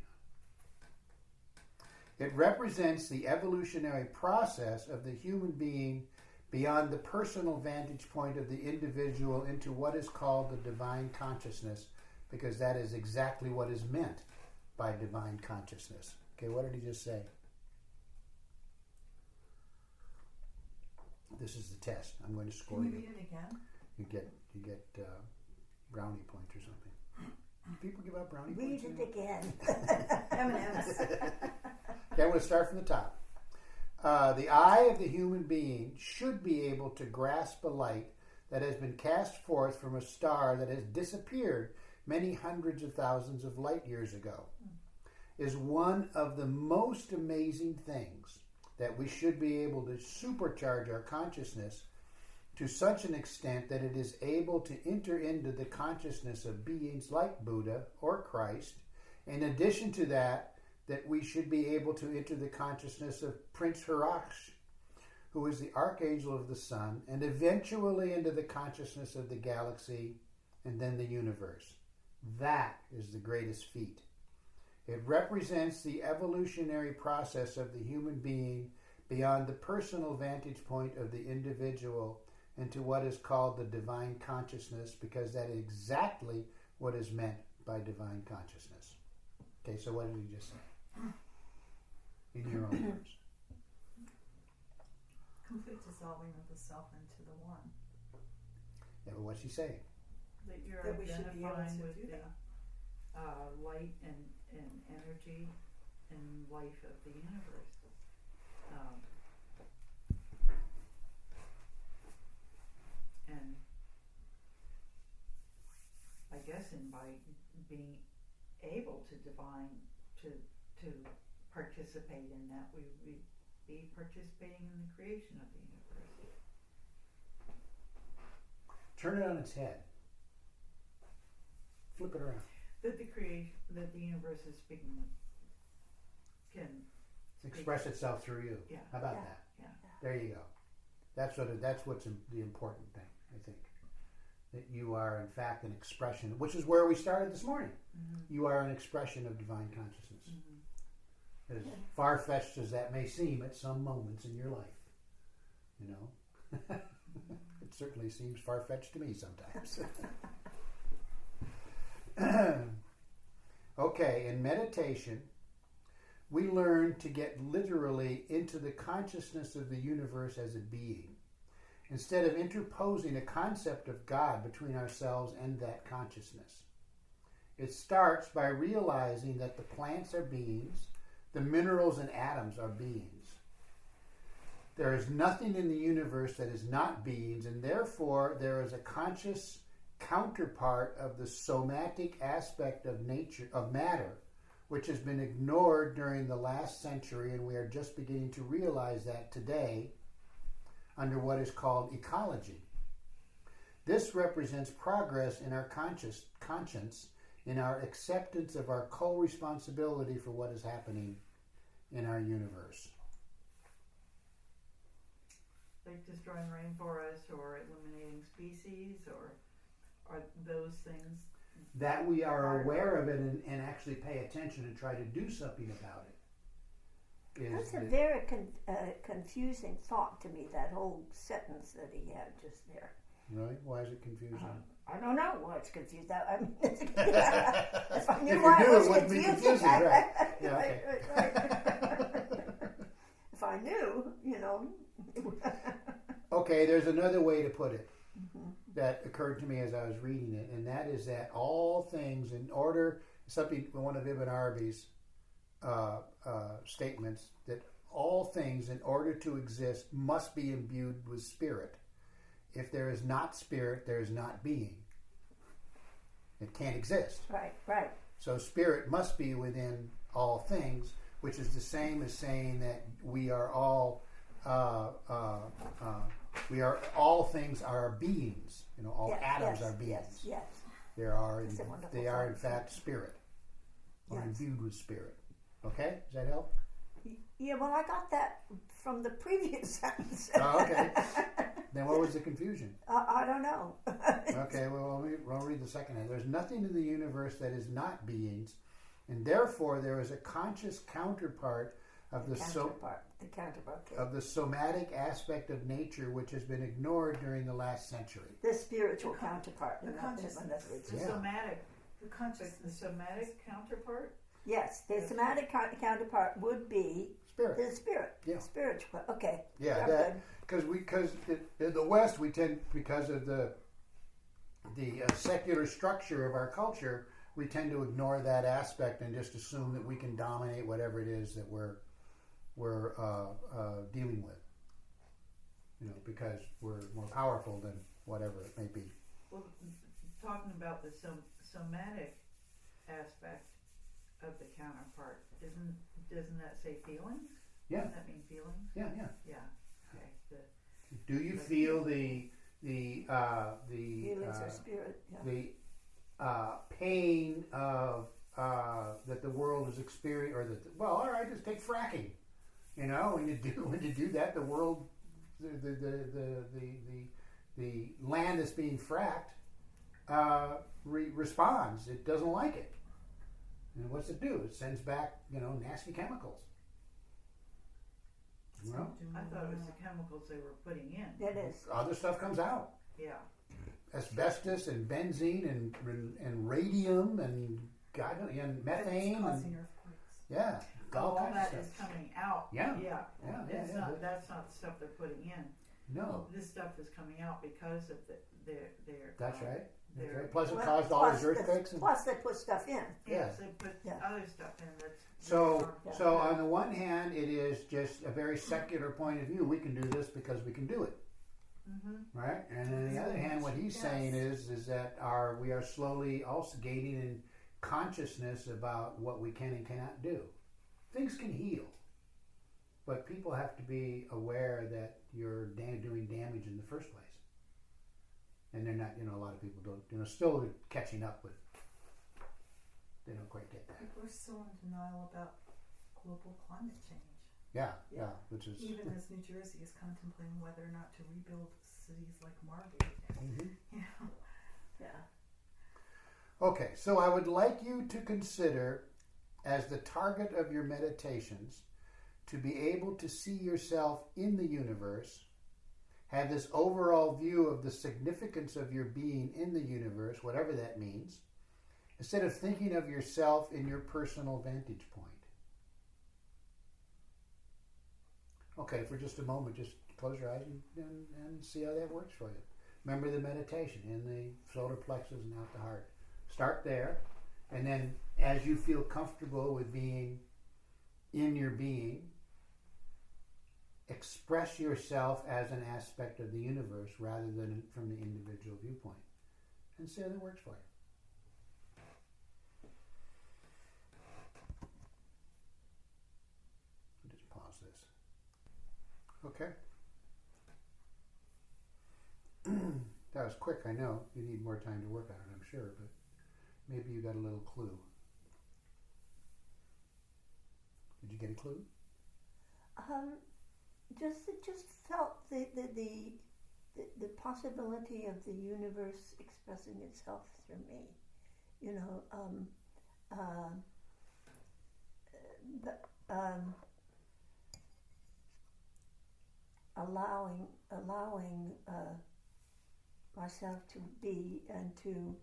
on. It represents the evolutionary process of the human being beyond the personal vantage point of the individual into what is called the divine consciousness, because that is exactly what is meant by divine consciousness. Okay, what did he just say? This is the test. I'm going to score Can you you. read it again? You get brownie points or something. People give out brownie Read points. it again. M&M's. Okay, I'm going to start from the top. The eye of the human being should be able to grasp a light that has been cast forth from a star that has disappeared many hundreds of thousands of light years ago. Is one of the most amazing things that we should be able to supercharge our consciousness to such an extent that it is able to enter into the consciousness of beings like Buddha or Christ. In addition to that we should be able to enter the consciousness of Prince Hirash, who is the archangel of the sun, and eventually into the consciousness of the galaxy and then the universe. That is the greatest feat. It represents the evolutionary process of the human being beyond the personal vantage point of the individual into what is called the divine consciousness, because that is exactly what is meant by divine consciousness. Okay, so what did he just say? In your own words. Complete dissolving of the self into the one. Yeah, but what's he saying? That you're That we should be able identifying to with do the that. light and energy and life of the universe. And I guess by being able to to participate in that, we would be participating in the creation of the universe. Turn it on its head. Flip it around. That the universe is speaking, can Express itself through you. Yeah. How about Yeah. that? Yeah. There you go. That's what's the important thing, I think. That you are, in fact, an expression, which is where we started this morning. Mm-hmm. You are an expression of divine consciousness. Mm-hmm. As far-fetched as that may seem at some moments in your life. You know? It certainly seems far-fetched to me sometimes. Okay, in meditation, we learn to get literally into the consciousness of the universe as a being, instead of interposing a concept of God between ourselves and that consciousness. It starts by realizing that the plants are beings, the minerals and atoms are beings. There is nothing in the universe that is not beings, and therefore there is a conscious counterpart of the somatic aspect of nature, of matter, which has been ignored during the last century, and we are just beginning to realize that today under what is called ecology. This represents progress in our conscience, in our acceptance of our co-responsibility for what is happening in our universe. Like destroying rainforests or eliminating species, or are those things That we are aware of it and actually pay attention and try to do something about it. That's a very confusing thought to me, that whole sentence that he had just there. Really? Why is it confusing? I don't know why it's confused. I mean, if I knew If you why knew, it was it wouldn't be confusing, right. Yeah, okay. right. If I knew, you know. Okay, there's another way to put it that occurred to me as I was reading it, and that is that all things, in order, one of Ibn Arabi's statements, that all things, in order to exist, must be imbued with spirit. If there is not spirit, there is not being. It can't exist. Right. So spirit must be within all things, which is the same as saying that we are all all things are beings. You know, all atoms are beings. Yes. They are in thought. fact spirit, or Yes. imbued with spirit. Okay, does that help? Yeah, well, I got that from the previous sentence. Oh, okay. Then what was the confusion? I don't know. Okay, well, we'll read the second hand. There's nothing in the universe that is not beings, and therefore there is a conscious counterpart of the counterpart. Okay. of the somatic aspect of nature, which has been ignored during the last century. The spiritual counterpart. The in consciousness. other words. the Yeah. somatic? The The consciousness. somatic counterpart? Yes, the somatic counterpart would be Spirit. the spirit. Yeah. Spiritual. Okay. Yeah, good. because in the West we tend, because of the secular structure of our culture, we tend to ignore that aspect and just assume that we can dominate whatever it is that we're dealing with. You know, because we're more powerful than whatever it may be. Well, talking about the somatic aspect of the counterpart, doesn't that say feelings? Yeah. Doesn't that mean feelings? Yeah. Yeah. Okay. Do you feel the Feelings are spirit. Yeah. the pain of that the world is experiencing, or that all right, just take fracking. You know, when you do that, the world, the land that's being fracked responds. It doesn't like it, and what's it do? It sends back nasty chemicals. You know, I thought it was the chemicals they were putting in. It is. other stuff comes out. Yeah. Asbestos and benzene and radium and methane Causing and earthquakes. all All kinds that of is stuff. coming out. Yeah. Yeah. Yeah. That's not the stuff they're putting in. No, This stuff is coming out because of their that's right. they're Plus, it Well, caused all plus these earthquakes. And plus they put stuff in. yes, they put Yeah. other stuff in that's so, Yeah. so on the one hand, it is just a very secular point of view. We can do this because we can do it, mm-hmm. right? And on the other hand, what he's saying is that we are slowly also gaining in consciousness about what we can and cannot do. Things can heal, but people have to be aware that you're doing damage in the first place. And they're not, a lot of people don't, still catching up with. They don't quite get that. People are still in denial about global climate change. Yeah, which is. Even as New Jersey is contemplating whether or not to rebuild cities like Margate. Mhm. Yeah. Okay, so I would like you to consider as the target of your meditations to be able to see yourself in the universe, have this overall view of the significance of your being in the universe, whatever that means, instead of thinking of yourself in your personal vantage point. Okay, for just a moment, just close your eyes and see how that works for you. Remember the meditation in the solar plexus and out the heart. Start there, and then as you feel comfortable with being in your being, express yourself as an aspect of the universe rather than from the individual viewpoint. And see how that works for you. I'll just pause this. Okay. That was quick, I know. You need more time to work on it, I'm sure, but maybe you got a little clue. Did you get a clue? Just felt the possibility of the universe expressing itself through me, allowing myself to be and to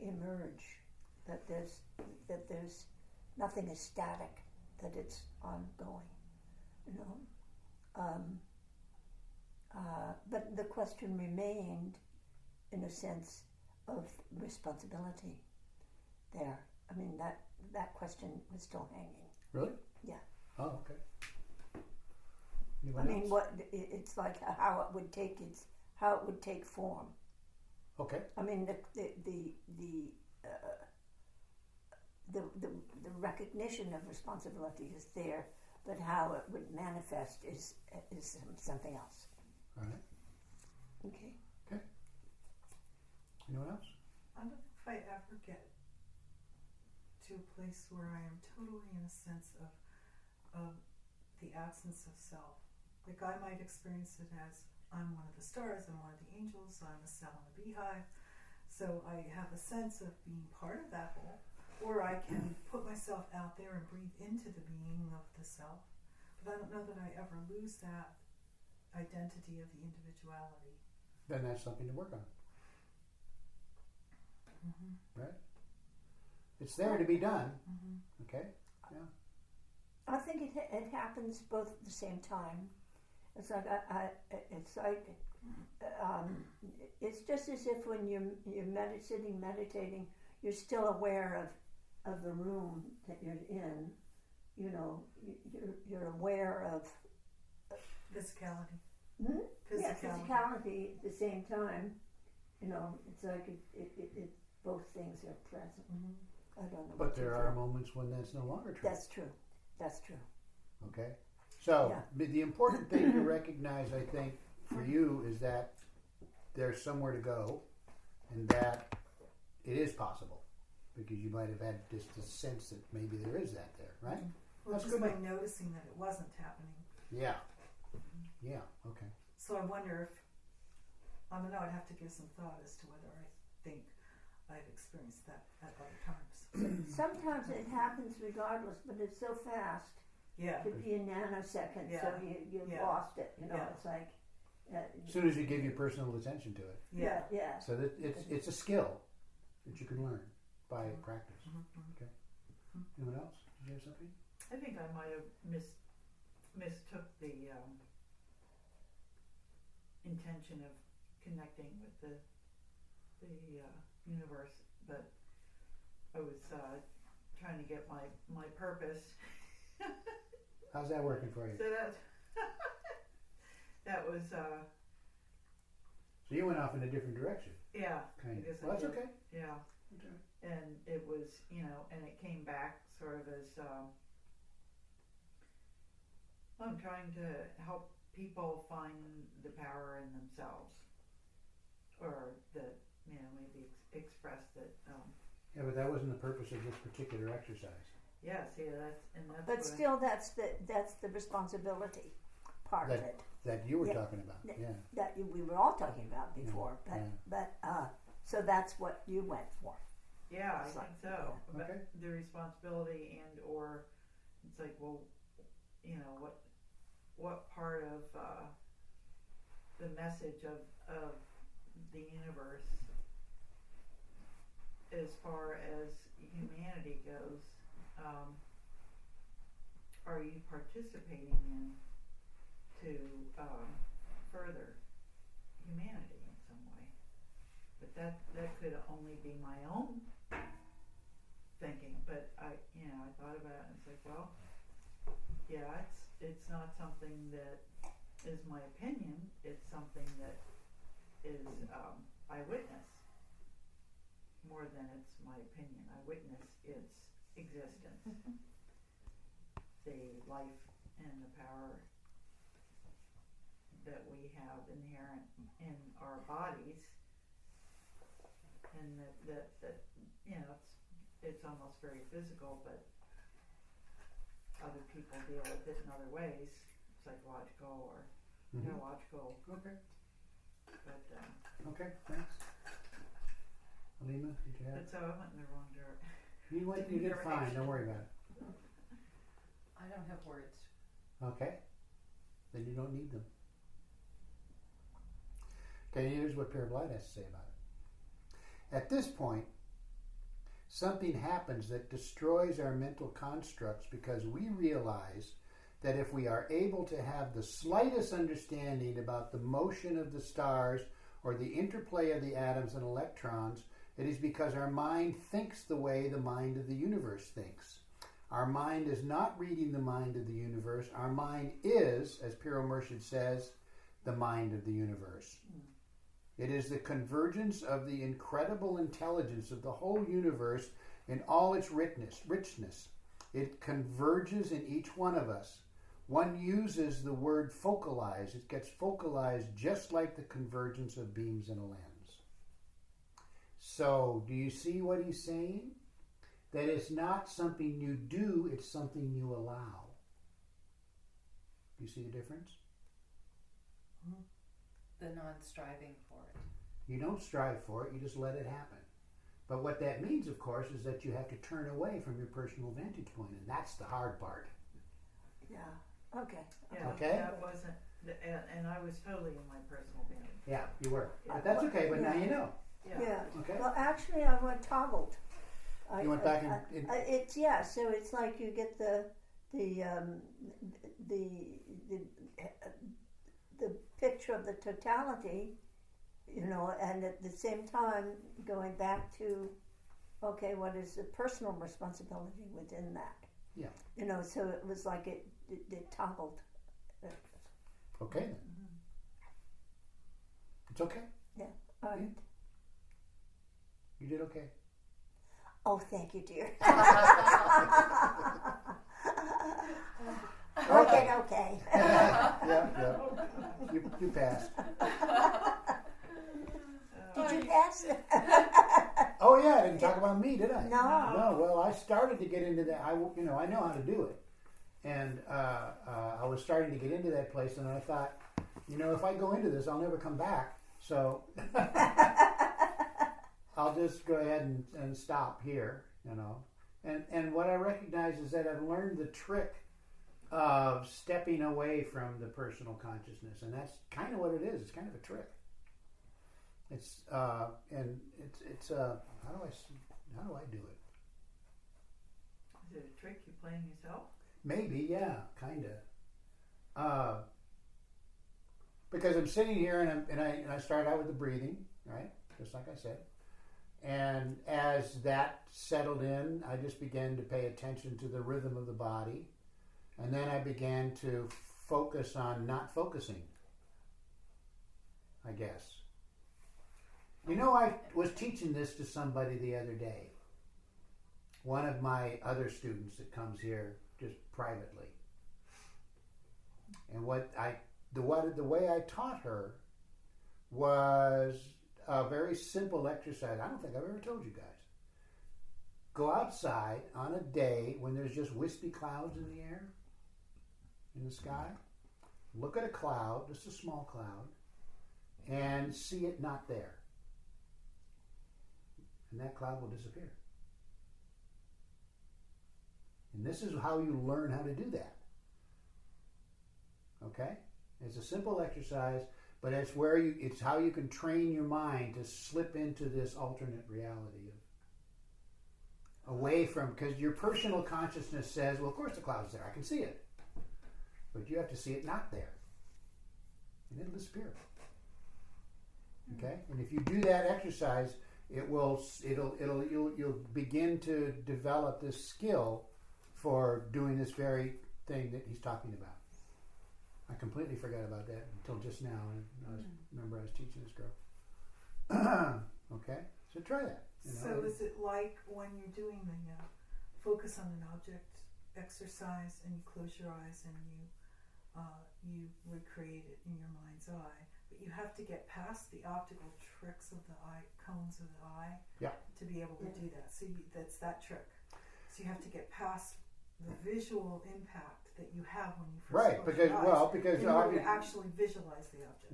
emerge, that there's nothing is static, that it's ongoing. But the question remained, in a sense, of responsibility there. I mean, that question was still hanging. Really? Yeah. Oh, okay. I mean, it's like how it would take form. Okay. I mean, the recognition of responsibility is there, but how it would manifest is something else. All right. Okay. Anyone else? I don't know if I ever get to a place where I am totally in a sense of the absence of self. Like I might experience it as I'm one of the stars, I'm one of the angels, I'm a cell in a beehive. So I have a sense of being part of that whole. Or I can put myself out there and breathe into the being of the self. But I don't know that I ever lose that identity of the individuality. Then that's something to work on. Mm-hmm. Right? It's there to be done. Mm-hmm. Okay? Yeah. I think it happens both at the same time. It's like it's just as if when you're meditating, you're still aware of the room that you're in. You're aware of Physicality. Hmm? Physicality. Yeah, physicality at the same time. It's like it both things are present. Mm-hmm. I don't know. But there are moments when that's no longer true. That's true. Okay? So, the important thing to recognize, I think, for you is that there's somewhere to go and that it is possible. Because you might have had just a sense that maybe there is that there, right? Well, That's just good. by noticing that it wasn't happening. Yeah. Yeah, okay. So I wonder if, I don't know, I'd have to give some thought as to whether I think I've experienced that at other times. Sometimes it happens regardless, but it's so fast. Yeah. It could be a nanosecond, so Yeah. you've Yeah. lost it. Yeah. It's like. As soon as you give your personal attention to it. Yeah. Yeah. So that it's a skill that you can learn by practice. Mm-hmm. Anyone else? Did you have something? I think I might have mistook the intention of connecting with the universe, but I was trying to get my purpose. How's that working for you? So that was So you went off in a different direction, yeah. kind of. I guess I Well, that's did. okay. Yeah, Okay. and it was and it came back sort of as I'm trying to help people find the power in themselves, or that maybe express that. Yeah, but that wasn't the purpose of this particular exercise. Yeah, see that's But what still, that's the responsibility part of it That you were Yeah. talking about. Yeah. Yeah. that we were all talking about before. Yeah. But so that's what you went for. Yeah, I So, think so. But Okay. the responsibility and or it's like, well, what part of the message of the universe, as far as humanity goes, are you participating in to further humanity in some way? But that could only be my own thinking. But I thought about it and it's like, well, yeah, it's not something that is my opinion. It's something that is I witness more than it's my opinion. I witness its existence, the life and the power that we have inherent in our bodies, and that it's almost very physical, but other people deal with it in other ways, psychological or neurological. Okay. But Okay, thanks. Alima, did you have? so I went in the wrong direction. You did fine, don't worry about it. I don't have words. Okay. Then you don't need them. Okay, here's what Parablight has to say about it. At this point, something happens that destroys our mental constructs because we realize that if we are able to have the slightest understanding about the motion of the stars or the interplay of the atoms and electrons, it is because our mind thinks the way the mind of the universe thinks. Our mind is not reading the mind of the universe. Our mind is, as Piro Murshid says, the mind of the universe. It is the convergence of the incredible intelligence of the whole universe in all its richness. It converges in each one of us. One uses the word focalize. It gets focalized just like the convergence of beams in a lens. So, do you see what he's saying? That it's not something you do, it's something you allow. Do you see the difference? The non-striving for it. You don't strive for it, you just let it happen. But what that means, of course, is that you have to turn away from your personal vantage point, and that's the hard part. Yeah. Okay. Yeah, Okay. that wasn't, and I was totally in my personal vantage. Yeah, you were. But that's okay, but now you know. Yeah. Okay? Well, actually, I went toggled. You went back in It's so it's like you get the picture of the totality, and at the same time going back to, okay, what is the personal responsibility within that? Yeah. So it was like it toggled. Okay then. It's okay. All right. You did okay. Oh, thank you, dear. Okay. Yeah. You passed. Did you pass? Oh yeah, I didn't talk about me, did I? No. No. Well, I started to get into that. I know how to do it, and I was starting to get into that place, and I thought, if I go into this, I'll never come back. So I'll just go ahead and stop here. And what I recognize is that I've learned the trick of stepping away from the personal consciousness, and that's kind of what it is. It's kind of a trick. It's how do I do it? Is it a trick you're playing yourself? Maybe, yeah, kind of. Because I'm sitting here and I start out with the breathing, right? just like I said. And as that settled in, I just began to pay attention to the rhythm of the body. And then I began to focus on not focusing, I guess. You know, I was teaching this to somebody the other day. One of my other students that comes here just privately. And the way I taught her was a very simple exercise. I don't think I've ever told you guys. Go outside on a day when there's just wispy clouds in the air, in the sky. Look at a cloud, just a small cloud, and see it not there. And that cloud will disappear. And this is how you learn how to do that. Okay? It's a simple exercise, but it's how you can train your mind to slip into this alternate reality of away from, because your personal consciousness says, well, of course the cloud's there, I can see it. But you have to see it not there. And it'll disappear. Okay? And if you do that exercise, you'll begin to develop this skill for doing this very thing that he's talking about. I completely forgot about that until just now. And remember I was teaching this girl. Okay? So try that. You know? So is it like when you're doing the focus on an object exercise and you close your eyes and you recreate it in your mind's eye, but you have to get past the optical tricks of the eye, cones of the eye, to be able to do that. So that's that trick. So you have to get past the visual impact that you have when you first close your eyes, because in order to actually visualize the object.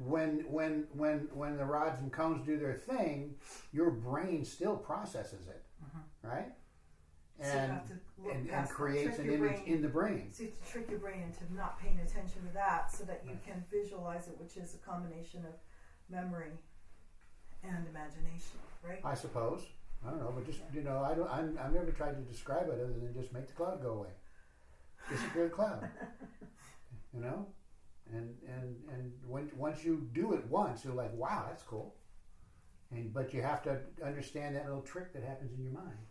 When the rods and cones do their thing, your brain still processes it, right? So you have to look and past creates that, an image in the brain. So you have to trick your brain into not paying attention to that, so that you can visualize it, which is a combination of memory and imagination, right? I suppose. I don't know, but just I've never tried to describe it other than just make the cloud go away, disappear the cloud. You know, and once you do it once, you're like, wow, that's cool. But you have to understand that little trick that happens in your mind.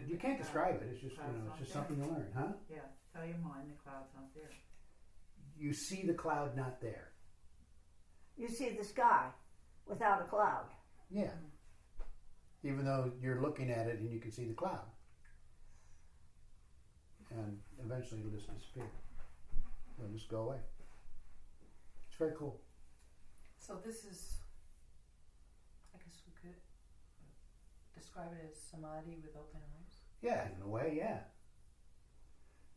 You can't describe it. It's just it's just something to learn, huh? Yeah, tell your mind the cloud's not there. You see the cloud not there. You see the sky without a cloud. Yeah. Even though you're looking at it and you can see the cloud. And eventually it'll just disappear. It'll just go away. It's very cool. So this is, I guess we could describe it as samadhi with open eyes? Yeah, in a way, yeah.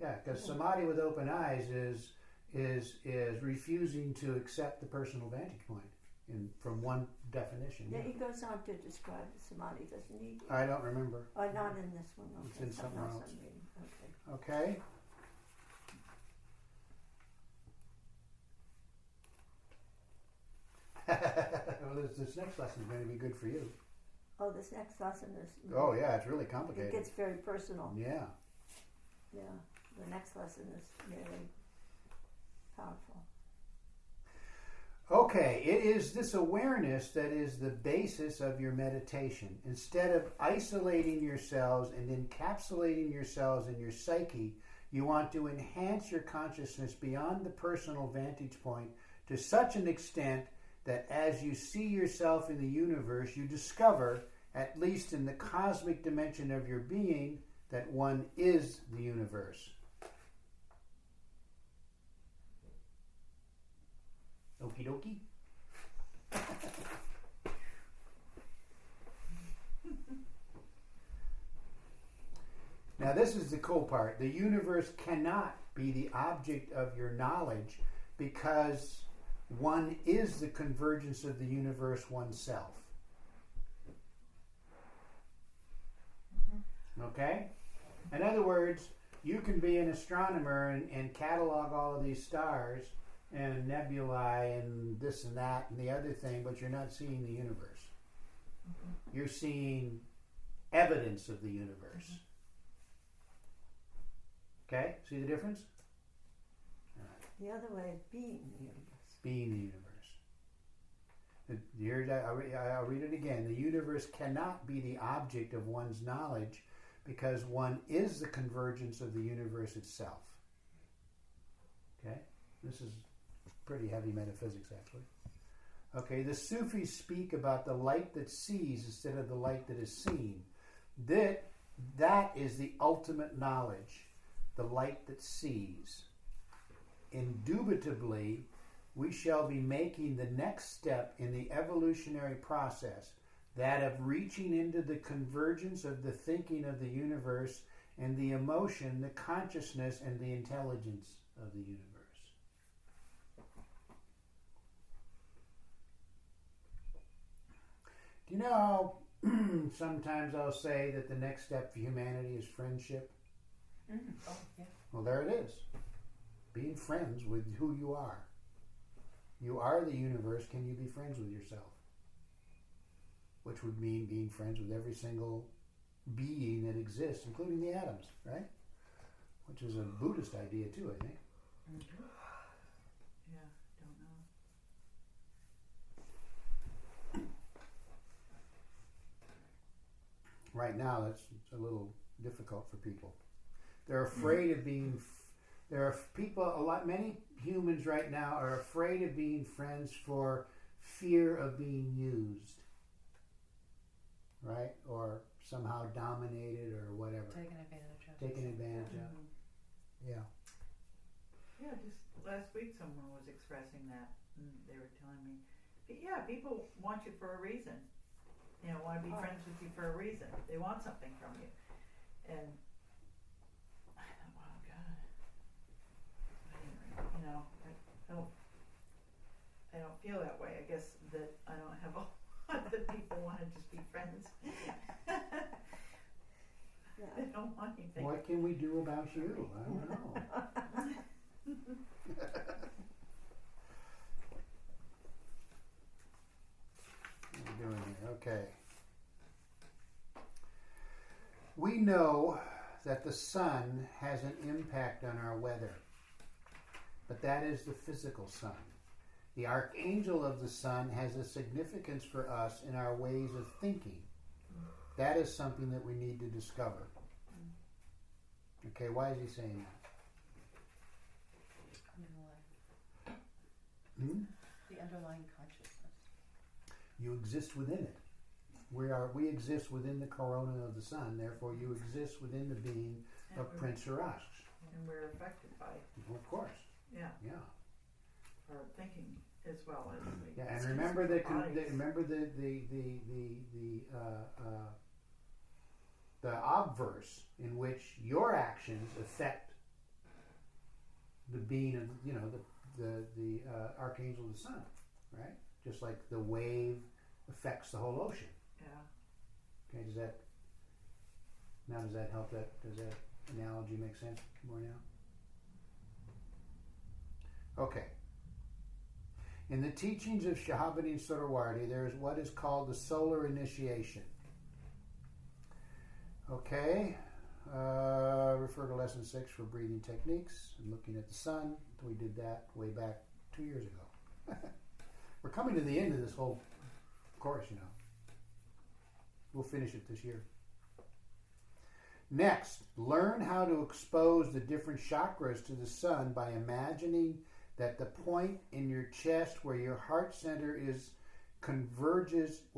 Yeah, because samadhi with open eyes is refusing to accept the personal vantage point from one definition. Yeah, he goes on to describe the samadhi, doesn't he? I don't remember. Oh, not in this one. Okay. It's in something else. I'm reading. Okay. Well, this next lesson is going to be good for you. Oh, this next lesson is... Oh, yeah, it's really complicated. It gets very personal. Yeah. Yeah, the next lesson is really powerful. Okay, it is this awareness that is the basis of your meditation. Instead of isolating yourselves and encapsulating yourselves in your psyche, you want to enhance your consciousness beyond the personal vantage point to such an extent that as you see yourself in the universe, you discover, at least in the cosmic dimension of your being, that one is the universe. Okie dokie. Now this is the cool part. The universe cannot be the object of your knowledge because one is the convergence of the universe oneself. Okay? In other words, you can be an astronomer and catalog all of these stars and nebulae and this and that and the other thing, but you're not seeing the universe. You're seeing evidence of the universe. Okay? See the difference? All right. The other way is being the universe. Being the universe. I'll read it again. The universe cannot be the object of one's knowledge because one is the convergence of the universe itself. Okay? This is pretty heavy metaphysics, actually. Okay, the Sufis speak about the light that sees instead of the light that is seen. That is the ultimate knowledge, the light that sees. Indubitably, we shall be making the next step in the evolutionary process, that of reaching into the convergence of the thinking of the universe and the emotion, the consciousness, and the intelligence of the universe. Do you know how sometimes I'll say that the next step for humanity is friendship? Mm-hmm. Oh, yeah. Well, there it is. Being friends with who you are. You are the universe. Can you be friends with yourself? Which would mean being friends with every single being that exists, including the atoms, right? Which is a Buddhist idea too, I think. Mm-hmm. Yeah, don't know. Right now, it's a little difficult for people. They're afraid of being. There are people. Many humans right now are afraid of being friends for fear of being used, right? Or somehow dominated or whatever. Taken advantage of. Taken advantage of. Yeah. Yeah, just last week someone was expressing that, and they were telling me, yeah, people want you for a reason. You know, want to be friends with you for a reason. They want something from you. And I thought, wow, God. Anyway, you know, I don't feel that way. I guess that I don't have a lot that people want to just be friends. Yeah. They don't want anything. What can we do about you? I don't know. What are we doing here? Okay. We know that the sun has an impact on our weather, but that is the physical sun. The archangel of the sun has a significance for us in our ways of thinking. That is something that we need to discover. Okay, why is he saying that? The underlying consciousness. You exist within it. We exist within the corona of the sun, therefore you exist within the being of Prince Urashk. And we're affected by, Well, of course. yeah, Yeah. our thinking as well as the Yeah, and remember the bodies. the obverse in which your actions affect the being of the archangel of the sun, right? Just like the wave affects the whole ocean. Yeah. Okay, does that help? Does that analogy make sense more now? Okay. In the teachings of Shahabadin Suhrawardi, there is what is called the solar initiation. Okay, refer to lesson 6 for breathing techniques and looking at the sun. We did that way back 2 years ago. We're coming to the end of this whole course, you know. We'll finish it this year. Next, learn how to expose the different chakras to the sun by imagining that the point in your chest where your heart center converges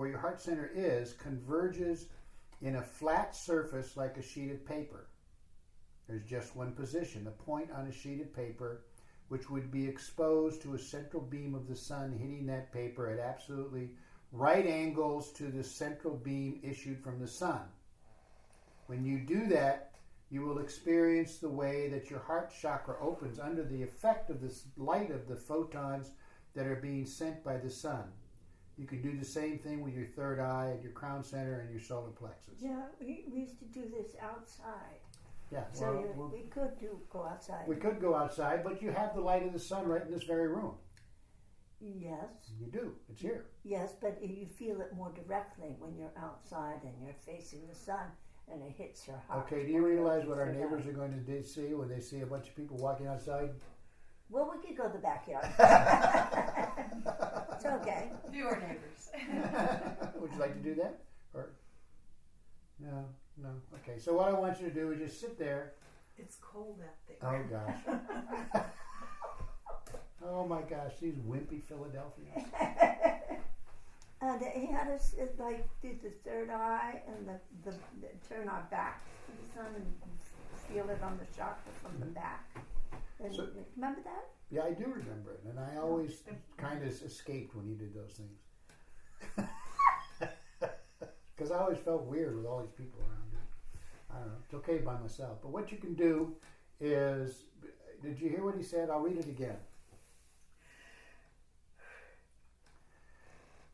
in a flat surface like a sheet of paper. There's just one position, a point on a sheet of paper, which would be exposed to a central beam of the sun hitting that paper at absolutely right angles to the central beam issued from the sun. When you do that, you will experience the way that your heart chakra opens under the effect of this light of the photons that are being sent by the sun. You can do the same thing with your third eye and your crown center and your solar plexus. Yeah, we used to do this outside. Yeah, So we could go outside. we could go outside, but you have the light of the sun right in this very room. Yes. You do. It's here. Yes, but you feel it more directly when you're outside and you're facing the sun and it hits your heart. Okay, do you realize what our neighbors are going to see when they see a bunch of people walking outside? Well, we could go to the backyard. It's okay. Fewer neighbors. Would you like to do that? Or no? Okay. So what I want you to do is just sit there. It's cold out there. Oh gosh. Oh my gosh, these wimpy Philadelphians. And he had us like do the third eye and the turn our back to the sun and feel it on the chakra from the back. And So- remember that? Yeah, I do remember it, and I always kind of escaped when he did those things. Because I always felt weird with all these people around me. I don't know. It's okay by myself. But what you can do is, did you hear what he said? I'll read it again.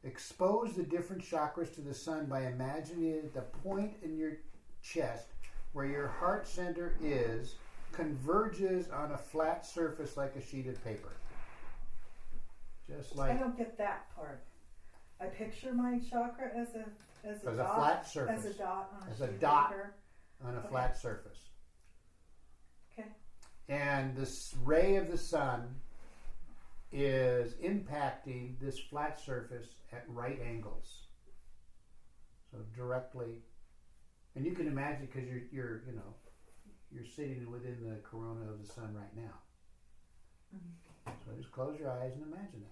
Expose the different chakras to the sun by imagining the point in your chest where your heart center is converges on a flat surface like a sheet of paper. Just I like don't get that part. I picture my chakra as a as a dot, flat surface. as a dot on a As sheet a of dot. paper. On a Okay. flat surface. Okay. And this ray of the sun is impacting this flat surface at right angles. So directly, and you can imagine because you're sitting within the corona of the sun right now. So just close your eyes and imagine that.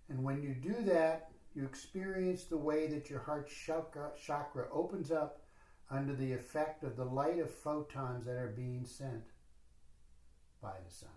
And when you do that, you experience the way that your heart chakra opens up under the effect of the light of photons that are being sent by the sun.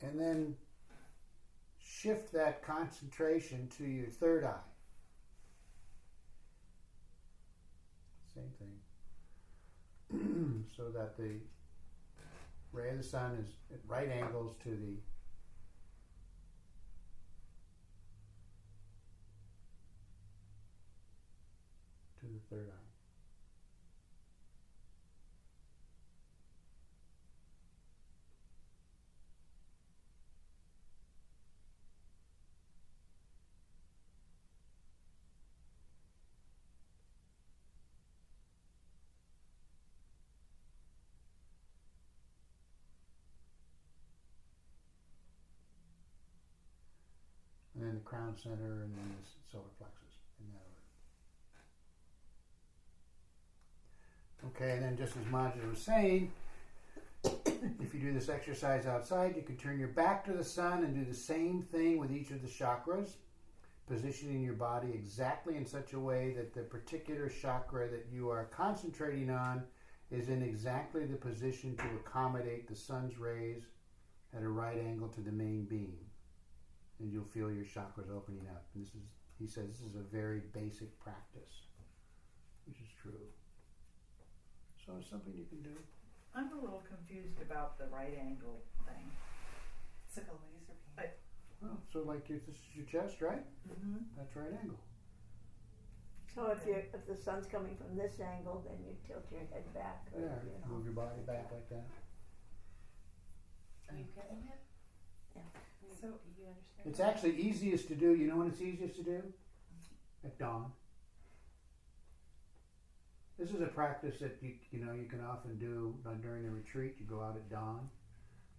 And then shift that concentration to your third eye. Same thing. So that the ray of the sun is at right angles to the third eye. And then the crown center, and then the solar plexus in that order. Okay, and then just as Majid was saying, if you do this exercise outside, you can turn your back to the sun and do the same thing with each of the chakras, positioning your body exactly in such a way that the particular chakra that you are concentrating on is in exactly the position to accommodate the sun's rays at a right angle to the main beam. And you'll feel your chakras opening up. And he says this is a very basic practice, which is true. So it's something you can do. I'm a little confused about the right angle thing. It's like a laser beam. Well, so like this is your chest, right? Mm-hmm. That's right angle. So if the sun's coming from this angle, then you tilt your head back. Or, Yeah, move your body back like that. Are you getting it? Yeah. So do you understand? It's actually easiest to do. You know when it's easiest to do? At dawn. This is a practice that you can often do during a retreat. You go out at dawn,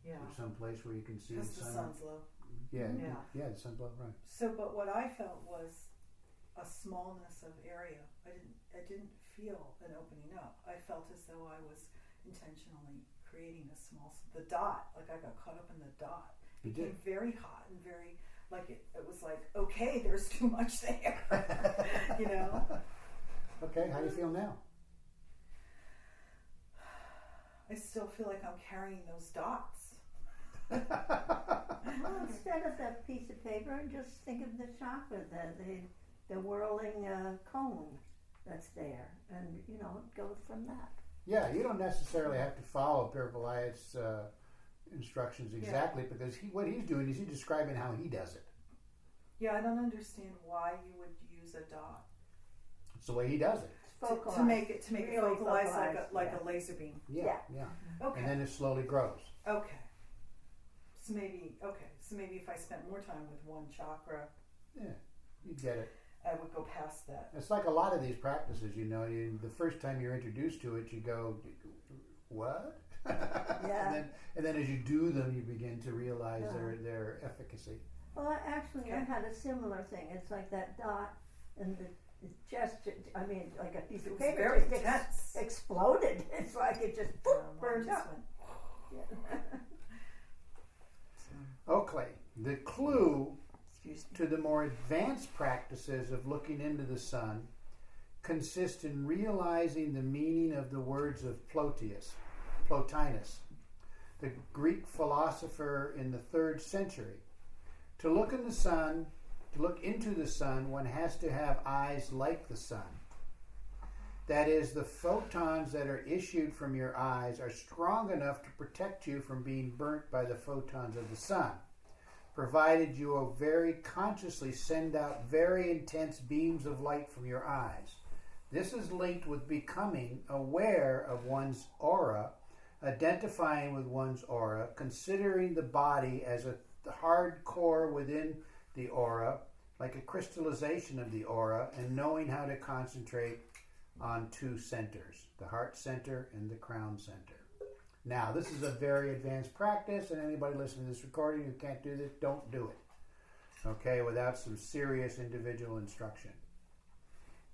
Yeah. to some place where you can see the because the sun. sun's low. Yeah, Yeah. yeah, the sun's low, right. So, but what I felt was a smallness of area. I didn't feel an opening up. I felt as though I was intentionally creating a small, the dot, like I got caught up in the dot. You It did. became very hot and very, like it was like, okay, there's too much there, you know? Okay, how do you feel now? I still feel like I'm carrying those dots. Well, instead of that piece of paper, just think of the chakra, the whirling cone that's there, and go from that. Yeah, you don't necessarily have to follow Pir Vilayat's instructions exactly, because what he's doing is he's describing how he does it. Yeah, I don't understand why you would use a dot. It's the way he does it. To make it Really focalize focalized, like yeah. a laser beam. Yeah. Okay. And then it slowly grows. Okay. So maybe if I spent more time with one chakra, Yeah, you get it. I would go past that. It's like a lot of these practices, the first time you're introduced to it, you go, what? Yeah. and then as you do them, you begin to realize their efficacy. Well, I had a similar thing. It's like that dot and the gesture. I mean, like a piece It of was paper very just tense. exploded. It's like it just burned Just up. went, Yeah. Okay, the clue excuse me. to the more advanced practices of looking into the sun consist in realizing the meaning of the words of Plotinus, the Greek philosopher in the 3rd century. To look into the sun, one has to have eyes like the sun. That is, the photons that are issued from your eyes are strong enough to protect you from being burnt by the photons of the sun, provided you will very consciously send out very intense beams of light from your eyes. This is linked with becoming aware of one's aura, identifying with one's aura, considering the body as a hard core within the aura, like a crystallization of the aura, and knowing how to concentrate on 2 centers, the heart center and the crown center. Now, this is a very advanced practice, and anybody listening to this recording who can't do this, don't do it, okay, without some serious individual instruction.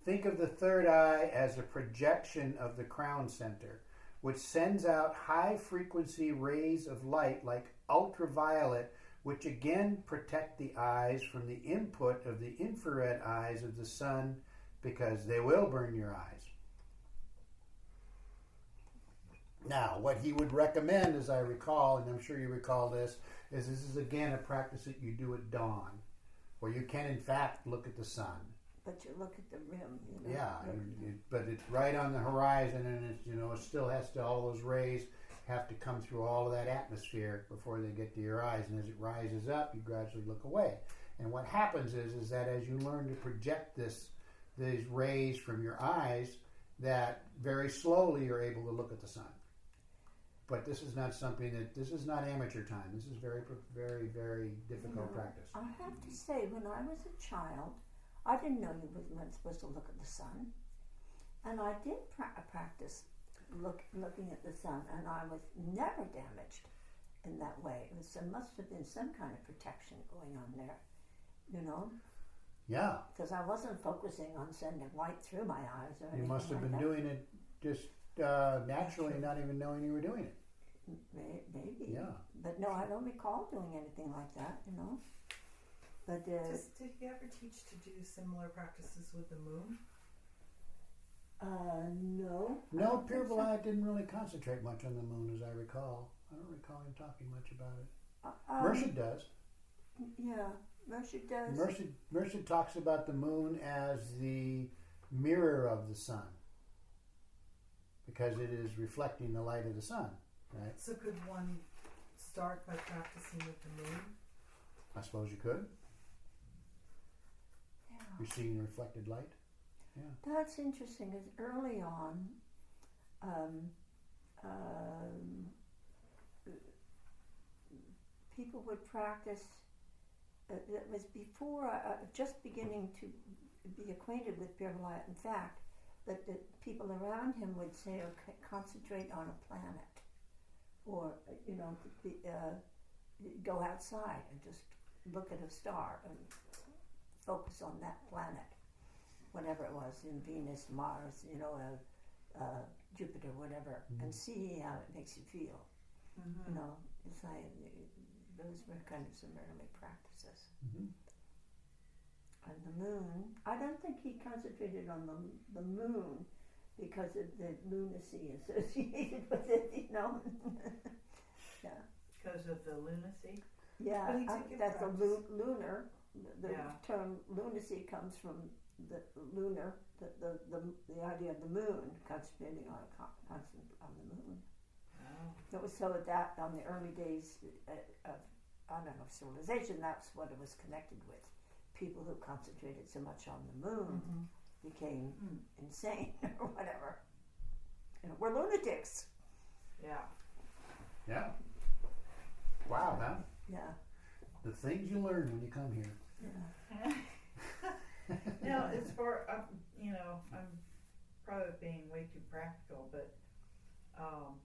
Think of the third eye as a projection of the crown center, which sends out high-frequency rays of light like ultraviolet, which again protect the eyes from the input of the infrared eyes of the sun, because they will burn your eyes. Now, what he would recommend, as I recall, and I'm sure you recall this is again a practice that you do at dawn, where you can in fact look at the sun. But you look at the rim. Yeah, but it's right on the horizon, and it still has to, all those rays have to come through all of that atmosphere before they get to your eyes, and as it rises up, you gradually look away. And what happens is that as you learn to project these rays from your eyes, that very slowly you're able to look at the sun. But this is not this is not amateur time. This is very, very, very difficult practice. I have to say, when I was a child, I didn't know you weren't supposed to look at the sun. And I did practice looking at the sun, and I was never damaged in that way. There must have been some kind of protection going on there, Yeah. because I wasn't focusing on sending light through my eyes or anything. You must have like been that. doing it just naturally, not even knowing you were doing it. Maybe. Yeah. But no, I don't recall doing anything like that, But Did he ever teach to do similar practices with the moon? no. No, Pir Vilayat didn't really concentrate much on the moon, as I recall. I don't recall him talking much about it. Murshid does. Yeah, Murshid does. Murshid talks about the moon as the mirror of the sun, because it is reflecting the light of the sun, right? So could one start by practicing with the moon? I suppose you could. Yeah. You're seeing reflected light. That's interesting, because early on, people would practice, it was before, just beginning to be acquainted with Pir Vilayat, in fact, that the people around him would say, okay, concentrate on a planet, or, go outside and just look at a star and focus on that planet. whatever it was, in Venus, Mars, Jupiter, whatever, and see how it makes you feel. Mm-hmm. You know, it's like those were kind of some early practices. Mm-hmm. And the moon, I don't think he concentrated on the moon because of the lunacy associated with it, Yeah. Because of the lunacy? Yeah, But he did give that the practice. lunar, the Yeah. term lunacy comes from the lunar, the idea of the moon, concentrating on on the moon. Oh. It was so that on the early days of, I don't know, civilization, that's what it was connected with. People who concentrated so much on the moon became insane or whatever. We're lunatics. Yeah. Yeah. Wow, huh? Yeah. The things you learn when you come here. Yeah. Now, as far, I'm probably being way too practical, but on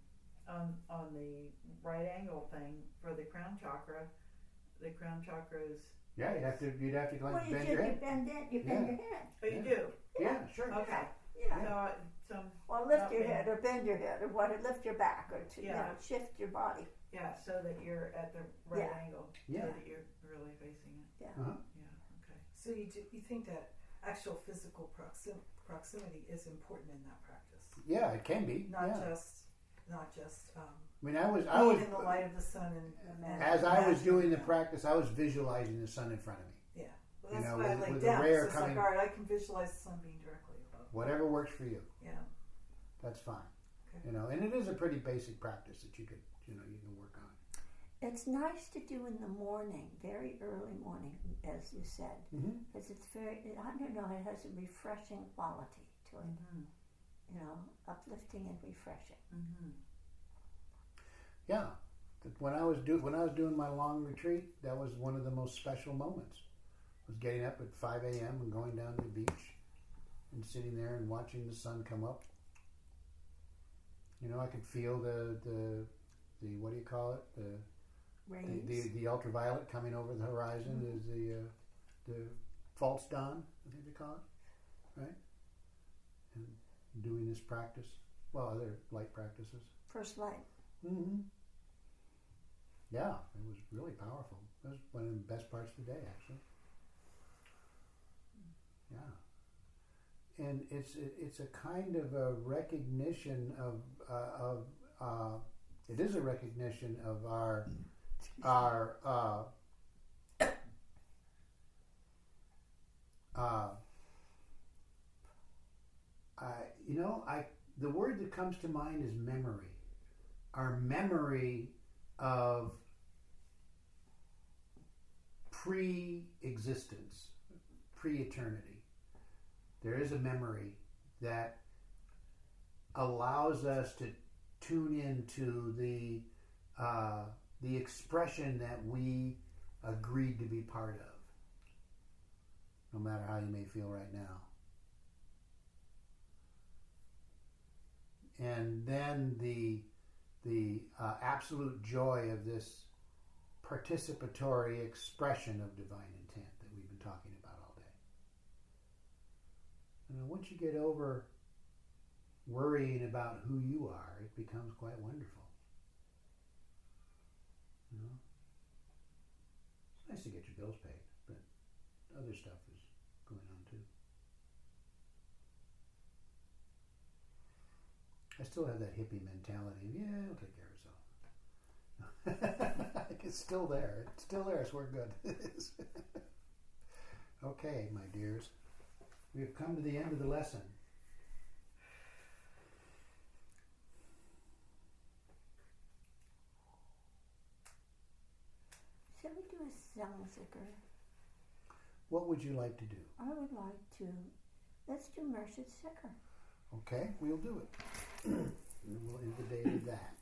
the right angle thing for the crown chakra is. Yeah, you'd have to like Well, you bend your bend head. your head. Oh, you do? Yeah, sure. Okay. Yeah. Well, lift not your me. head or bend your head or lift your back or Yeah. shift your body. Yeah, so that you're at the right Yeah. angle. Yeah. So that you're really facing it. Yeah. Uh-huh. Yeah, okay. So you think that actual physical proximity is important in that practice, Yeah, it can be. not yeah. just I mean, I was being in the light of the sun and as I was imagining doing the that. practice, I was visualizing the sun in front of me. Yeah, well, you that's know, why I with laid the down. rare So it's coming- like, all right, I can visualize the sun being directly above. Whatever works for you, Yeah. that's fine. Okay. You know, and it is a pretty basic practice that you can work on. It's nice to do in the morning, very early morning, as you said, Mm-hmm. because it's I don't know, it has a refreshing quality to it. Mm-hmm. Uplifting and refreshing. Mm-hmm. Yeah, when I was doing my long retreat, that was one of the most special moments. Was getting up at 5 a.m. and going down to the beach and sitting there and watching the sun come up. I could feel the what do you call it? Rays. The ultraviolet coming over the horizon is the false dawn, I think they call it, right? And doing this practice, other light practices. First light. Mm-hmm. Yeah, it was really powerful. It was one of the best parts of the day, actually. Yeah, and it's a kind of a recognition of it is a recognition of our the word that comes to mind is memory. Our memory of pre-existence, pre-eternity. There is a memory that allows us to tune into the expression that we agreed to be part of, no matter how you may feel right now. And then the absolute joy of this participatory expression of divine intent that we've been talking about all day. And once you get over worrying about who you are, it becomes quite wonderful. It's nice to get your bills paid, but other stuff is going on too. I still have that hippie mentality of, yeah, it'll take care of itself. It's still there. It's still there, so we're good. Okay, my dears. We have come to the end of the lesson. Shall we do a Zangzigger? What would you like to do? I would like to. Let's do Mershid Zikr. Okay, we'll do it. And we'll end the day with that.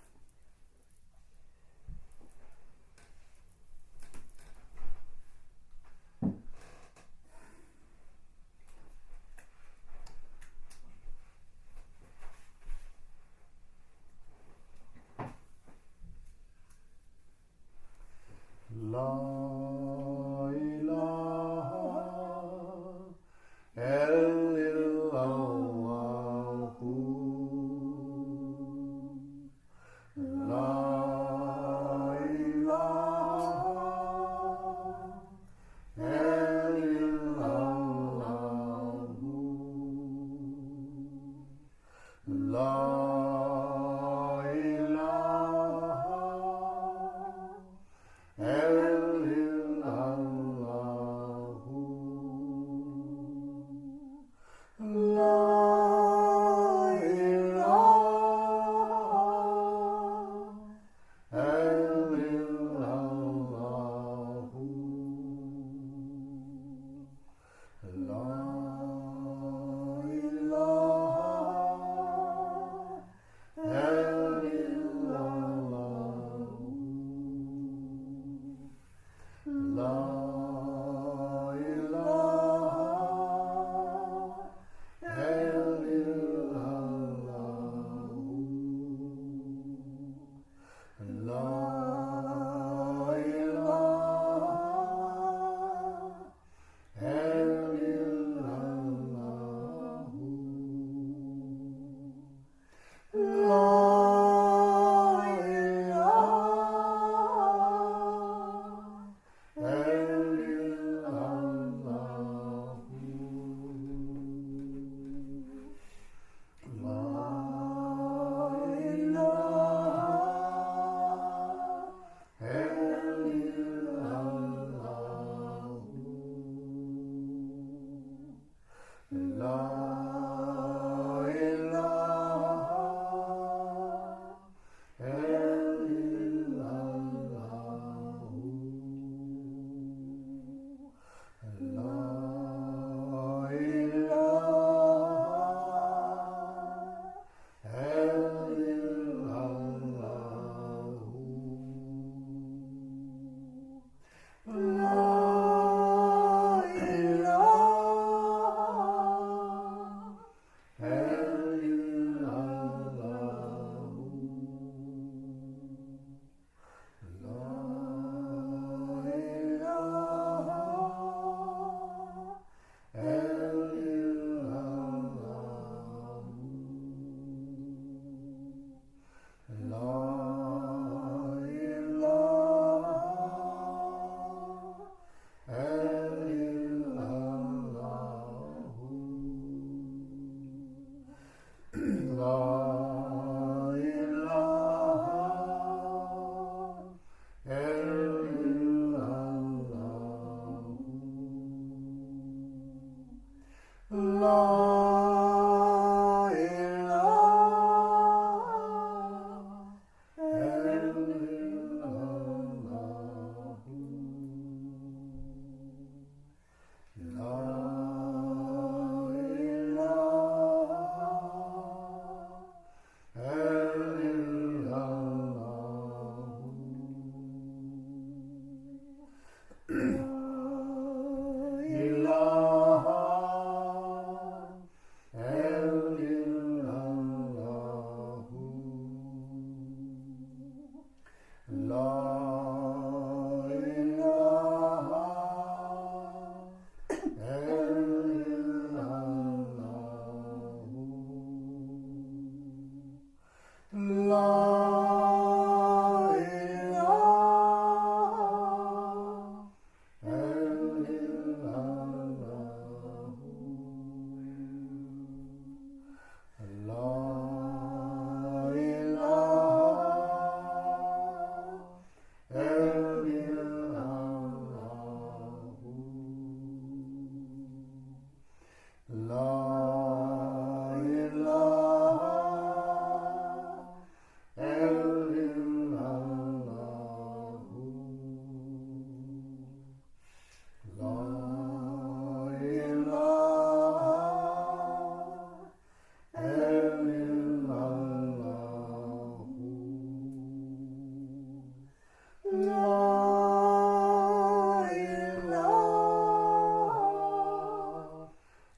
La ilaha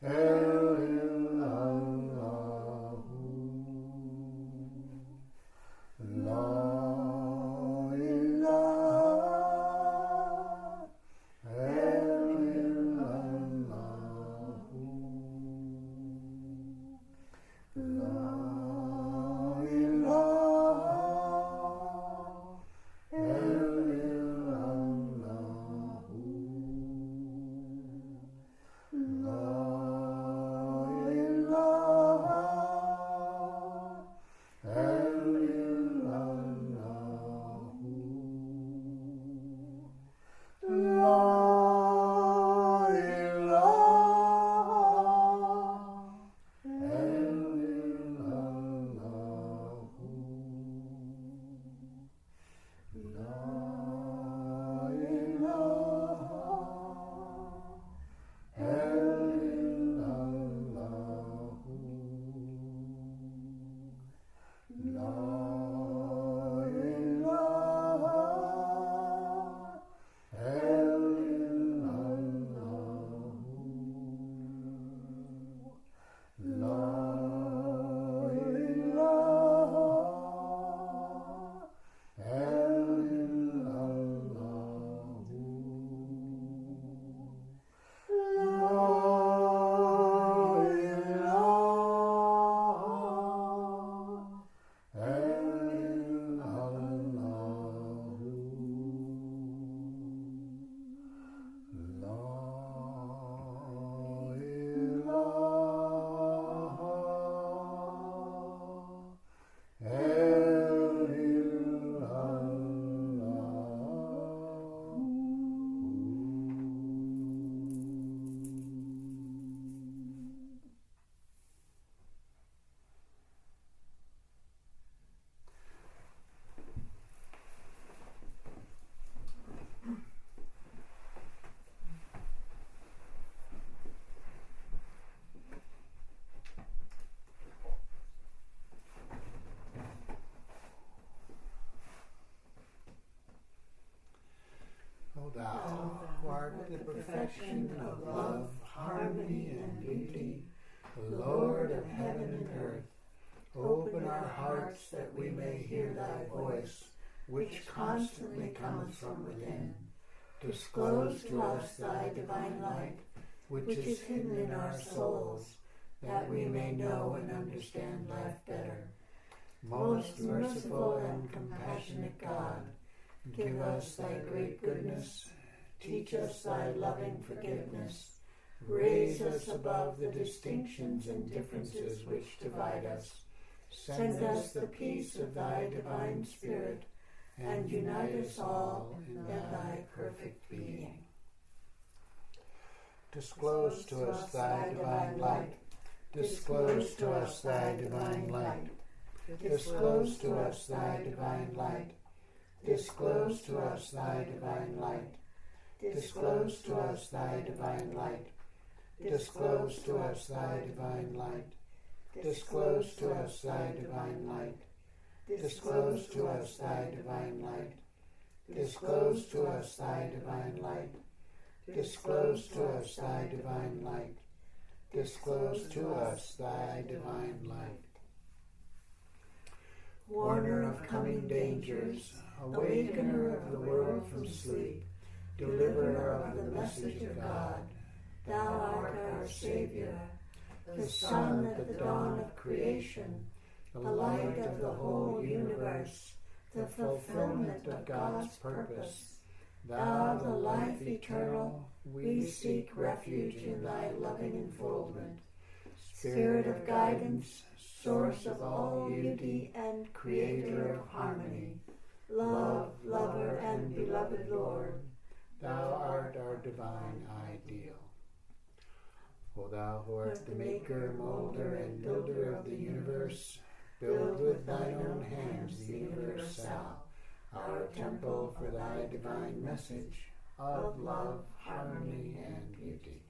El perfection of love, harmony, and beauty, Lord of heaven and earth, open our hearts that we may hear thy voice, which constantly comes from within. Disclose to us thy divine light, which is hidden in our souls, that we may know and understand life better. Most merciful and compassionate God, give us thy great goodness, teach us thy loving forgiveness, raise us above the distinctions and differences which divide us, send us the peace of thy divine Spirit, and unite us all in thy perfect being. Disclose to us thy divine light. Disclose to us thy divine light. Disclose to us thy divine light. Disclose to us thy divine light. Disclose to us thy divine light. Disclose to us thy divine light. Disclose to us thy divine light. Disclose to us thy divine light. Disclose to us thy divine light. Disclose to us thy divine light. Disclose to us thy divine light. Warner of coming dangers, awakener of the world from sleep, deliverer of the message of God, thou art our Savior, the sun at the dawn of creation, the light of the whole universe, the fulfillment of God's purpose. Thou, the life eternal, we seek refuge in thy loving enfoldment. Spirit of guidance, source of all beauty and creator of harmony, love, lover, and beloved Lord, Thou art our divine ideal. O thou who art the maker, molder, and builder of the universe, build with thine own hands the universal, our temple for thy divine message of love, harmony, and beauty.